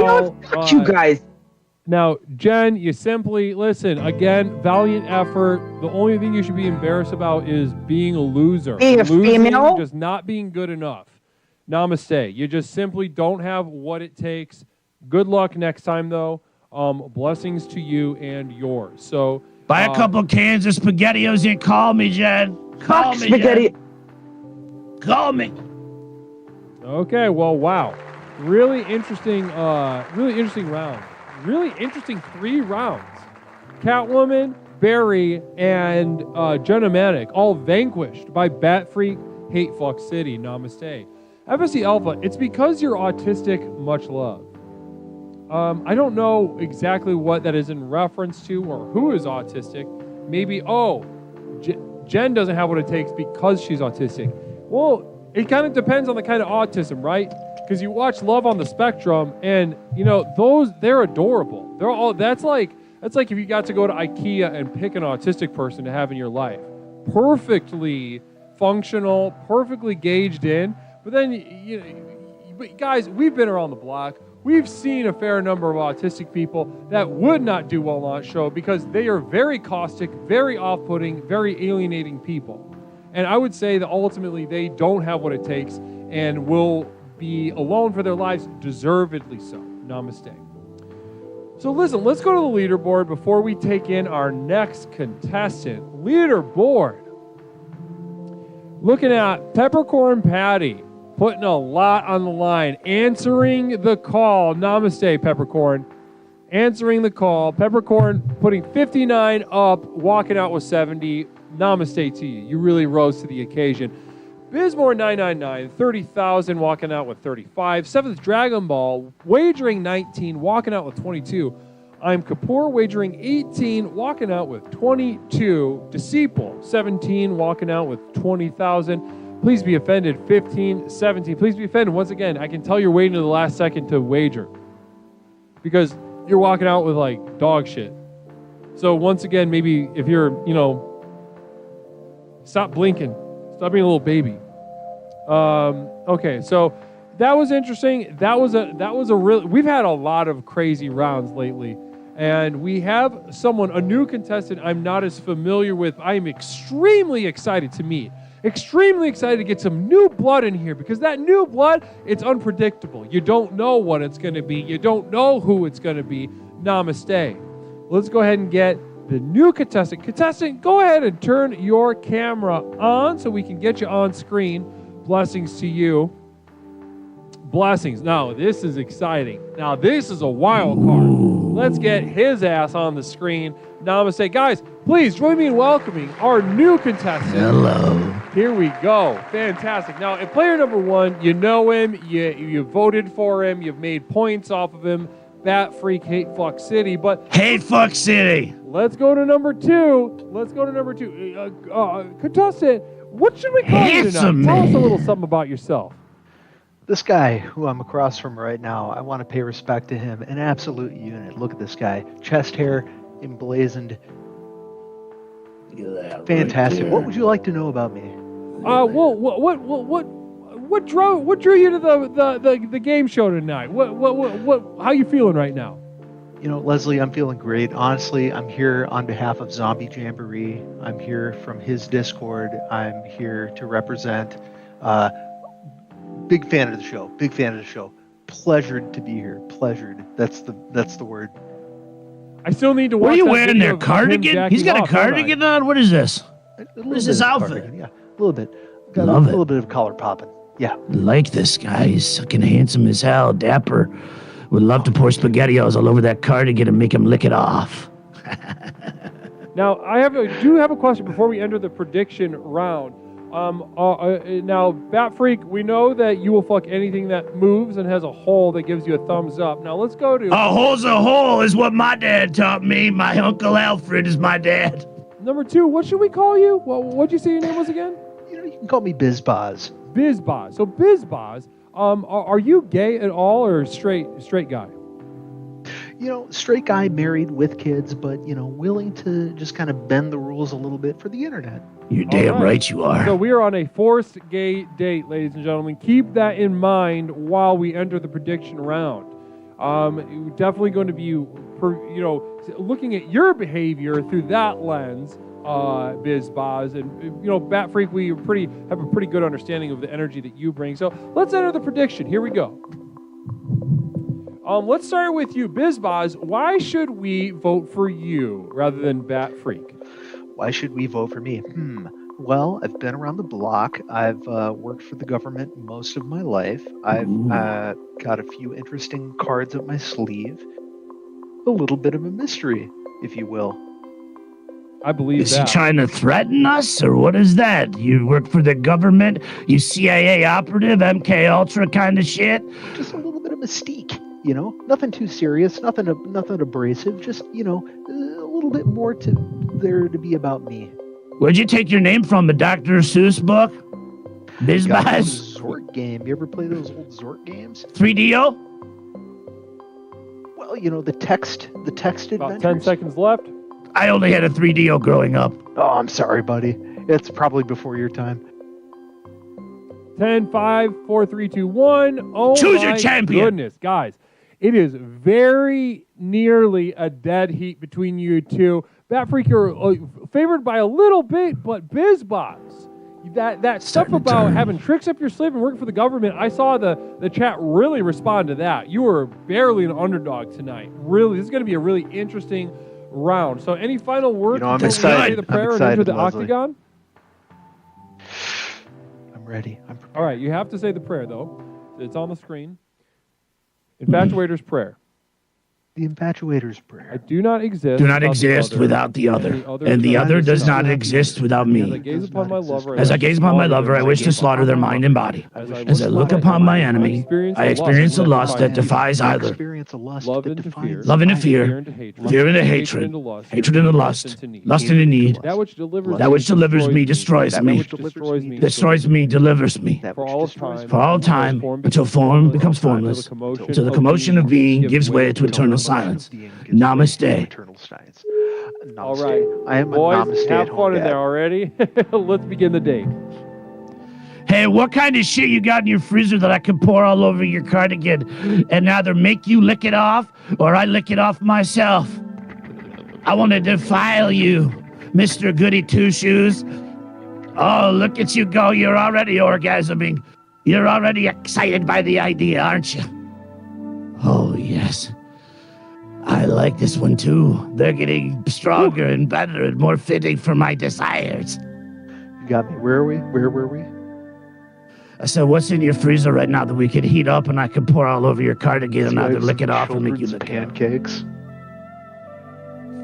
Speaker 8: know, fuck you guys.
Speaker 5: Now, Jen, you simply, listen, again, valiant effort. The only thing you should be embarrassed about is being a loser.
Speaker 8: Being a female?
Speaker 5: Just not being good enough. Namaste. You just simply don't have what it takes. Good luck next time, though. Blessings to you and yours. So
Speaker 11: buy a couple cans of SpaghettiOs and call me, Jen. Call me,
Speaker 8: spaghetti.
Speaker 11: Jen. Call me.
Speaker 5: Okay, well, wow. Really interesting round. Really interesting 3 rounds. Catwoman, Barry, and Jenna Manic all vanquished by Bat Freak, Hate Fuck City. Namaste. FSC Alpha, it's because you're autistic, much love. I don't know exactly what that is in reference to or who is autistic. Maybe, Jen doesn't have what it takes because she's autistic. Well, it kind of depends on the kind of autism, right? Because you watch Love on the Spectrum, and you know they're adorable. They're all that's like if you got to go to IKEA and pick an autistic person to have in your life, perfectly functional, perfectly gauged in. But then but guys, we've been around the block. We've seen a fair number of autistic people that would not do well on that show because they are very caustic, very off-putting, very alienating people. And I would say that ultimately they don't have what it takes and will be alone for their lives, deservedly so. Namaste. So listen, let's go to the leaderboard before we take in our next contestant. Leaderboard. Looking at Peppercorn Patty, putting a lot on the line, answering the call. Namaste, Peppercorn. Answering the call. Peppercorn putting 59 up, walking out with 70. Namaste to you. You really rose to the occasion. Bizmore 999, 30,000, walking out with 35. 7th Dragon Ball, wagering 19, walking out with 22. I'm Kapoor, wagering 18, walking out with 22. Disciple, 17, walking out with 20,000. Please be offended, 15, 17. Please be offended. Once again, I can tell you're waiting to the last second to wager because you're walking out with like dog shit. So once again, maybe if you're, stop blinking. Stop being a little baby. Okay, so that was interesting. That was a real. We've had a lot of crazy rounds lately, and we have a new contestant I'm not as familiar with. I'm extremely excited to meet. Extremely excited to get some new blood in here because that new blood, it's unpredictable. You don't know what it's going to be. You don't know who it's going to be. Namaste. Let's go ahead and get the new contestant. Contestant, go ahead and turn your camera on so we can get you on screen. Blessings to you. Blessings. Now, this is exciting. Now, this is a wild card. Let's get his ass on the screen. Namaste. Guys, please join me in welcoming our new contestant.
Speaker 11: Hello.
Speaker 5: Here we go. Fantastic. Now, at player number 1, you know him. You voted for him. You've made points off of him. Bat Freak, Hate Fuck City. But
Speaker 11: Hate Fuck City.
Speaker 5: Let's go to number 2. Contestant, what should we call you tonight? Tell us a little something about yourself.
Speaker 13: This guy who I'm across from right now, I want to pay respect to him. An absolute unit. Look at this guy. Chest hair emblazoned. Fantastic. What would you like to know about me?
Speaker 5: What drew you to the game show tonight? How you feeling right now?
Speaker 13: Leslie, I'm feeling great. Honestly, I'm here on behalf of Zombie Jamboree. I'm here from his Discord. I'm here to represent. Big fan of the show. Big fan of the show. Pleasured to be here. Pleasured. That's the word.
Speaker 5: I still need to watch.
Speaker 11: What are you wearing there? Cardigan? He's got a cardigan on? What is this? What is this outfit?
Speaker 13: Cardigan, yeah, a little bit. Got
Speaker 11: Love
Speaker 13: a
Speaker 11: it.
Speaker 13: little bit of collar popping. Yeah.
Speaker 11: Like this guy. He's fucking handsome as hell, dapper. Would love to pour SpaghettiOs all over that cardigan and make him lick it off.
Speaker 5: Now, I do have a question before we enter the prediction round. Now, Bat Freak, we know that you will fuck anything that moves and has a hole that gives you a thumbs up. Now, let's go to...
Speaker 11: A hole's a hole is what my dad taught me. My Uncle Alfred is my dad.
Speaker 5: Number 2, what should we call you? What'd you say your name was again?
Speaker 13: You can call me Bizboz.
Speaker 5: Bizboz. So, Bizboz, are you gay at all or straight guy?
Speaker 13: Straight guy, married with kids, but, willing to just kind of bend the rules a little bit for the internet.
Speaker 11: You're damn right you are.
Speaker 5: So we are on a forced gay date, ladies and gentlemen. Keep that in mind while we enter the prediction round. Definitely going to be, looking at your behavior through that lens, Bizboz. And, Bat Freak, we have a pretty good understanding of the energy that you bring. So let's enter the prediction. Here we go. Let's start with you, Bizboz. Why should we vote for you rather than Bat Freak?
Speaker 13: Why should we vote for me? Well, I've been around the block. I've worked for the government most of my life. I've got a few interesting cards up my sleeve. A little bit of a mystery, if you will.
Speaker 5: I believe
Speaker 11: Is he trying to threaten us, or what is that? You work for the government? You CIA operative, MK Ultra kind of shit?
Speaker 13: Just a little bit of mystique. Nothing too serious, nothing abrasive, just, a little bit more to be about me.
Speaker 11: Where'd you take your name from, a Dr. Seuss book? Bizboz?
Speaker 13: Zort game. You ever play those old Zort games?
Speaker 11: 3DO?
Speaker 13: Well, the text adventures.
Speaker 5: About 10 seconds left.
Speaker 11: I only had a 3DO growing up.
Speaker 13: Oh, I'm sorry, buddy. It's probably before your time.
Speaker 5: 10, 5, 4, 3, 2, 1. Oh,
Speaker 11: choose your champion.
Speaker 5: Goodness, guys. It is very nearly a dead heat between you two. Bat Freak, you're favored by a little bit, but Bizboz, that stuff about having tricks up your sleeve and working for the government, I saw the chat really respond to that. You were barely an underdog tonight. Really, this is going to be a really interesting round. So any final words?
Speaker 13: I'm
Speaker 5: before we
Speaker 13: excited.
Speaker 5: say the prayer
Speaker 13: I'm
Speaker 5: and enter
Speaker 13: excited,
Speaker 5: the
Speaker 13: Leslie.
Speaker 5: octagon?
Speaker 13: I'm ready. I'm prepared.
Speaker 5: All right, you have to say the prayer, though. It's on the screen. Infatuator's prayer.
Speaker 13: The infatuator's prayer.
Speaker 5: I do not exist.
Speaker 11: Do not exist without the other, and the other does not exist without
Speaker 5: As I
Speaker 11: me.
Speaker 5: gaze upon my lover,
Speaker 11: As I gaze upon my lover, I wish to slaughter their mind and body. As I look upon my enemy, I experience a lust that defies either.
Speaker 13: Experience a lust
Speaker 5: love
Speaker 13: that
Speaker 5: into
Speaker 13: defines
Speaker 5: fear,
Speaker 11: Love into
Speaker 5: fear
Speaker 11: fear,
Speaker 5: into hatred,
Speaker 11: fear into hatred,
Speaker 5: into lust,
Speaker 11: hatred into lust, lust into need.
Speaker 5: That which delivers
Speaker 11: me destroys me. Destroys me, delivers me.
Speaker 5: For all of time,
Speaker 11: For all time, until form becomes formless, until the commotion of being gives way to eternal silence. Namaste.
Speaker 13: Eternal science.
Speaker 5: All right,
Speaker 13: I am a
Speaker 5: boys,
Speaker 13: namaste
Speaker 5: have
Speaker 13: at home
Speaker 5: fun in
Speaker 13: dad.
Speaker 5: there already. Let's begin the date.
Speaker 11: Hey, what kind of shit you got in your freezer that I can pour all over your cardigan and either make you lick it off or I lick it off myself? I want to defile you, Mr. Goody Two Shoes. Oh, look at you go. You're already orgasming. You're already excited by the idea, aren't you? Oh, yes. I like this one, too. They're getting stronger and better and more fitting for my desires.
Speaker 13: You got me. Where are we? Where were we?
Speaker 11: I said, what's in your freezer right now that we could heat up and I could pour all over your cardigan and either lick it off or make you lick it off?
Speaker 13: Pancakes.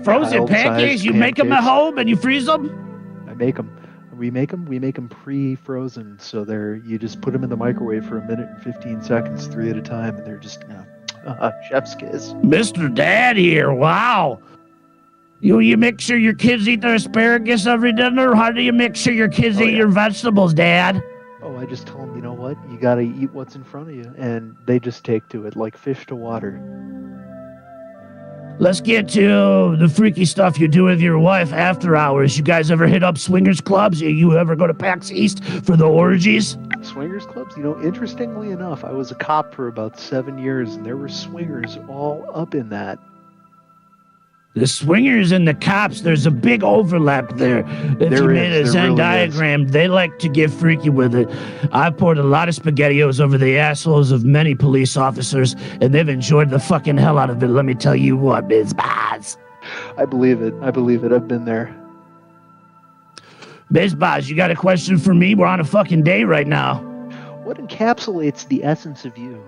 Speaker 11: Frozen
Speaker 13: Child-sized
Speaker 11: pancakes? You make them at
Speaker 13: pancakes.
Speaker 11: home and you freeze them?
Speaker 13: I make them. We make them pre-frozen, so you just put them in the microwave for 1 minute and 15 seconds, 3 at a time, and they're just chef's kiss.
Speaker 11: Mr. Dad here, wow. You make sure your kids eat their asparagus every dinner? How do you make sure your kids eat your vegetables, Dad?
Speaker 13: Oh, I just tell them, you know what? You gotta eat what's in front of you, and they just take to it like fish to water.
Speaker 11: Let's get to the freaky stuff you do with your wife after hours. You guys ever hit up swingers clubs? You ever go to PAX East for the orgies?
Speaker 13: Swingers clubs? Interestingly enough, I was a cop for about 7 years, and there were swingers all up in that.
Speaker 11: The swingers and the cops, there's a big overlap there. If you made a Venn diagram, they like to get freaky with it. I've poured a lot of SpaghettiOs over the assholes of many police officers, and they've enjoyed the fucking hell out of it. Let me tell you what, Biz Baz.
Speaker 13: I believe it. I've been there.
Speaker 11: Bizboz, you got a question for me? We're on a fucking date right now.
Speaker 13: What encapsulates the essence of you?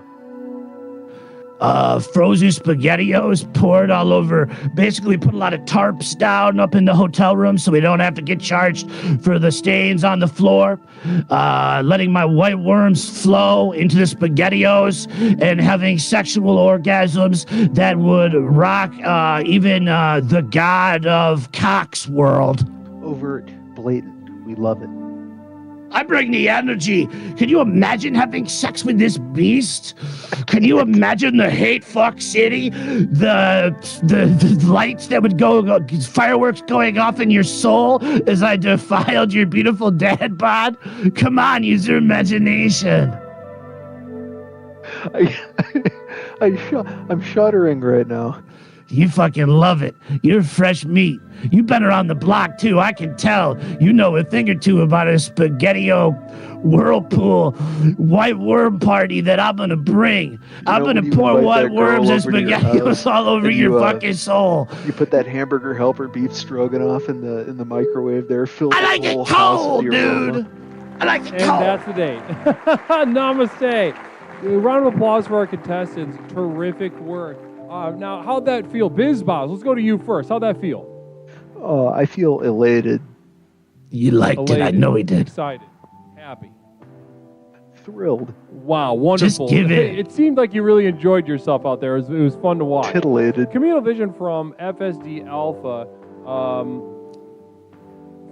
Speaker 11: Frozen SpaghettiOs poured all over. Basically, we put a lot of tarps down up in the hotel room so we don't have to get charged for the stains on the floor. Letting my white worms flow into the SpaghettiOs and having sexual orgasms that would rock even the god of Cock's world.
Speaker 13: Overt, blatant. We love it.
Speaker 11: I bring the energy. Can you imagine having sex with this beast? Can you imagine the hate fuck city? The lights that would go, fireworks going off in your soul as I defiled your beautiful dad bod? Come on, use your imagination.
Speaker 13: I'm shuddering right now.
Speaker 11: You fucking love it. You're fresh meat. You've been around the block, too. I can tell. You know a thing or two about a SpaghettiO whirlpool white worm party that I'm going to bring. I'm going to pour white worms and SpaghettiOs all over your fucking soul.
Speaker 13: You put that hamburger helper beef stroganoff in the microwave there. Fill
Speaker 11: I like it cold, dude. I like it cold.
Speaker 5: And that's the date. Namaste. A round of applause for our contestants. Terrific work. Now, how'd that feel? Bizboz, let's go to you first. How'd that feel?
Speaker 13: I feel elated.
Speaker 11: You liked it. I know he did.
Speaker 5: Excited. Happy.
Speaker 13: Thrilled.
Speaker 5: Wow, wonderful.
Speaker 11: Just give it.
Speaker 5: It seemed like you really enjoyed yourself out there. It was fun to watch.
Speaker 13: Titillated.
Speaker 5: Communal Vision from FSD Alpha.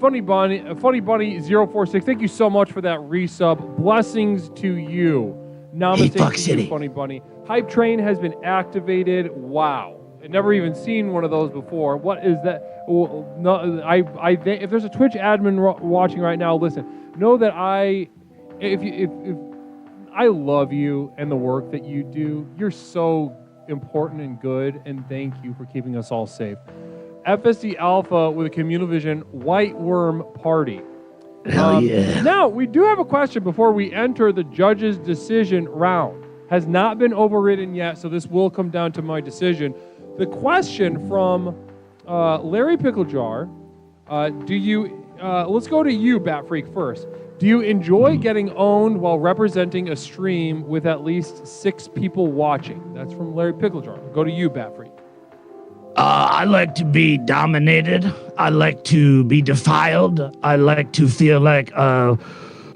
Speaker 5: Funny Bunny 046. Thank you so much for that resub. Blessings to you. Namaste to you, Funny Bunny. Hype Train has been activated. Wow. I've never even seen one of those before. What is that? Well, no, if there's a Twitch admin watching right now, listen. Know that if I love you and the work that you do. You're so important and good, and thank you for keeping us all safe. FSD Alpha with a Communal Vision White Worm Party.
Speaker 11: Hell yeah.
Speaker 5: Now, we do have a question before we enter the judge's decision round. Has not been overridden yet, so this will come down to my decision. The question from Larry Picklejar, let's go to you, Bat Freak, first. Do you enjoy getting owned while representing a stream with at least 6 people watching? That's from Larry Picklejar. Go to you, Bat Freak.
Speaker 11: I like to be dominated. I like to be defiled. I like to feel like a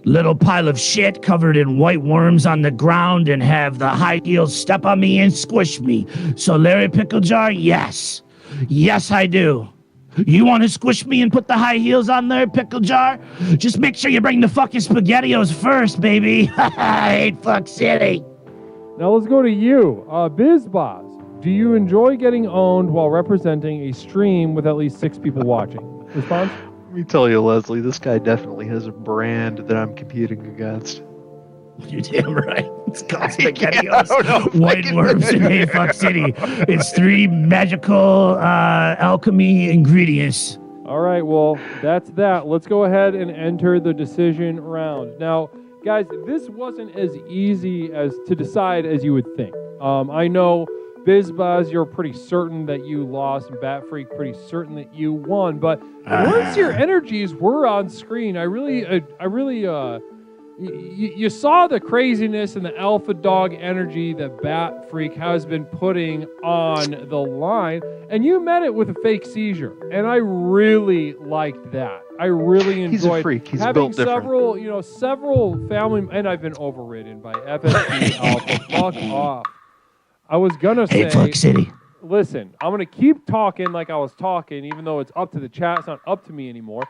Speaker 11: little pile of shit covered in white worms on the ground and have the high heels step on me and squish me. So Larry Picklejar, yes. Yes, I do. You want to squish me and put the high heels on there, Picklejar? Just make sure you bring the fucking SpaghettiOs first, baby. I hate fuck city.
Speaker 5: Now let's go to you, Bizboz. Do you enjoy getting owned while representing a stream with at least 6 people watching? Response?
Speaker 13: Let me tell you, Leslie, this guy definitely has a brand that I'm competing against.
Speaker 11: You're damn right. It's called SpaghettiOs. White worms in Hey Fuck City. It's 3 magical alchemy ingredients.
Speaker 5: All right, well, that's that. Let's go ahead and enter the decision round. Now, guys, this wasn't as easy as to decide as you would think. I know Bizboz, you're pretty certain that you lost, and Bat Freak, pretty certain that you won. But once your energies were on screen, you saw the craziness and the alpha dog energy that Bat Freak has been putting on the line, and you met it with a fake seizure, and I really liked that. I really enjoyed.
Speaker 13: He's a freak. He's
Speaker 5: having
Speaker 13: built different.
Speaker 5: several family, and I've been overridden by FSD Alpha. Fuck off. I was gonna say,
Speaker 11: Hey, fuck city.
Speaker 5: Listen, I'm gonna keep talking like I was talking, even though it's up to the chat. It's not up to me anymore.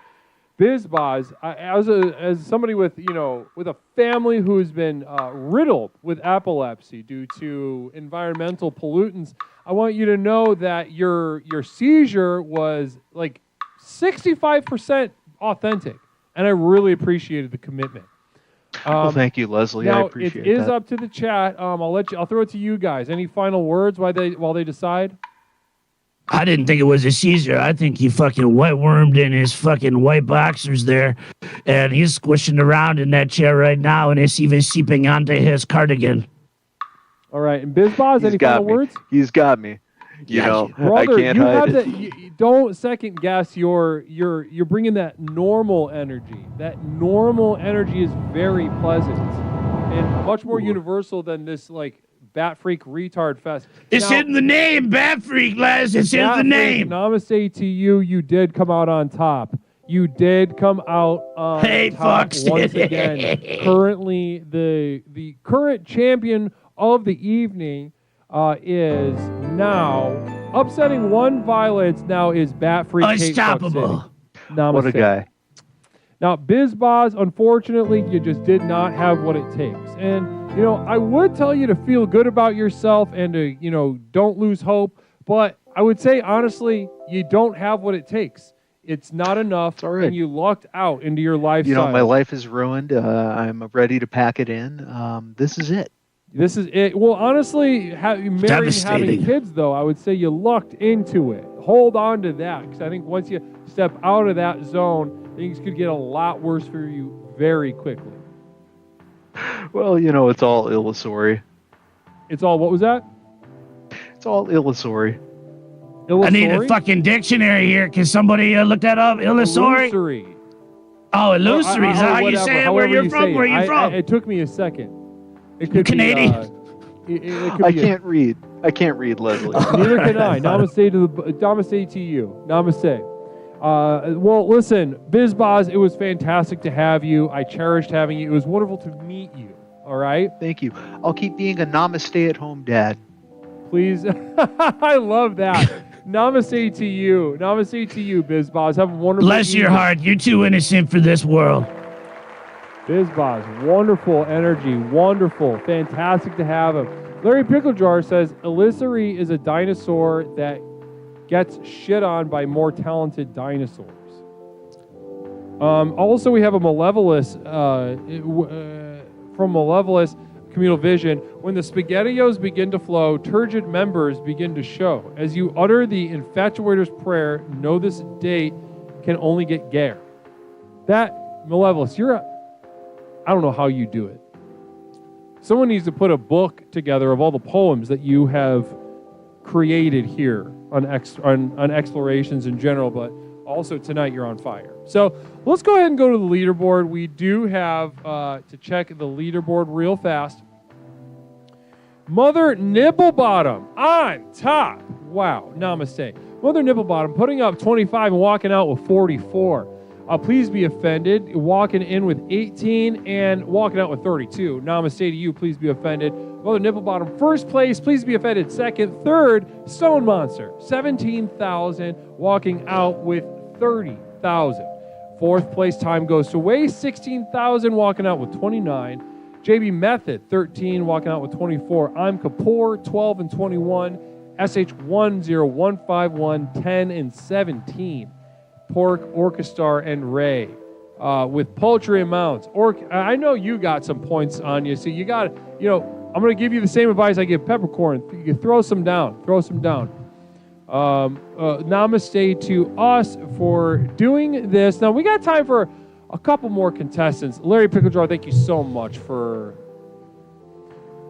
Speaker 5: Bizboz, as somebody with a family who's been riddled with epilepsy due to environmental pollutants, I want you to know that your seizure was like 65% authentic, and I really appreciated the commitment.
Speaker 13: Well, thank you, Leslie. I appreciate that.
Speaker 5: It is up to the chat. I'll throw it to you guys. Any final words while they decide?
Speaker 11: I didn't think it was a seizure. I think he fucking white wormed in his fucking white boxers there, and he's squishing around in that chair right now, and it's even seeping onto his cardigan.
Speaker 5: All right, and Bizboz, any final words?
Speaker 13: He's got me. You know,
Speaker 5: Brother,
Speaker 13: I can't
Speaker 5: you
Speaker 13: hide
Speaker 5: have
Speaker 13: it.
Speaker 5: to. You don't second guess you're bringing that normal energy. That normal energy is very pleasant and much more universal than this like bat freak retard fest.
Speaker 11: It's
Speaker 5: Now,
Speaker 11: in the name, Bat Freak, Les. It's in
Speaker 5: Bat
Speaker 11: the
Speaker 5: Freak,
Speaker 11: name.
Speaker 5: Namaste to you. You did come out on top. You did come out on top
Speaker 11: fucks.
Speaker 5: once again. Currently, the current champion of the evening is now upsetting one violence. Now is Bat Freak
Speaker 11: Unstoppable.
Speaker 5: Namaste.
Speaker 13: What a guy.
Speaker 5: Now, Bizboz, unfortunately, you just did not have what it takes. And, you know, I would tell you to feel good about yourself and to, you know, don't lose hope. But I would say, honestly, you don't have what it takes. It's not enough,
Speaker 13: all right.
Speaker 5: And you lucked out into your lifestyle.
Speaker 13: You know, my life is ruined. I'm ready to pack it in. This is it.
Speaker 5: This is it. Well, honestly, marrying, having kids, though, I would say you lucked into it. Hold on to that, because I think once you step out of that zone, things could get a lot worse for you very quickly.
Speaker 13: Well, you know, it's all illusory.
Speaker 5: It's all, what was that?
Speaker 13: It's all illusory.
Speaker 11: I need a fucking dictionary here. Can somebody look that up? Illusory? Oh, illusory. Is that how you say it? Where you're from? Where you from?
Speaker 5: It took me a second. It could
Speaker 11: Canadian?
Speaker 5: It could
Speaker 13: I
Speaker 5: be
Speaker 13: can't read. I can't read, Leslie.
Speaker 5: Neither can I. Namaste to you. Namaste. Well, listen, Bizboz, it was fantastic to have you. I cherished having you. It was wonderful to meet you. All right?
Speaker 13: Thank you. I'll keep being a namaste-at-home dad.
Speaker 5: Please. I love that. Namaste to you. Namaste to you, Bizboz. Have a wonderful
Speaker 11: Bless your
Speaker 5: evening.
Speaker 11: heart. You're too innocent for this world.
Speaker 5: Bizboz, wonderful energy, wonderful, fantastic to have him. Larry Picklejar says, Illusory is a dinosaur that gets shit on by more talented dinosaurs. Also, we have a Malevolous from Malevolous Communal Vision. When the SpaghettiOs begin to flow, turgid members begin to show. As you utter the infatuator's prayer, know this date can only get gayer. That, Malevolous, I don't know how you do it. Someone needs to put a book together of all the poems that you have created here on explorations in general, but also tonight you're on fire. So let's go ahead and go to the leaderboard. We do have to check the leaderboard real fast. Mother Nibblebottom on top. Wow, namaste. Mother Nibblebottom putting up 25 and walking out with 44. Please be offended. Walking in with 18 and walking out with 32. Namaste to you. Please be offended. Mother Nibblebottom, first place. Please be offended. Second. Third, Stone Monster, 17,000. Walking out with 30,000. Fourth place, Time Goes to Waste, 16,000. Walking out with 29. JB Method, 13. Walking out with 24. I'm Kapoor, 12 and 21. SH10151, 10 and 17. Pork, Orchestar, and Ray with paltry amounts. I know you got some points on you, so you got, I'm going to give you the same advice I give Peppercorn. You throw some down. Namaste to us for doing this. Now, we got time for a couple more contestants. Larry Picklejar, thank you so much for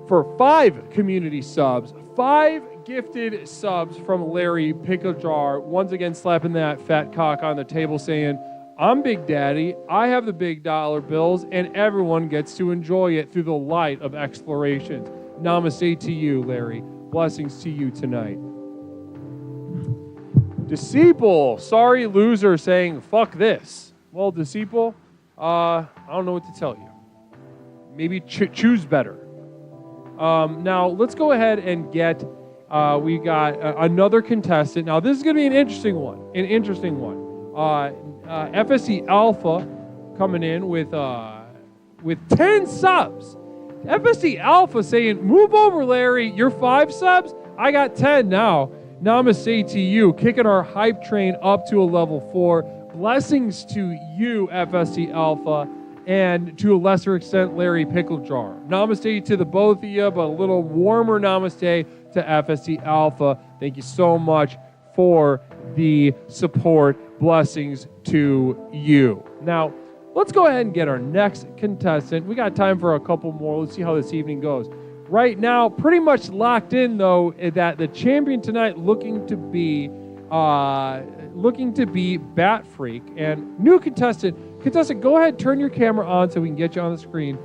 Speaker 5: 5 community subs. 5 gifted subs from Larry Picklejar. Once again, slapping that fat cock on the table saying, I'm Big Daddy, I have the big dollar bills, and everyone gets to enjoy it through the light of explorations. Namaste to you, Larry. Blessings to you tonight. Disciple, sorry loser, saying, fuck this. Well, Disciple, I don't know what to tell you. Maybe choose better. Now, let's go ahead and get, we got another contestant. Now, this is going to be an interesting one. FSC Alpha coming in with 10 subs. FSC Alpha saying, move over, Larry. You're 5 subs? I got 10 now. Namaste to you. Kicking our hype train up to a level 4. Blessings to you, FSC Alpha. And to a lesser extent, Larry Picklejar. Namaste to the both of you, but a little warmer namaste to FSC Alpha. Thank you so much for the support. Blessings to you. Now, let's go ahead and get our next contestant. We got time for a couple more. Let's see how this evening goes. Right now, pretty much locked in though, that the champion tonight looking to be Bat Freak, and new contestant. Contestant, go ahead, turn your camera on so we can get you on the screen.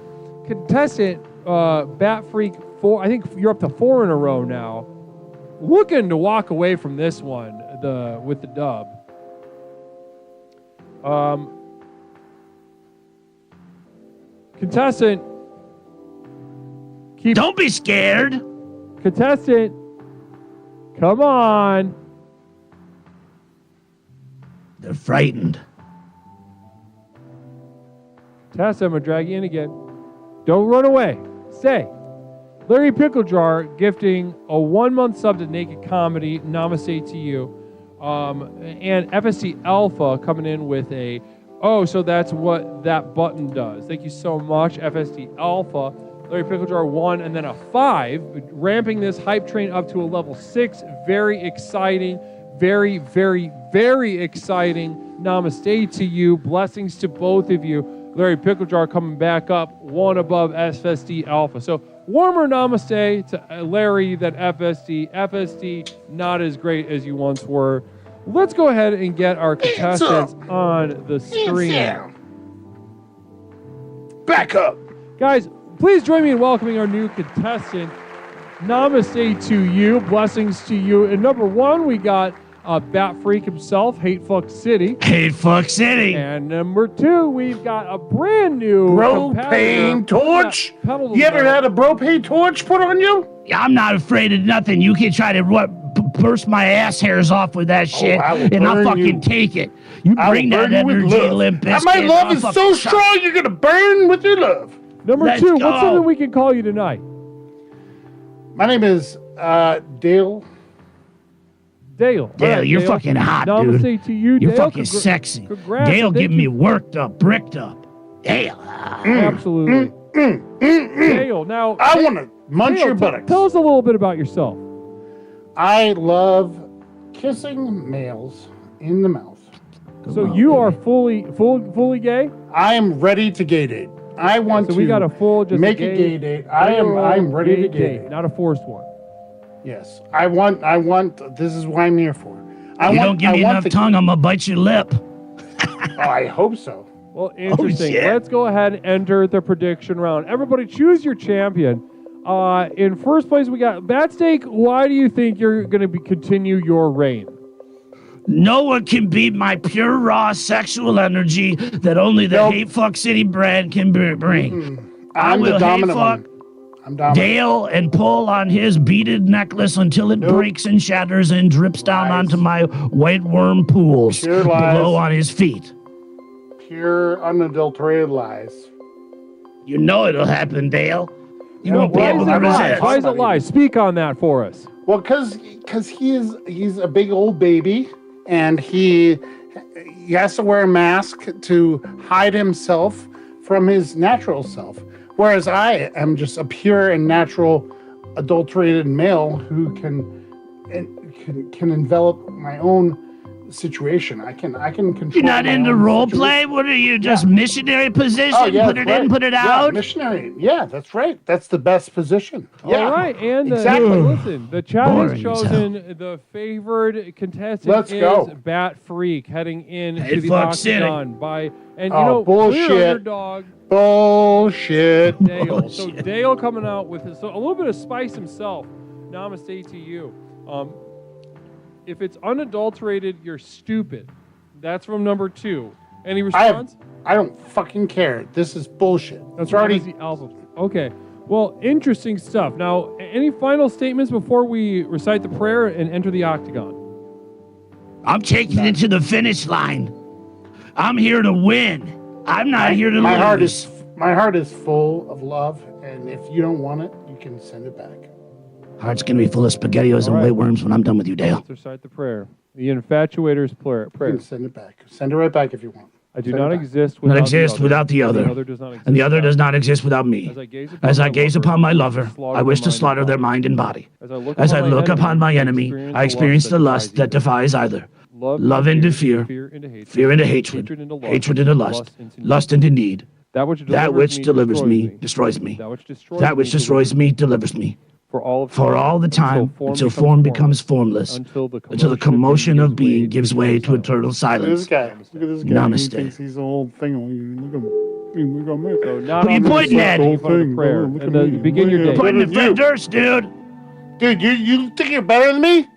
Speaker 5: Contestant, Bat Freak 4. I think you're up to 4 in a row now. Looking to walk away from this one, with the dub. Contestant,
Speaker 11: Don't be scared.
Speaker 5: Contestant, come on.
Speaker 11: They're frightened.
Speaker 5: Contestant, I'm gonna drag you in again. Don't run away. Stay. Larry Picklejar gifting a 1-month sub to Naked Comedy. Namaste to you. And FSC Alpha coming in with a, so that's what that button does. Thank you so much, FSD Alpha. Larry Picklejar 1, and then a 5, ramping this hype train up to a level 6. Very exciting. Very, very, very exciting. Namaste to you. Blessings to both of you. Larry Picklejar coming back up 1 above FSD Alpha. So warmer namaste to Larry than FSD. FSD, not as great as you once were. Let's go ahead and get our contestants on the screen.
Speaker 14: Back up.
Speaker 5: Guys, please join me in welcoming our new contestant. Namaste to you. Blessings to you. And number 1, we got Bat Freak himself, Hate Fuck City.
Speaker 11: Hate Fuck City.
Speaker 5: And number 2, we've got a brand new
Speaker 14: propane torch. You ever had a propane torch put on you?
Speaker 11: I'm not afraid of nothing. You can try to burst my ass hairs off with that shit, and I'll fucking take it. You bring that energy, Limp Bizkit.
Speaker 14: My love is so strong, you're gonna burn with your love.
Speaker 5: Number 2, what's something we can call you tonight?
Speaker 14: My name is Dale.
Speaker 5: Dale,
Speaker 11: you're fucking hot,
Speaker 5: Namaste
Speaker 11: dude.
Speaker 5: to you,
Speaker 11: You're
Speaker 5: Dale.
Speaker 11: fucking sexy. Dale getting me worked up, bricked up. Dale.
Speaker 5: Absolutely. Dale, now...
Speaker 14: I want to munch
Speaker 5: Dale,
Speaker 14: your buttocks.
Speaker 5: Tell us a little bit about yourself.
Speaker 14: I love kissing males in the mouth.
Speaker 5: So you are fully gay?
Speaker 14: I am ready to gay date. I want to
Speaker 5: we got a full just
Speaker 14: make a gay date. I'm ready to gay date.
Speaker 5: Not a forced one.
Speaker 14: Yes. I want this is what I'm here for.
Speaker 11: Don't give me enough tongue, I'm gonna bite your lip.
Speaker 14: I hope so.
Speaker 5: Well, interesting. Let's go ahead and enter the prediction round. Everybody choose your champion. In first place, we got Batsteak. Why do you think you're going to continue your reign?
Speaker 11: No one can beat my pure, raw sexual energy that only the Hate Fuck City brand can bring.
Speaker 14: I'm the dominant one. I'm dominant.
Speaker 11: Dale and pull on his beaded necklace until it breaks and shatters and drips down onto my white worm pools below on his feet.
Speaker 14: Pure, unadulterated lies.
Speaker 11: You know it'll happen, Dale. You
Speaker 5: Well,
Speaker 11: won't be able to resist.
Speaker 5: Why is it lies? Speak on that for us.
Speaker 14: Well, because he's a big old baby, and he has to wear a mask to hide himself from his natural self. Whereas I am just a pure and natural adulterated male who can envelop my own situation. I can control.
Speaker 11: You're not into role play? What are you, just missionary position? Put it in, put it out?
Speaker 14: Missionary. Yeah, that's right. That's the best position. Yeah.
Speaker 5: All right, and
Speaker 14: exactly.
Speaker 5: Listen, the chat has chosen the favored contestant.
Speaker 14: Let's go.
Speaker 5: Bat Freak heading in
Speaker 11: Hate
Speaker 5: to the
Speaker 11: Fuck
Speaker 5: Octagon by
Speaker 14: bullshit.
Speaker 5: clear underdog.
Speaker 14: Bullshit.
Speaker 5: Dale.
Speaker 11: Bullshit.
Speaker 5: So Dale coming out with a little bit of spice himself. Namaste to you. If it's unadulterated, you're stupid. That's from number 2. Any response?
Speaker 14: I don't fucking care. This is bullshit.
Speaker 5: That's already the alpha. Okay. Well, interesting stuff. Now, any final statements before we recite the prayer and enter the octagon?
Speaker 11: I'm taking it to the finish line. I'm here to win. I'm not here to lose.
Speaker 14: My heart is full of love, and if you don't want it, you can send it back.
Speaker 11: Heart's gonna be full of SpaghettiOs and white worms when I'm done with you, Dale.
Speaker 5: Let's recite the prayer. The infatuator's prayer.
Speaker 14: You can send it back. Send it right back if you want.
Speaker 5: I do not exist without
Speaker 11: the other. And the other does not exist without me. As I gaze upon my lover, I wish to slaughter their mind and body. As I look upon my enemy, I experience the lust that defies either. Love into fear, fear into hatred, hatred into lust into need,
Speaker 5: That which
Speaker 11: delivers me destroys me.
Speaker 5: That which destroys
Speaker 11: That which destroys me delivers me.
Speaker 5: For all
Speaker 11: the time, until form becomes formless, until the commotion of being gives way to eternal silence.
Speaker 14: Look at this guy.
Speaker 11: Namaste.
Speaker 14: He thinks he's the whole thing. Look at me.
Speaker 5: So
Speaker 11: Who are you pointing at?
Speaker 5: prayer. And then begin your day.
Speaker 11: Pointing at Fred Durst, dude.
Speaker 14: Dude, you think you're better than me?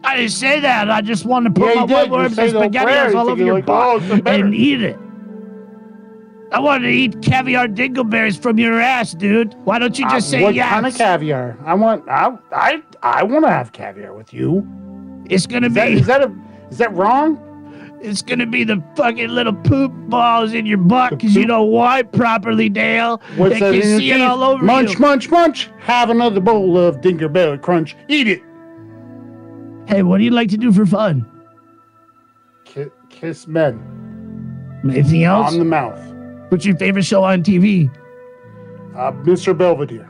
Speaker 11: I didn't say that. I just wanted to put
Speaker 14: Yeah,
Speaker 11: my
Speaker 14: you did.
Speaker 11: white
Speaker 14: You
Speaker 11: worms
Speaker 14: say
Speaker 11: and
Speaker 14: the whole prayer.
Speaker 11: spaghettios
Speaker 14: You
Speaker 11: all
Speaker 14: think
Speaker 11: over
Speaker 14: you're
Speaker 11: your
Speaker 14: like,
Speaker 11: butt
Speaker 14: it's better.
Speaker 11: and eat it. I wanted to eat caviar dingleberries from your ass, dude. Why don't you just say
Speaker 14: what
Speaker 11: yes?
Speaker 14: What kind of caviar? I want to have caviar with you.
Speaker 11: It's gonna be.
Speaker 14: Is that wrong?
Speaker 11: It's gonna be the fucking little poop balls in your butt because you don't wipe properly, Dale.
Speaker 14: What's that
Speaker 11: can
Speaker 14: in your
Speaker 11: see it
Speaker 14: teeth?
Speaker 11: all over
Speaker 14: Munch,
Speaker 11: you.
Speaker 14: munch, munch. Have another bowl of Dinkerberry Crunch. Eat it.
Speaker 11: Hey, what do you like to do for fun?
Speaker 14: Kiss men.
Speaker 11: Anything else?
Speaker 14: On the mouth.
Speaker 11: What's your favorite show on TV?
Speaker 14: Mr. Belvedere.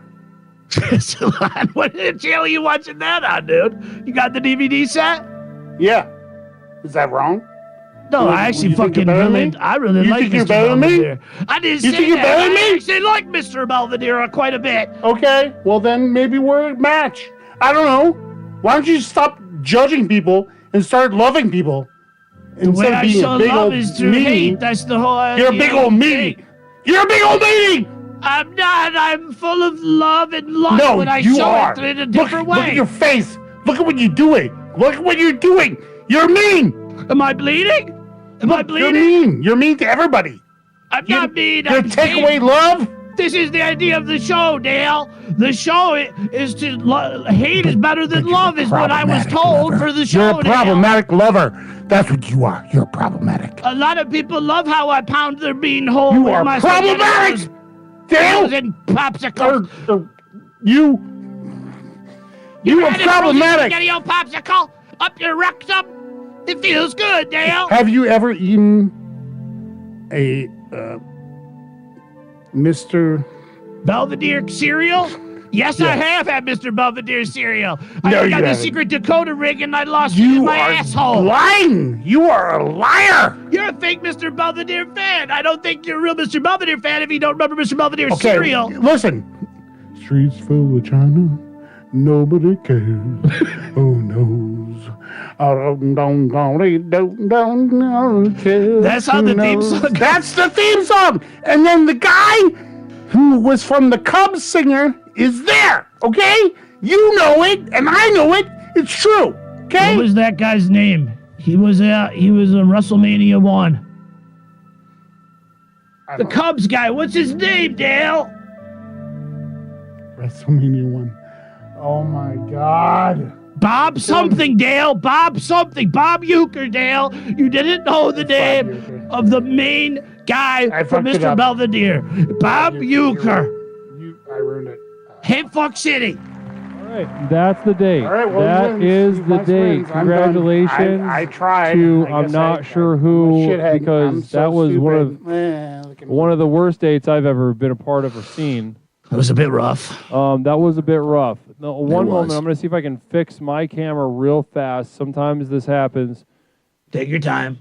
Speaker 11: What channel are you watching that on, dude? You got the DVD set?
Speaker 14: Yeah. Is that wrong?
Speaker 11: No, I actually fucking really, I really
Speaker 14: You
Speaker 11: like
Speaker 14: think
Speaker 11: Mr.
Speaker 14: you're better than me?
Speaker 11: Belvedere. I didn't
Speaker 14: You
Speaker 11: say
Speaker 14: think you're
Speaker 11: that.
Speaker 14: better than me?
Speaker 11: I actually like Mr. Belvedere quite a bit.
Speaker 14: Okay, well then maybe we're a match. I don't know. Why don't you stop judging people and start loving people?
Speaker 11: The way
Speaker 14: Instead of
Speaker 11: I
Speaker 14: being
Speaker 11: show
Speaker 14: a big
Speaker 11: love
Speaker 14: old
Speaker 11: is through
Speaker 14: meanie.
Speaker 11: hate. That's the whole idea.
Speaker 14: You're a big old meanie. You're a big old meanie.
Speaker 11: I'm not. I'm full of love and love
Speaker 14: No,
Speaker 11: when I
Speaker 14: you
Speaker 11: show
Speaker 14: are.
Speaker 11: it in a different way.
Speaker 14: Look at your face. Look at what you're doing. Look at what you're doing. You're mean.
Speaker 11: Am I bleeding? Am I bleeding?
Speaker 14: You're mean. You're mean to everybody.
Speaker 11: I'm not mean.
Speaker 14: You
Speaker 11: I'm
Speaker 14: take
Speaker 11: mean.
Speaker 14: away love.
Speaker 11: This is the idea of the show, Dale. The show is to hate is better than love is what I was told for the show.
Speaker 14: You're a problematic lover. That's what you are. You're problematic.
Speaker 11: A lot of people love how I pound their bean hole
Speaker 14: You
Speaker 11: with
Speaker 14: are
Speaker 11: my
Speaker 14: problematic.
Speaker 11: Dale and popsicle.
Speaker 14: You are problematic.
Speaker 11: Spaghetti-o popsicle up your rectum. It feels good, Dale.
Speaker 14: Have you ever eaten a Mr.
Speaker 11: Belvedere cereal? Yes, I have had Mr. Belvedere cereal. I
Speaker 14: No,
Speaker 11: got
Speaker 14: you
Speaker 11: the
Speaker 14: haven't.
Speaker 11: secret Dakota rig and I lost it in
Speaker 14: You
Speaker 11: my
Speaker 14: are
Speaker 11: asshole.
Speaker 14: lying. You are a liar.
Speaker 11: You're a fake Mr. Belvedere fan. I don't think you're a real Mr. Belvedere fan if you don't remember Mr. Belvedere
Speaker 14: Okay,
Speaker 11: cereal.
Speaker 14: listen. Streets full of China. Nobody cares. Who knows?
Speaker 11: That's how the theme song goes.
Speaker 14: That's the theme song. And then the guy who was from the Cubs singer is there. Okay? You know it, and I know it. It's true. Okay?
Speaker 11: What was that guy's name? He was in WrestleMania 1. The Cubs guy. What's his name, Dale?
Speaker 14: WrestleMania 1. Oh my God.
Speaker 11: Bob something, Dale. Bob something. Bob Euchre, Dale. You didn't know the name of the main guy from
Speaker 14: fucked it
Speaker 11: Mr.
Speaker 14: up.
Speaker 11: Belvedere. Bob Euchre.
Speaker 14: I ruined it.
Speaker 11: Hit Fuck City.
Speaker 5: All right, that's the date.
Speaker 14: All right, well,
Speaker 5: that
Speaker 14: wins.
Speaker 5: is
Speaker 14: He
Speaker 5: the
Speaker 14: must
Speaker 5: date.
Speaker 14: wins. I'm done.
Speaker 5: Congratulations.
Speaker 14: I tried.
Speaker 5: To
Speaker 14: I
Speaker 5: I'm
Speaker 14: guess
Speaker 5: not
Speaker 14: I
Speaker 5: sure
Speaker 14: I'm a
Speaker 5: who
Speaker 14: shithead. I'm
Speaker 5: because
Speaker 14: so
Speaker 5: that was
Speaker 14: stupid.
Speaker 5: one of the worst dates I've ever been a part of or seen.
Speaker 11: It was a bit rough.
Speaker 5: That was a bit rough. No, one
Speaker 11: was.
Speaker 5: moment. I'm going to see if I can fix my camera real fast. Sometimes this happens.
Speaker 11: Take your time.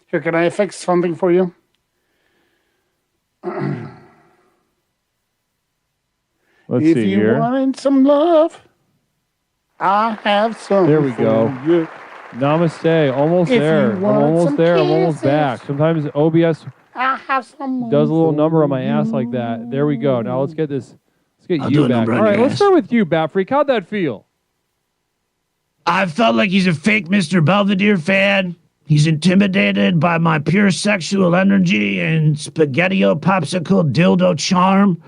Speaker 14: Here, can I fix something for you?
Speaker 5: Let's
Speaker 14: if
Speaker 5: see
Speaker 14: you
Speaker 5: here.
Speaker 14: wanted some love, I have some.
Speaker 5: There we
Speaker 14: for
Speaker 5: go.
Speaker 14: you.
Speaker 5: Namaste. Almost
Speaker 14: If you
Speaker 5: there. I'm
Speaker 14: want
Speaker 5: almost
Speaker 14: some
Speaker 5: there. I'm almost
Speaker 14: kisses.
Speaker 5: back. Sometimes OBS
Speaker 14: I have some.
Speaker 5: does a little number on my ass like that. There we go. Now let's get this. Let's get
Speaker 11: I'll do
Speaker 5: you
Speaker 11: a
Speaker 5: back.
Speaker 11: number
Speaker 5: All
Speaker 11: on
Speaker 5: right,
Speaker 11: your
Speaker 5: let's
Speaker 11: ass.
Speaker 5: start with you, Bat Freak. How'd that feel?
Speaker 11: I felt like he's a fake Mr. Belvedere fan. He's intimidated by my pure sexual energy and spaghetti-o popsicle dildo charm.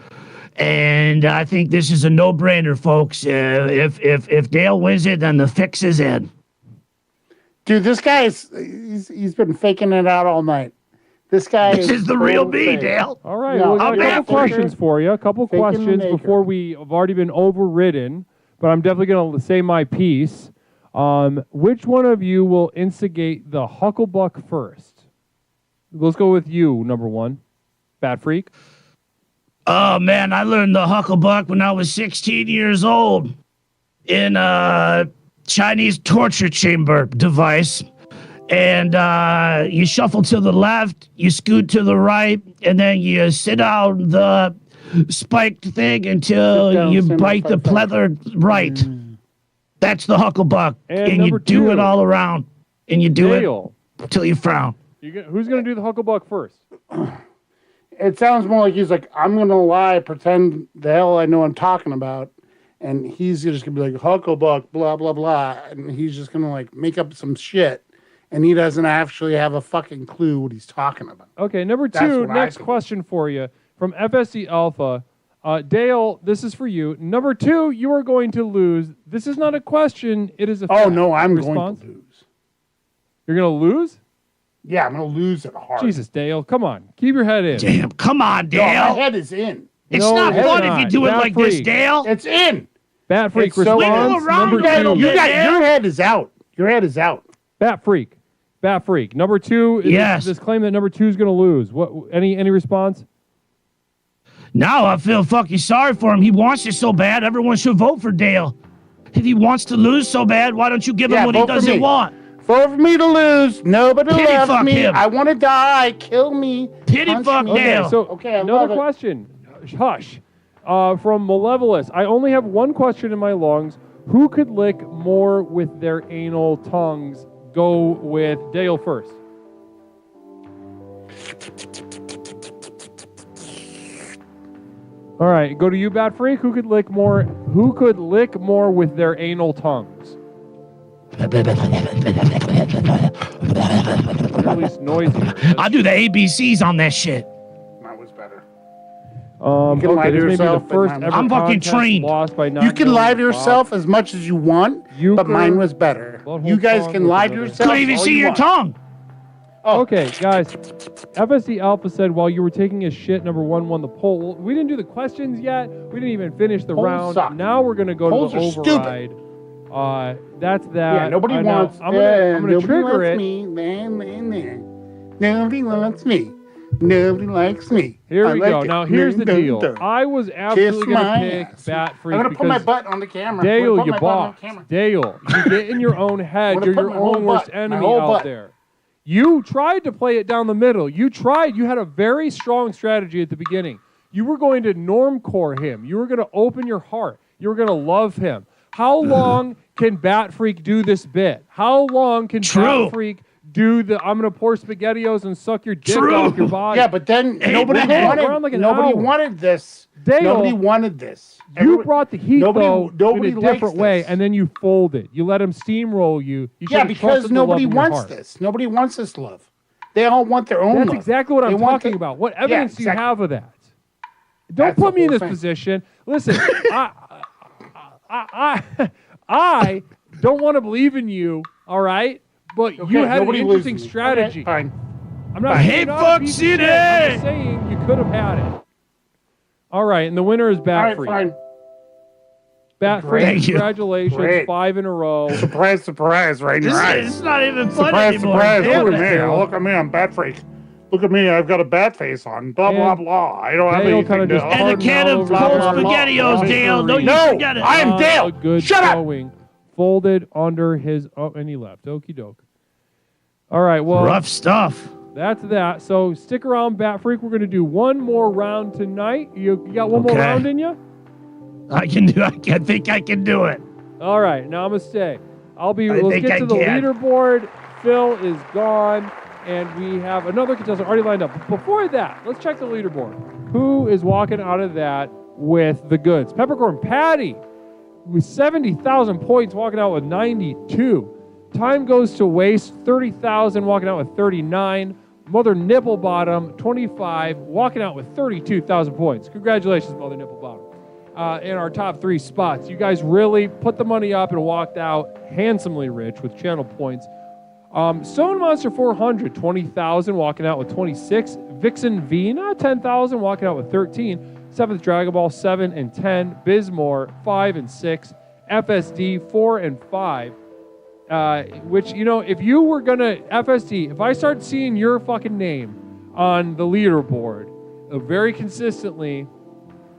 Speaker 11: And I think this is a no-brainer, folks. If Dale wins it, then the fix is in.
Speaker 14: Dude, this guy he's been faking it out all night. This guy
Speaker 11: This is the real me, Dale.
Speaker 5: All right,
Speaker 14: No,
Speaker 5: well, I got a
Speaker 11: I'm
Speaker 5: couple
Speaker 11: Bat
Speaker 5: questions for you. A couple
Speaker 14: Faking the
Speaker 5: questions
Speaker 14: maker.
Speaker 5: before we have already been overridden, but I'm definitely going to say my piece. Which one of you will instigate the Hucklebuck first? Let's go with you, number one. Bat Freak.
Speaker 11: Oh, man, I learned the Hucklebuck when I was 16 years old in a Chinese torture chamber device. and you shuffle to the left, you scoot to the right, and then you sit on the spiked thing until you bite the pleather right. That's the hucklebuck, and you do it all around, and you do it until you frown.
Speaker 5: Who's going to do the hucklebuck first?
Speaker 14: It sounds more like he's like, I'm going to lie, pretend the hell I know I'm talking about. And he's just going to be like, hucklebuck, blah, blah, blah. And he's just going to like make up some shit. And he doesn't actually have a fucking clue what he's talking about.
Speaker 5: Okay, number two, next question for you from FSC Alpha. Dale, this is for you. Number two, you are going to lose. This is not a question. It is a fact.
Speaker 14: Oh, no, I'm
Speaker 5: response.
Speaker 14: going to lose.
Speaker 5: You're going to lose?
Speaker 14: Yeah, I'm going to lose it hard.
Speaker 5: Jesus, Dale, come on. Keep your head in.
Speaker 11: Damn, come on, Dale.
Speaker 14: No, my head is in.
Speaker 11: It's not fun if you do it like this, Dale.
Speaker 14: It's in.
Speaker 5: Bat Freak
Speaker 14: It's so
Speaker 5: response. Number two.
Speaker 14: Your head is out. Your head is out.
Speaker 5: Bat Freak. Number two. Is this claim that number two is going to lose. What? Any response?
Speaker 11: No, I feel fucking sorry for him. He wants it so bad. Everyone should vote for Dale. If he wants to lose so bad, why don't you give him what he doesn't want?
Speaker 14: Vote for me to lose. Nobody
Speaker 11: Pity
Speaker 14: loves
Speaker 11: fuck
Speaker 14: me.
Speaker 11: him.
Speaker 14: I want to die. Kill me.
Speaker 11: Pity fuck Dale.
Speaker 5: Okay, another question. Hush. From Malevolous. I only have one question in my lungs. Who could lick more with their anal tongues? Go with Dale first. All right, go to you, Bat Freak. Who could lick more? Who could lick more with their anal tongues? At least noisy.
Speaker 11: I'll do the ABCs on that shit.
Speaker 14: That was better.
Speaker 5: You
Speaker 14: can lie to yourself.
Speaker 11: I'm fucking trained.
Speaker 5: Lost by
Speaker 14: You can lie to yourself as much as you want, but mine was better. You guys can lie to yourself.
Speaker 11: Couldn't even see your tongue.
Speaker 14: Oh.
Speaker 5: Okay, guys. FSD Alpha said while you were taking a shit, number one won the poll. Well, we didn't do the questions yet. We didn't even finish the
Speaker 14: Polls
Speaker 5: round.
Speaker 14: suck.
Speaker 5: Now we're going to go
Speaker 14: Polls
Speaker 5: to the
Speaker 14: are
Speaker 5: override. That's that.
Speaker 14: Yeah, nobody wants.
Speaker 5: I'm gonna trigger it.
Speaker 14: Me. Nobody wants me. Nobody likes me.
Speaker 5: Here we go. Now here's the deal. I was absolutely going to pick
Speaker 14: ass.
Speaker 5: Bat Freak.
Speaker 14: I'm gonna put my
Speaker 5: because
Speaker 14: butt on the camera.
Speaker 5: Dale, you boss. Dale, you get in your own head.
Speaker 14: I'm
Speaker 5: You're
Speaker 14: gonna
Speaker 5: your
Speaker 14: put my whole
Speaker 5: own worst
Speaker 14: butt, my
Speaker 5: enemy
Speaker 14: whole
Speaker 5: out
Speaker 14: butt.
Speaker 5: there. You tried to play it down the middle. You tried. You had a very strong strategy at the beginning. You were going to normcore him. You were going to open your heart. You were going to love him. How long can Bat Freak do this bit? How long can Bat Freak do the I'm going to pour SpaghettiOs and suck your dick off your body?
Speaker 14: Yeah, but then nobody wanted this.
Speaker 5: Dale,
Speaker 14: Nobody wanted this.
Speaker 5: You brought the heat, though,
Speaker 14: nobody
Speaker 5: in a
Speaker 14: likes
Speaker 5: different way, and then you folded. You let him steamroll you. You
Speaker 14: Yeah,
Speaker 5: should've
Speaker 14: because
Speaker 5: trusted the love
Speaker 14: nobody
Speaker 5: in your
Speaker 14: wants
Speaker 5: heart.
Speaker 14: this. Nobody wants this love. They all want their own
Speaker 5: That's
Speaker 14: love.
Speaker 5: exactly what
Speaker 14: They
Speaker 5: I'm
Speaker 14: want
Speaker 5: talking about. What evidence do you
Speaker 14: exactly.
Speaker 5: have of that? Don't
Speaker 14: That's
Speaker 5: put
Speaker 14: the
Speaker 5: me in
Speaker 14: whole
Speaker 5: this
Speaker 14: thing.
Speaker 5: position. Listen, I don't want to believe in you, all right? But you
Speaker 14: Okay,
Speaker 5: had an
Speaker 14: nobody
Speaker 5: interesting
Speaker 14: believes in me.
Speaker 5: strategy.
Speaker 14: Okay, fine.
Speaker 5: I'm not
Speaker 11: I
Speaker 5: saying
Speaker 11: hate
Speaker 5: you're not a
Speaker 11: Fuck
Speaker 5: piece of
Speaker 11: City!
Speaker 5: shit. I'm just saying you could have had it. All right, and the winner is Bat
Speaker 14: All right,
Speaker 5: Freak.
Speaker 14: fine.
Speaker 5: Bat
Speaker 14: Great.
Speaker 5: Freak,
Speaker 14: Thank you.
Speaker 5: congratulations,
Speaker 14: Great.
Speaker 5: 5 in a row.
Speaker 14: Surprise, surprise, right in your eyes.
Speaker 11: It's not even fun
Speaker 14: Surprise,
Speaker 11: anymore.
Speaker 14: surprise,
Speaker 11: Damn
Speaker 14: look at
Speaker 11: it.
Speaker 14: me. Look at me, I'm Bat Freak. Look at me, I've got a bat face on. Blah, blah,
Speaker 5: And
Speaker 14: blah. I don't have
Speaker 5: Dale
Speaker 14: anything
Speaker 5: kinda
Speaker 14: to...
Speaker 5: just
Speaker 11: And a
Speaker 5: hardened
Speaker 11: can
Speaker 5: all
Speaker 11: of
Speaker 5: over
Speaker 11: cold
Speaker 5: the ground.
Speaker 11: SpaghettiOs, Dale. Don't you
Speaker 14: No,
Speaker 11: forget it.
Speaker 14: I am
Speaker 5: A
Speaker 14: Dale.
Speaker 5: good
Speaker 14: Shut up.
Speaker 5: showing. Folded under his... Oh, and he left. Okie doke. All right, well...
Speaker 11: Rough stuff.
Speaker 5: That's that. So stick around, Bat Freak. We're going to do one more round tonight. You got one more
Speaker 11: Okay.
Speaker 5: round in you?
Speaker 11: I think I can do it.
Speaker 5: All right, namaste. Let's
Speaker 11: think
Speaker 5: get
Speaker 11: I
Speaker 5: to the
Speaker 11: can.
Speaker 5: leaderboard. Phil is gone, and we have another contestant already lined up. But before that, let's check the leaderboard. Who is walking out of that with the goods? Peppercorn Patty with 70,000 points, walking out with 92. Time goes to waste, 30,000, walking out with 39. Mother Nipplebottom, 25, walking out with 32,000 points. Congratulations, Mother Nipplebottom. In our top 3 spots. You guys really put the money up and walked out handsomely rich with channel points. Stone Monster 400, 20,000, walking out with 26. Vixen Vina, 10,000, walking out with 13. 7th Dragon Ball, 7 and 10. Bismore, 5 and 6. FSD, 4 and 5. Which, if you were going to, FSD, if I start seeing your fucking name on the leaderboard very consistently,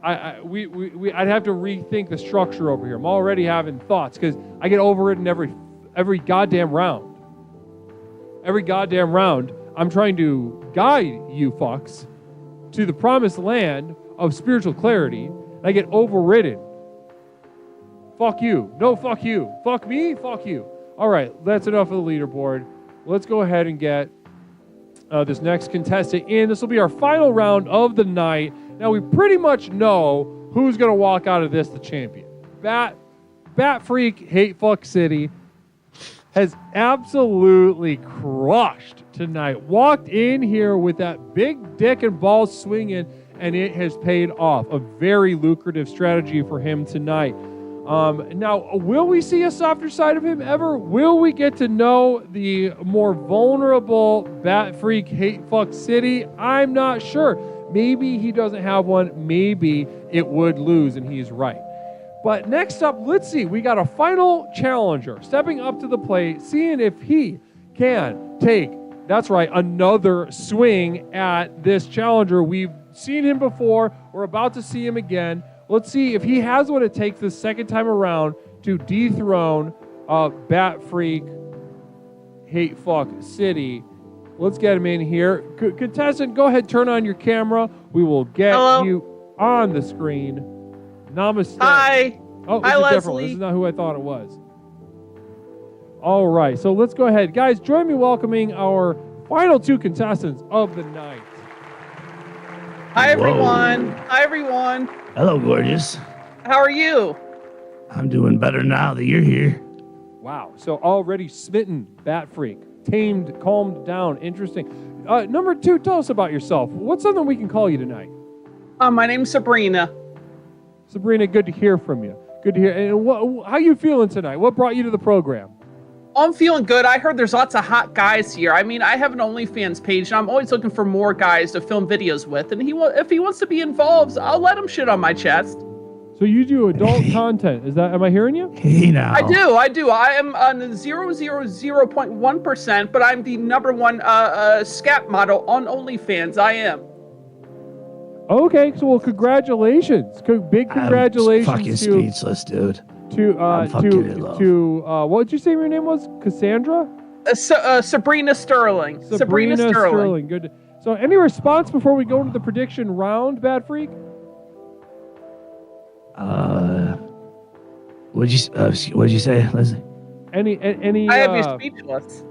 Speaker 5: I'd have to rethink the structure over here. I'm already having thoughts because I get overridden every goddamn round. every goddamn round, I'm trying to guide you fucks to the promised land of spiritual clarity, and I get overridden. Fuck you. No, fuck you. Fuck me, fuck you. All right, that's enough of the leaderboard. Let's go ahead and get this next contestant in. This will be our final round of the night. Now, we pretty much know who's going to walk out of this the champion. Bat Freak Hate Fuck City has absolutely crushed tonight. Walked in here with that big dick and balls swinging, and it has paid off. A very lucrative strategy for him tonight. Now, will we see a softer side of him ever? Will we get to know the more vulnerable Bat Freak Hate Fuck City? I'm not sure. Maybe he doesn't have one. Maybe it would lose, and he's right. But next up, let's see. We got a final challenger stepping up to the plate, seeing if he can take, that's right, another swing at this challenger. We've seen him before. We're about to see him again. Let's see if he has what it takes the second time around to dethrone Bat Freak Hate Fuck City. Let's get him in here. Contestant, go ahead, turn on your camera. We will get you on the screen. Namaste.
Speaker 12: Hi.
Speaker 5: Oh,
Speaker 12: Hi,
Speaker 5: this is
Speaker 12: Leslie.
Speaker 5: different. This is not who I thought it was. All right, so let's go ahead. Guys, join me welcoming our final two contestants of the night.
Speaker 12: Hi, everyone. Hi, everyone.
Speaker 11: Hello, gorgeous.
Speaker 12: How are you?
Speaker 11: I'm doing better now that you're here.
Speaker 5: Wow, so already smitten, Bat Freak. Tamed, calmed down, interesting. Number two, tell us about yourself. What's something we can call you tonight?
Speaker 12: My name's Sabrina.
Speaker 5: Sabrina, good to hear from you. Good to hear. And how you feeling tonight? What brought you to the program?
Speaker 12: I'm feeling good. I heard there's lots of hot guys here. I mean, I have an OnlyFans page, and I'm always looking for more guys to film videos with. And if he wants to be involved, I'll let him shit on my chest.
Speaker 5: So you do adult content. Am I hearing you?
Speaker 11: Hey, now.
Speaker 12: I do. I am on 0.1%, but I'm the number one scat model on OnlyFans. I am.
Speaker 5: Okay, so well, congratulations. Big congratulations.
Speaker 11: I'm fucking speechless, dude.
Speaker 5: What did you say your name was? Cassandra?
Speaker 12: Sabrina Sterling. Sabrina Sterling.
Speaker 5: Good. So any response before we go into the prediction round, Bad Freak?
Speaker 11: What'd you say, Leslie?
Speaker 5: Any
Speaker 12: I have you speechless.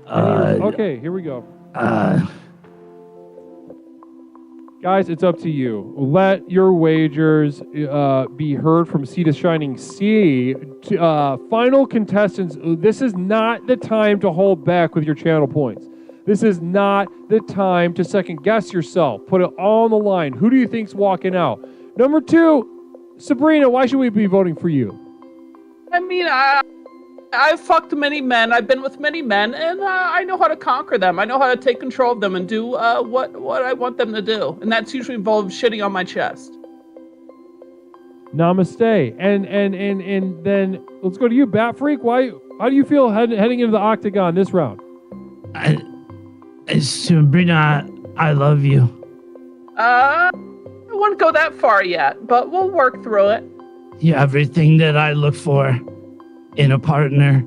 Speaker 5: Okay, here we go. Guys, it's up to you. Let your wagers be heard from Sea to Shining Sea. Final contestants, this is not the time to hold back with your channel points. This is not the time to second guess yourself. Put it all on the line. Who do you think's walking out? Number two, Sabrina, why should we be voting for you?
Speaker 12: I mean, I've fucked many men. I've been with many men, and I know how to conquer them. I know how to take control of them and do what I want them to do, and that's usually involves shitting on my chest.
Speaker 5: Namaste. And then let's go to you, Bat Freak. How do you feel heading into the octagon this round?
Speaker 11: Sabrina, I love you.
Speaker 12: I wouldn't go that far yet, but we'll work through it.
Speaker 11: You're everything that I look for in a partner.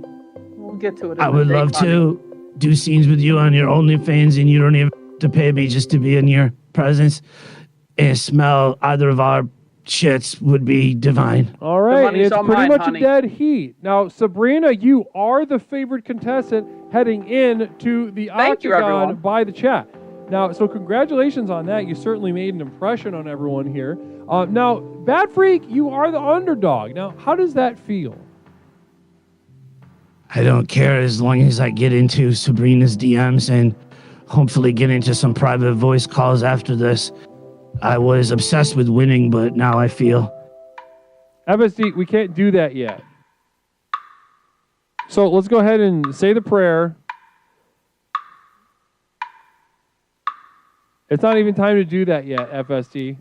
Speaker 12: We'll get to it.
Speaker 11: I would love to do scenes with you on your OnlyFans, and you don't even have to pay me just to be in your presence and smell either of our shits would be divine.
Speaker 5: All right, it's pretty much
Speaker 12: honey.
Speaker 5: a dead heat. Now, Sabrina, you are the favored contestant heading in to the octagon by the chat. Now, so congratulations on that. You certainly made an impression on everyone here. Now, Bad Freak, you are the underdog. Now, how does that feel?
Speaker 11: I don't care as long as I get into Sabrina's DMs and hopefully get into some private voice calls after this. I was obsessed with winning, but now I feel...
Speaker 5: FSD, we can't do that yet. So let's go ahead and say the prayer. It's not even time to do that yet, FSD.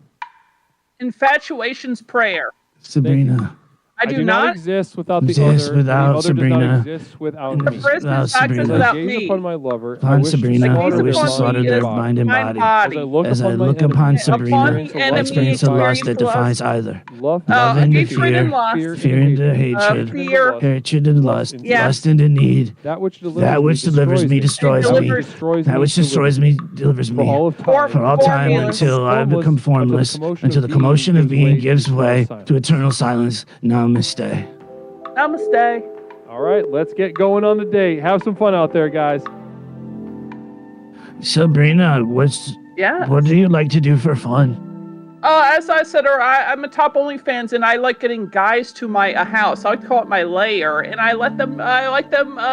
Speaker 12: Infatuations prayer.
Speaker 11: Sabrina,
Speaker 12: I do not
Speaker 5: exist without the
Speaker 11: Exist
Speaker 5: other.
Speaker 11: without
Speaker 5: the other
Speaker 11: Sabrina.
Speaker 5: Does not exist without me.
Speaker 12: Chris
Speaker 11: Without
Speaker 12: is access
Speaker 11: Sabrina.
Speaker 12: without
Speaker 5: I gaze
Speaker 12: me.
Speaker 5: upon my lover.
Speaker 11: Upon Sabrina,
Speaker 12: I
Speaker 11: I wish to
Speaker 12: upon
Speaker 11: slaughter
Speaker 12: me
Speaker 11: their
Speaker 12: is
Speaker 11: mind and
Speaker 12: mind
Speaker 11: body.
Speaker 12: body.
Speaker 11: As I look upon Sabrina, I experience a loss that defies either. Love and
Speaker 12: hatred and
Speaker 11: fear,
Speaker 12: lust.
Speaker 11: fear and hatred,
Speaker 12: fear.
Speaker 11: hatred and lust,
Speaker 12: Yes.
Speaker 11: lust and need.
Speaker 5: That which
Speaker 11: delivers me destroys me. That which destroys me delivers me. For all time until I become formless, until the commotion of being gives way to eternal silence. Namaste.
Speaker 12: Namaste.
Speaker 5: All right, let's get going on the date. Have some fun out there, guys.
Speaker 11: Sabrina, what do you like to do for fun?
Speaker 12: As I said, I'm a top OnlyFans, and I like getting guys to my house. I like to call it my lair, and I let them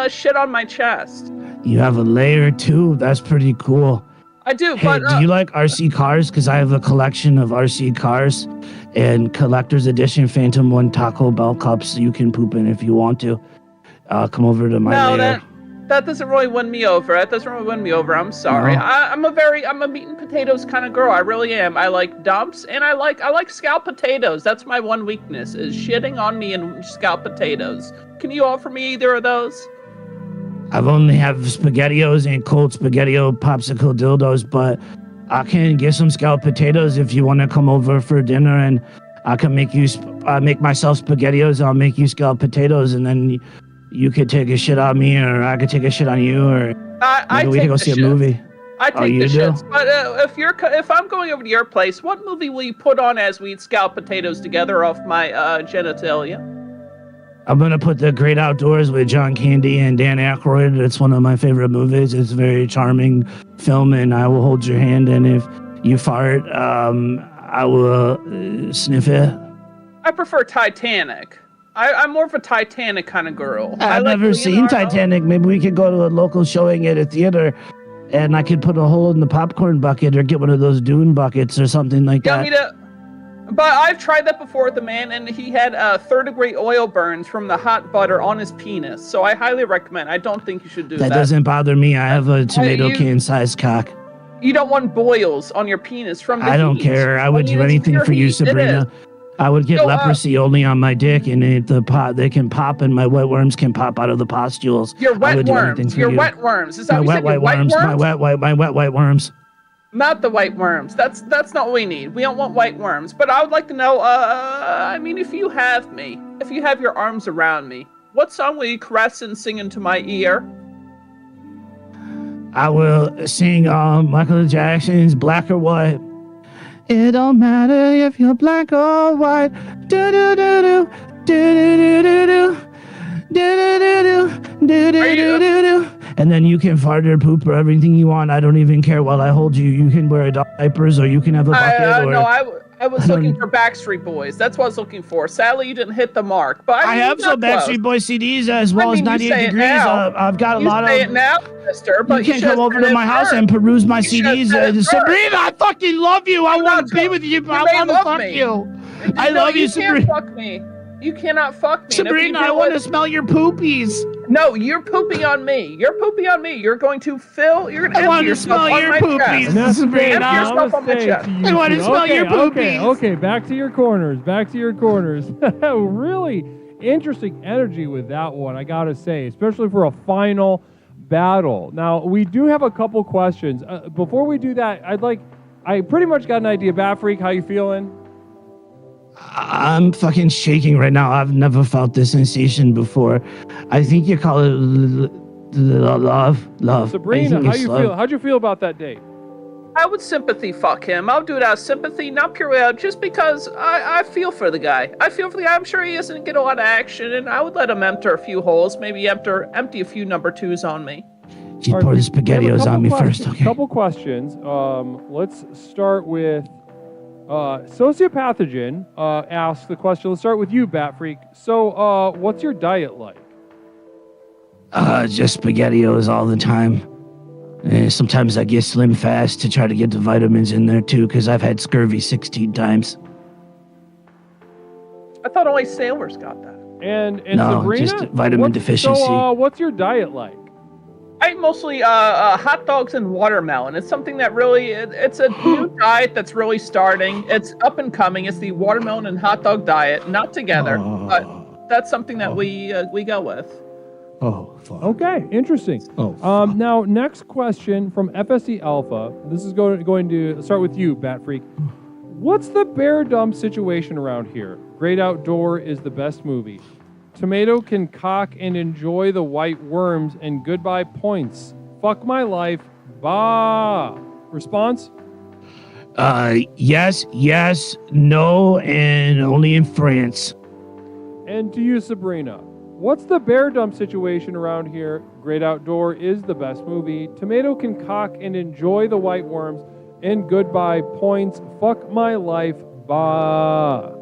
Speaker 12: shit on my chest.
Speaker 11: You have a layer too? That's pretty cool.
Speaker 12: I do,
Speaker 11: Hey,
Speaker 12: but
Speaker 11: do you like RC cars? Because I have a collection of RC cars and collector's edition Phantom 1 Taco Bell cups you can poop in if you want to. Come over to my lair.
Speaker 12: That doesn't really win me over. I'm sorry.
Speaker 11: No.
Speaker 12: I'm a meat and potatoes kind of girl. I really am. I like dumps, and I like scalloped potatoes. That's my one weakness, is shitting on me and scalloped potatoes. Can you offer me either of those?
Speaker 11: I've only have SpaghettiOs and cold SpaghettiO popsicle dildos, but I can get some scalloped potatoes if you want to come over for dinner, and I can make you make myself SpaghettiOs. I'll make you scalloped potatoes, and then you could take a shit on me, or I could take a shit on you, or maybe we could go see a movie.
Speaker 12: I take the shits, but if I'm going over to your place, what movie will you put on as we eat scalloped potatoes together off my genitalia?
Speaker 11: I'm gonna put The Great Outdoors with John Candy and Dan Aykroyd. It's one of my favorite movies. It's a very charming film, and I will hold your hand, and if you fart, I will sniff it.
Speaker 12: I prefer Titanic. I'm more of a Titanic kind of girl.
Speaker 11: I've never seen Titanic. Maybe we could go to a local showing at a theater, and I could put a hole in the popcorn bucket or get one of those Dune buckets or something like that.
Speaker 12: But I've tried that before with a man, and he had third-degree oil burns from the hot butter on his penis. So I highly recommend. I don't think you should do that.
Speaker 11: That doesn't bother me. I have a tomato can-sized cock.
Speaker 12: You don't want boils on your penis from the
Speaker 11: I don't
Speaker 12: heat.
Speaker 11: care. I would do anything for you, Sabrina. I would get leprosy only on my dick, and they can pop, and my wet worms can pop out of the pustules.
Speaker 12: Your
Speaker 11: I
Speaker 12: wet
Speaker 11: would do anything
Speaker 12: worms.
Speaker 11: for
Speaker 12: Your
Speaker 11: you.
Speaker 12: wet worms. Is that
Speaker 11: My
Speaker 12: what you
Speaker 11: wet
Speaker 12: said?
Speaker 11: white
Speaker 12: Your
Speaker 11: worms.
Speaker 12: wet
Speaker 11: My wet white worms.
Speaker 12: Not the white worms. That's not what we need. We don't want white worms. But I would like to know, if you have your arms around me, what song will you caress and sing into my ear?
Speaker 11: I will sing Michael Jackson's Black or White. It don't matter if you're black or white. Do do do do do do do do do do do do do do. And then you can fart or poop or everything you want. I don't even care while I hold you. You can wear diapers, or you can have a bucket.
Speaker 12: I was looking for Backstreet Boys. That's what I was looking for. Sadly, you didn't hit the mark. But
Speaker 11: I have some Backstreet Boys CDs as well as 98 Degrees. I've got a lot of.
Speaker 12: You say it now, mister, but
Speaker 11: you can't come over to my house and peruse my CDs. Sabrina, I fucking love you. I want to be with you. I want to fuck you. I love you, Sabrina.
Speaker 12: You can't fuck me. You cannot fuck me.
Speaker 11: Sabrina, I want to smell your poopies.
Speaker 12: No, you're pooping on me. You're pooping on me. You're going to fill. You're going to empty yourself on my chest.
Speaker 11: Sabrina.
Speaker 12: Empty yourself on my chest.
Speaker 11: I want to smell your poopies.
Speaker 5: Okay, back to your corners. Really interesting energy with that one, I gotta say, especially for a final battle. Now, we do have a couple questions. Before we do that, I pretty much got an idea. Bat Freak, how you feeling?
Speaker 11: I'm fucking shaking right now. I've never felt this sensation before. I think you call it love.
Speaker 5: Sabrina, how you feel? How'd you feel about that date?
Speaker 12: I would sympathy fuck him. I'll do it out of sympathy, not purely out, just because I feel for the guy. I'm sure he doesn't get a lot of action, and I would let him empty a few holes, maybe empty a few number twos on me.
Speaker 11: She poured the SpaghettiOs on me first, okay?
Speaker 5: Couple questions. Let's start with Sociopathogen asks the question. Let's start with you, Bat Freak. So, what's your diet like?
Speaker 11: Just SpaghettiOs all the time. And sometimes I get Slim Fast to try to get the vitamins in there too, because I've had scurvy 16 times.
Speaker 12: I thought only sailors got that.
Speaker 5: And
Speaker 11: no,
Speaker 5: Sabrina,
Speaker 11: just vitamin deficiency.
Speaker 5: So, what's your diet like?
Speaker 12: I eat mostly hot dogs and watermelon. It's something that really, it's a new diet that's really starting. It's up and coming. It's the watermelon and hot dog diet, not together, but that's something that we go with.
Speaker 11: Oh, fuck.
Speaker 5: Okay, interesting.
Speaker 11: Oh,
Speaker 5: now, next question from FSC Alpha. This is going to start with you, Bat Freak. What's the bear dump situation around here? Great Outdoor is the best movie. Tomato can cock and enjoy the white worms and goodbye points. Fuck my life. Bah. Response?
Speaker 11: Yes, no, and only in France.
Speaker 5: And to you, Sabrina. What's the bear dump situation around here? Great Outdoor is the best movie. Tomato can cock and enjoy the white worms and goodbye points. Fuck my life. Bah.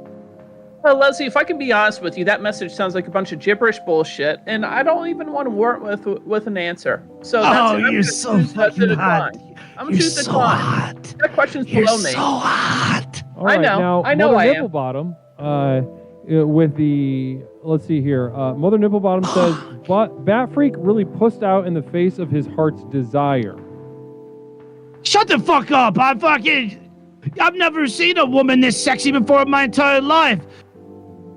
Speaker 12: Well, Leslie, if I can be honest with you, that message sounds like a bunch of gibberish bullshit, and I don't even want to work with an answer. So that's
Speaker 11: you're so fucking hot.
Speaker 12: I'm gonna choose decline. That question's
Speaker 11: You're
Speaker 12: below me.
Speaker 11: so hot.
Speaker 5: All right,
Speaker 12: I
Speaker 5: now,
Speaker 12: know
Speaker 5: Mother
Speaker 12: I am.
Speaker 5: Nipplebottom, with the, let's see here. Mother Nipplebottom says, but Bat Freak really pussed out in the face of his heart's desire.
Speaker 11: Shut the fuck up. I've never seen a woman this sexy before in my entire life.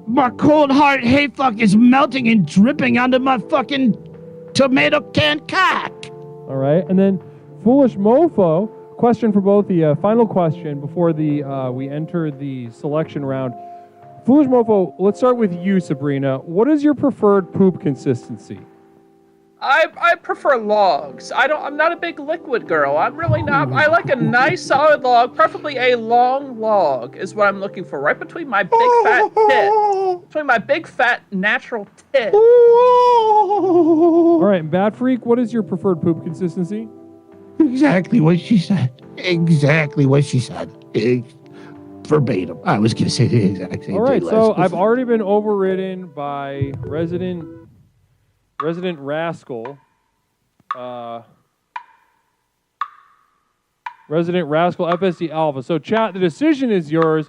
Speaker 11: My cold heart hate fuck is melting and dripping onto my fucking tomato can cock.
Speaker 5: All right, and then Foolish Mofo, question for both the final question before we enter the selection round. Foolish Mofo, let's start with you, Sabrina. What is your preferred poop consistency?
Speaker 12: I prefer logs. I'm not a big liquid girl. I'm really not. I like a nice solid log, preferably a long log is what I'm looking for, right between my big fat tit. Between my big fat natural tit.
Speaker 5: All right, Bat Freak, what is your preferred poop consistency?
Speaker 11: Exactly what she said. Verbatim. I was going to say the exact same thing.
Speaker 5: All right, so I've already been overridden by Resident Rascal. Resident Rascal FSD Alpha. So, chat, the decision is yours.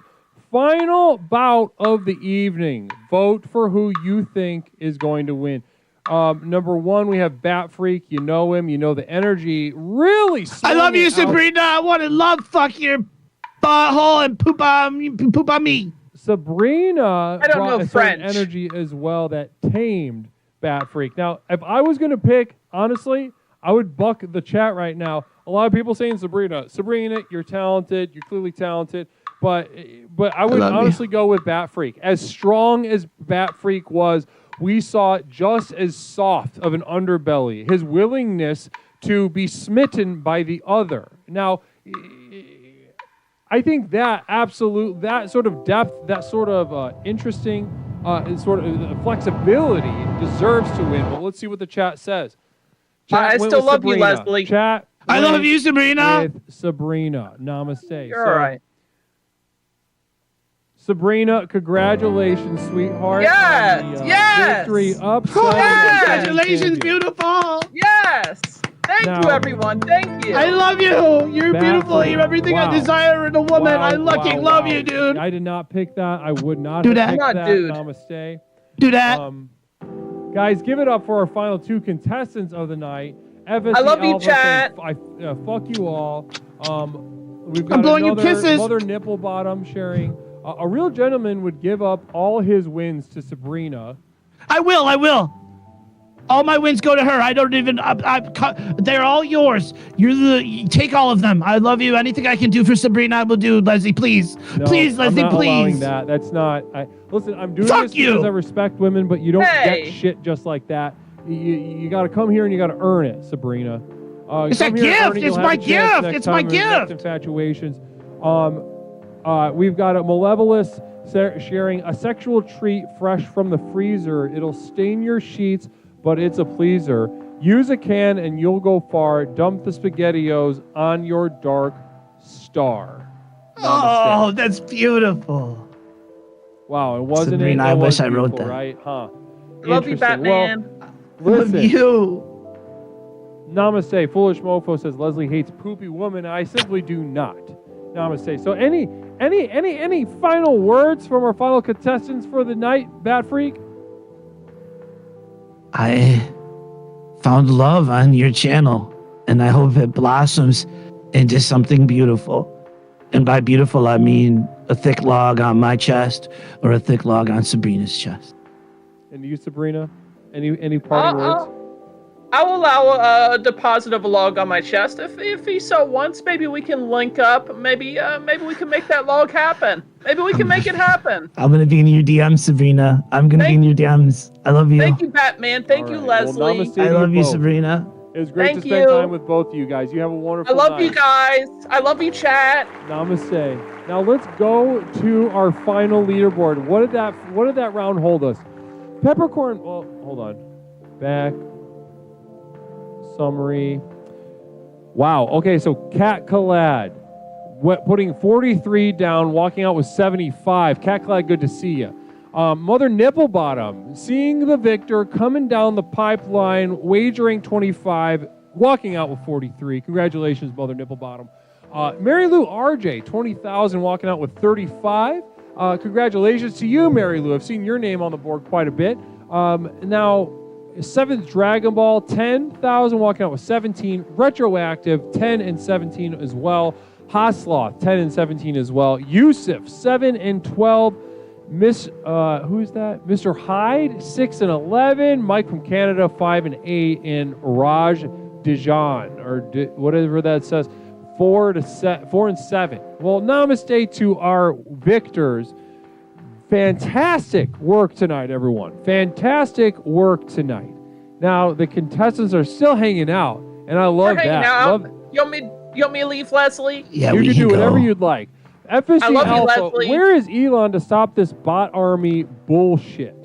Speaker 5: Final bout of the evening. Vote for who you think is going to win. Number one, we have Bat Freak. You know him. You know the energy. Really
Speaker 11: I love you, Sabrina. I want to love fuck your butthole and poop on me.
Speaker 5: Sabrina
Speaker 12: I don't
Speaker 5: brought
Speaker 12: know
Speaker 5: a certain
Speaker 12: French.
Speaker 5: energy as well that tamed Bat Freak. Now, if I was going to pick, honestly, I would buck the chat right now. A lot of people saying Sabrina, you're talented. You're clearly talented. But I would honestly go with Bat Freak. As strong as Bat Freak was, we saw just as soft of an underbelly. His willingness to be smitten by the other. Now, I think that sort of depth, that sort of interesting, sort of flexibility deserves to win. But let's see what the chat says.
Speaker 12: I still love you, Leslie.
Speaker 5: Chat.
Speaker 11: I love you, Sabrina.
Speaker 5: With Sabrina. Namaste.
Speaker 12: You're all right.
Speaker 5: Sabrina, congratulations, sweetheart.
Speaker 12: Yes,
Speaker 5: on the,
Speaker 12: yes.
Speaker 5: Victory upset.
Speaker 12: Yes.
Speaker 11: Congratulations, beautiful.
Speaker 12: Yes. Thank you, everyone. Thank you.
Speaker 11: I love you. You're
Speaker 5: Bat
Speaker 11: beautiful.
Speaker 5: Freak.
Speaker 11: You're everything
Speaker 5: Wow.
Speaker 11: I desire in a woman.
Speaker 5: Wow,
Speaker 11: I fucking love you, dude.
Speaker 5: I did not pick that. I would not
Speaker 11: Do
Speaker 5: have
Speaker 11: that.
Speaker 5: picked
Speaker 12: Not
Speaker 5: that.
Speaker 12: dude.
Speaker 5: Namaste.
Speaker 11: Do that.
Speaker 5: Guys, give it up for our final two contestants of the night. FSC
Speaker 12: I love you,
Speaker 5: Alpha
Speaker 12: chat.
Speaker 5: saying, fuck you all. We've got
Speaker 11: I'm blowing you
Speaker 5: another
Speaker 11: kisses.
Speaker 5: Mother Nipplebottom sharing. A real gentleman would give up all his wins to Sabrina.
Speaker 11: I will. All my wins go to her. I don't even. They're all yours. You take all of them. I love you. Anything I can do for Sabrina, I will do. Leslie, please,
Speaker 5: No,
Speaker 11: please, Leslie,
Speaker 5: I'm not allowing
Speaker 11: please.
Speaker 5: that. That's not. Listen, I'm doing
Speaker 11: Fuck
Speaker 5: this
Speaker 11: you.
Speaker 5: because I respect women, but you don't
Speaker 12: Hey.
Speaker 5: get shit just like that. You got to come here and you got to earn it, Sabrina.
Speaker 11: It's
Speaker 5: come
Speaker 11: a
Speaker 5: here and earn
Speaker 11: gift.
Speaker 5: it. You'll
Speaker 11: It's
Speaker 5: have
Speaker 11: my
Speaker 5: a chance
Speaker 11: gift.
Speaker 5: next
Speaker 11: It's my
Speaker 5: time in the next
Speaker 11: gift.
Speaker 5: Infatuations. We've got a Malevolous sharing a sexual treat fresh from the freezer. It'll stain your sheets, but it's a pleaser. Use a can and you'll go far. Dump the SpaghettiOs on your dark star.
Speaker 11: Oh, that's beautiful.
Speaker 5: Wow, it wasn't.
Speaker 11: Sabrina,
Speaker 5: it
Speaker 11: I
Speaker 5: was
Speaker 11: wish I wrote
Speaker 5: beautiful,
Speaker 11: that.
Speaker 5: Right? Huh.
Speaker 12: Love you,
Speaker 5: Interesting.
Speaker 12: Batman.
Speaker 5: Well,
Speaker 11: Love
Speaker 5: listen.
Speaker 11: you.
Speaker 5: Namaste. Foolish Mofo says Leslie hates poopy woman. I simply do not. Namaste. So any final words from our final contestants for the night, Bat Freak?
Speaker 11: I found love on your channel, and I hope it blossoms into something beautiful. And by beautiful, I mean a thick log on my chest or a thick log on Sabrina's chest.
Speaker 5: And you, Sabrina? Any parting words?
Speaker 12: I'll allow a deposit of a log on my chest if he so wants. Maybe we can link up. Maybe we can make that log happen. Maybe we can make it happen.
Speaker 11: I'm going to be in your DMs, Sabrina. I'm going to be in your DMs. I love you.
Speaker 12: Thank you, Batman. Thank you, Leslie.
Speaker 5: Well, namaste
Speaker 11: I
Speaker 5: to
Speaker 11: love you,
Speaker 5: both.
Speaker 11: Sabrina.
Speaker 5: It was great
Speaker 12: Thank
Speaker 5: to spend
Speaker 12: you.
Speaker 5: time with both of you guys. You have a wonderful
Speaker 12: I love
Speaker 5: night.
Speaker 12: you guys. I love you, chat.
Speaker 5: Namaste. Now let's go to our final leaderboard. What did that round hold us? Peppercorn. Well, hold on. Back. Summary. Wow. Okay, so Cat Collad putting 43 down, walking out with 75. Cat Collad, good to see you. Mother Nipplebottom, seeing the victor, coming down the pipeline, wagering 25, walking out with 43. Congratulations, Mother Nipplebottom. Mary Lou RJ, 20,000, walking out with 35. Congratulations to you, Mary Lou. I've seen your name on the board quite a bit. Now, 7th Dragon Ball, 10,000, walking out with 17. Retroactive, 10 and 17 as well. Hasloth, 10 and 17 as well. Yusuf, 7 and 12. Who's that? Mr. Hyde, 6 and 11. Mike from Canada, 5 and 8. And Raj Dijon, or whatever that says, 4 and 7. Well, namaste to our victors. Fantastic work tonight, everyone. Fantastic work tonight. Now, the contestants are still hanging out, and I love
Speaker 12: We're hanging
Speaker 5: that.
Speaker 12: out. You want me to leave, Leslie?
Speaker 11: Yeah,
Speaker 5: You
Speaker 11: we
Speaker 5: can do
Speaker 11: go.
Speaker 5: whatever you'd like. FSC
Speaker 12: I love you,
Speaker 5: Alpha,
Speaker 12: Leslie.
Speaker 5: where is Elon to stop this bot army bullshit?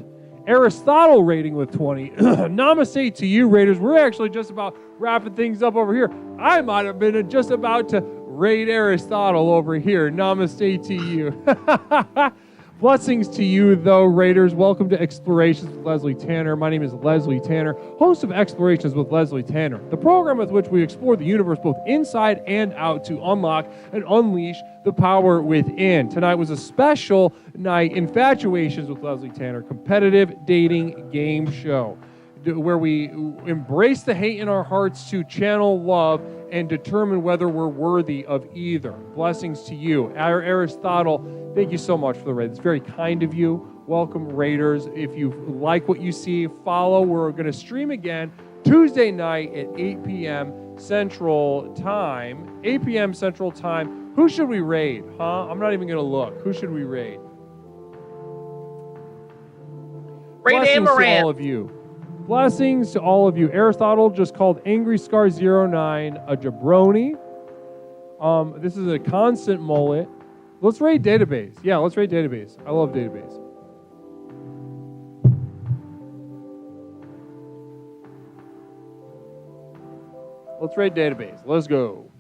Speaker 5: Aristotle rating with 20. Namaste to you, Raiders. We're actually just about wrapping things up over here. I might have been just about to raid Aristotle over here. Namaste to you. Blessings to you, though, Raiders. Welcome to Explorations with Leslie Tanner. My name is Leslie Tanner, host of Explorations with Leslie Tanner, the program with which we explore the universe both inside and out to unlock and unleash the power within. Tonight was a special night, Infatuations with Leslie Tanner, competitive dating game show, where we embrace the hate in our hearts to channel love and determine whether we're worthy of either. Blessings to you. Aristotle, thank you so much for the raid. It's very kind of you. Welcome, Raiders. If you like what you see, follow. We're going to stream again Tuesday night at 8 p.m. Central Time. 8 p.m. Central Time. Who should we raid? Huh? I'm not even going to look. Who should we raid?
Speaker 12: Raid
Speaker 5: Blessings to
Speaker 12: Amaranth.
Speaker 5: all of you. Blessings to all of you. Aristotle just called Angry Scar 09 a jabroni. This is a constant mullet. Let's raid database. Yeah, let's raid database. I love database. Let's raid database. Let's go.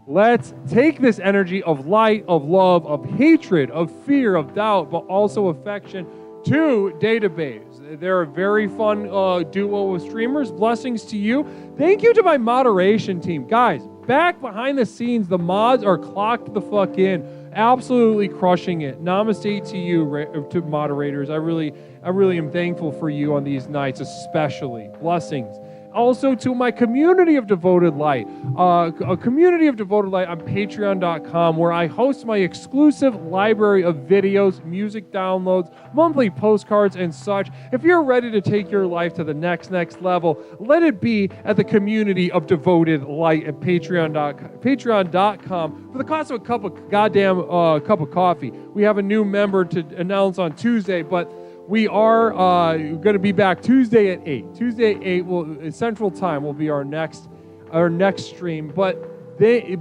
Speaker 5: Let's take this energy of light, of love, of hatred, of fear, of doubt, but also affection to database. They're a very fun duo of streamers. Blessings to you. Thank you to my moderation team. Guys, back behind the scenes, the mods are clocked the fuck in. Absolutely crushing it. Namaste to you, to moderators. I really am thankful for you on these nights, especially. Blessings. Also to my community of devoted light, a community of devoted light on patreon.com, where I host my exclusive library of videos, music downloads, monthly postcards, and such. If you're ready to take your life to the next level, let it be at the community of devoted light at patreon.com for the cost of a cup of cup of coffee. We have a new member to announce on Tuesday, but we are going to be back Tuesday at 8. Tuesday at 8 Central Time will be our next stream. But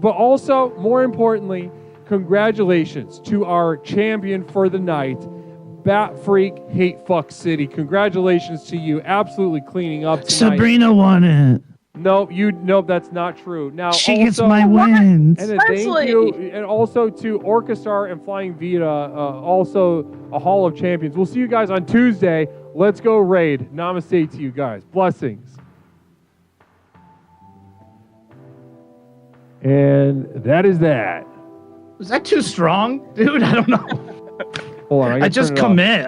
Speaker 5: also, more importantly, congratulations to our champion for the night, Bat Freak Hate Fuck City. Congratulations to you, absolutely cleaning up tonight.
Speaker 11: Sabrina won it.
Speaker 5: Nope, that's not true. Now
Speaker 11: She
Speaker 5: also,
Speaker 11: gets my wins.
Speaker 5: And thank you, and also to Orchestar and Flying Vita, also a Hall of Champions. We'll see you guys on Tuesday. Let's go raid. Namaste to you guys. Blessings. And that is that.
Speaker 11: Was that too strong? Dude, I don't know.
Speaker 5: Hold on,
Speaker 11: I just come in.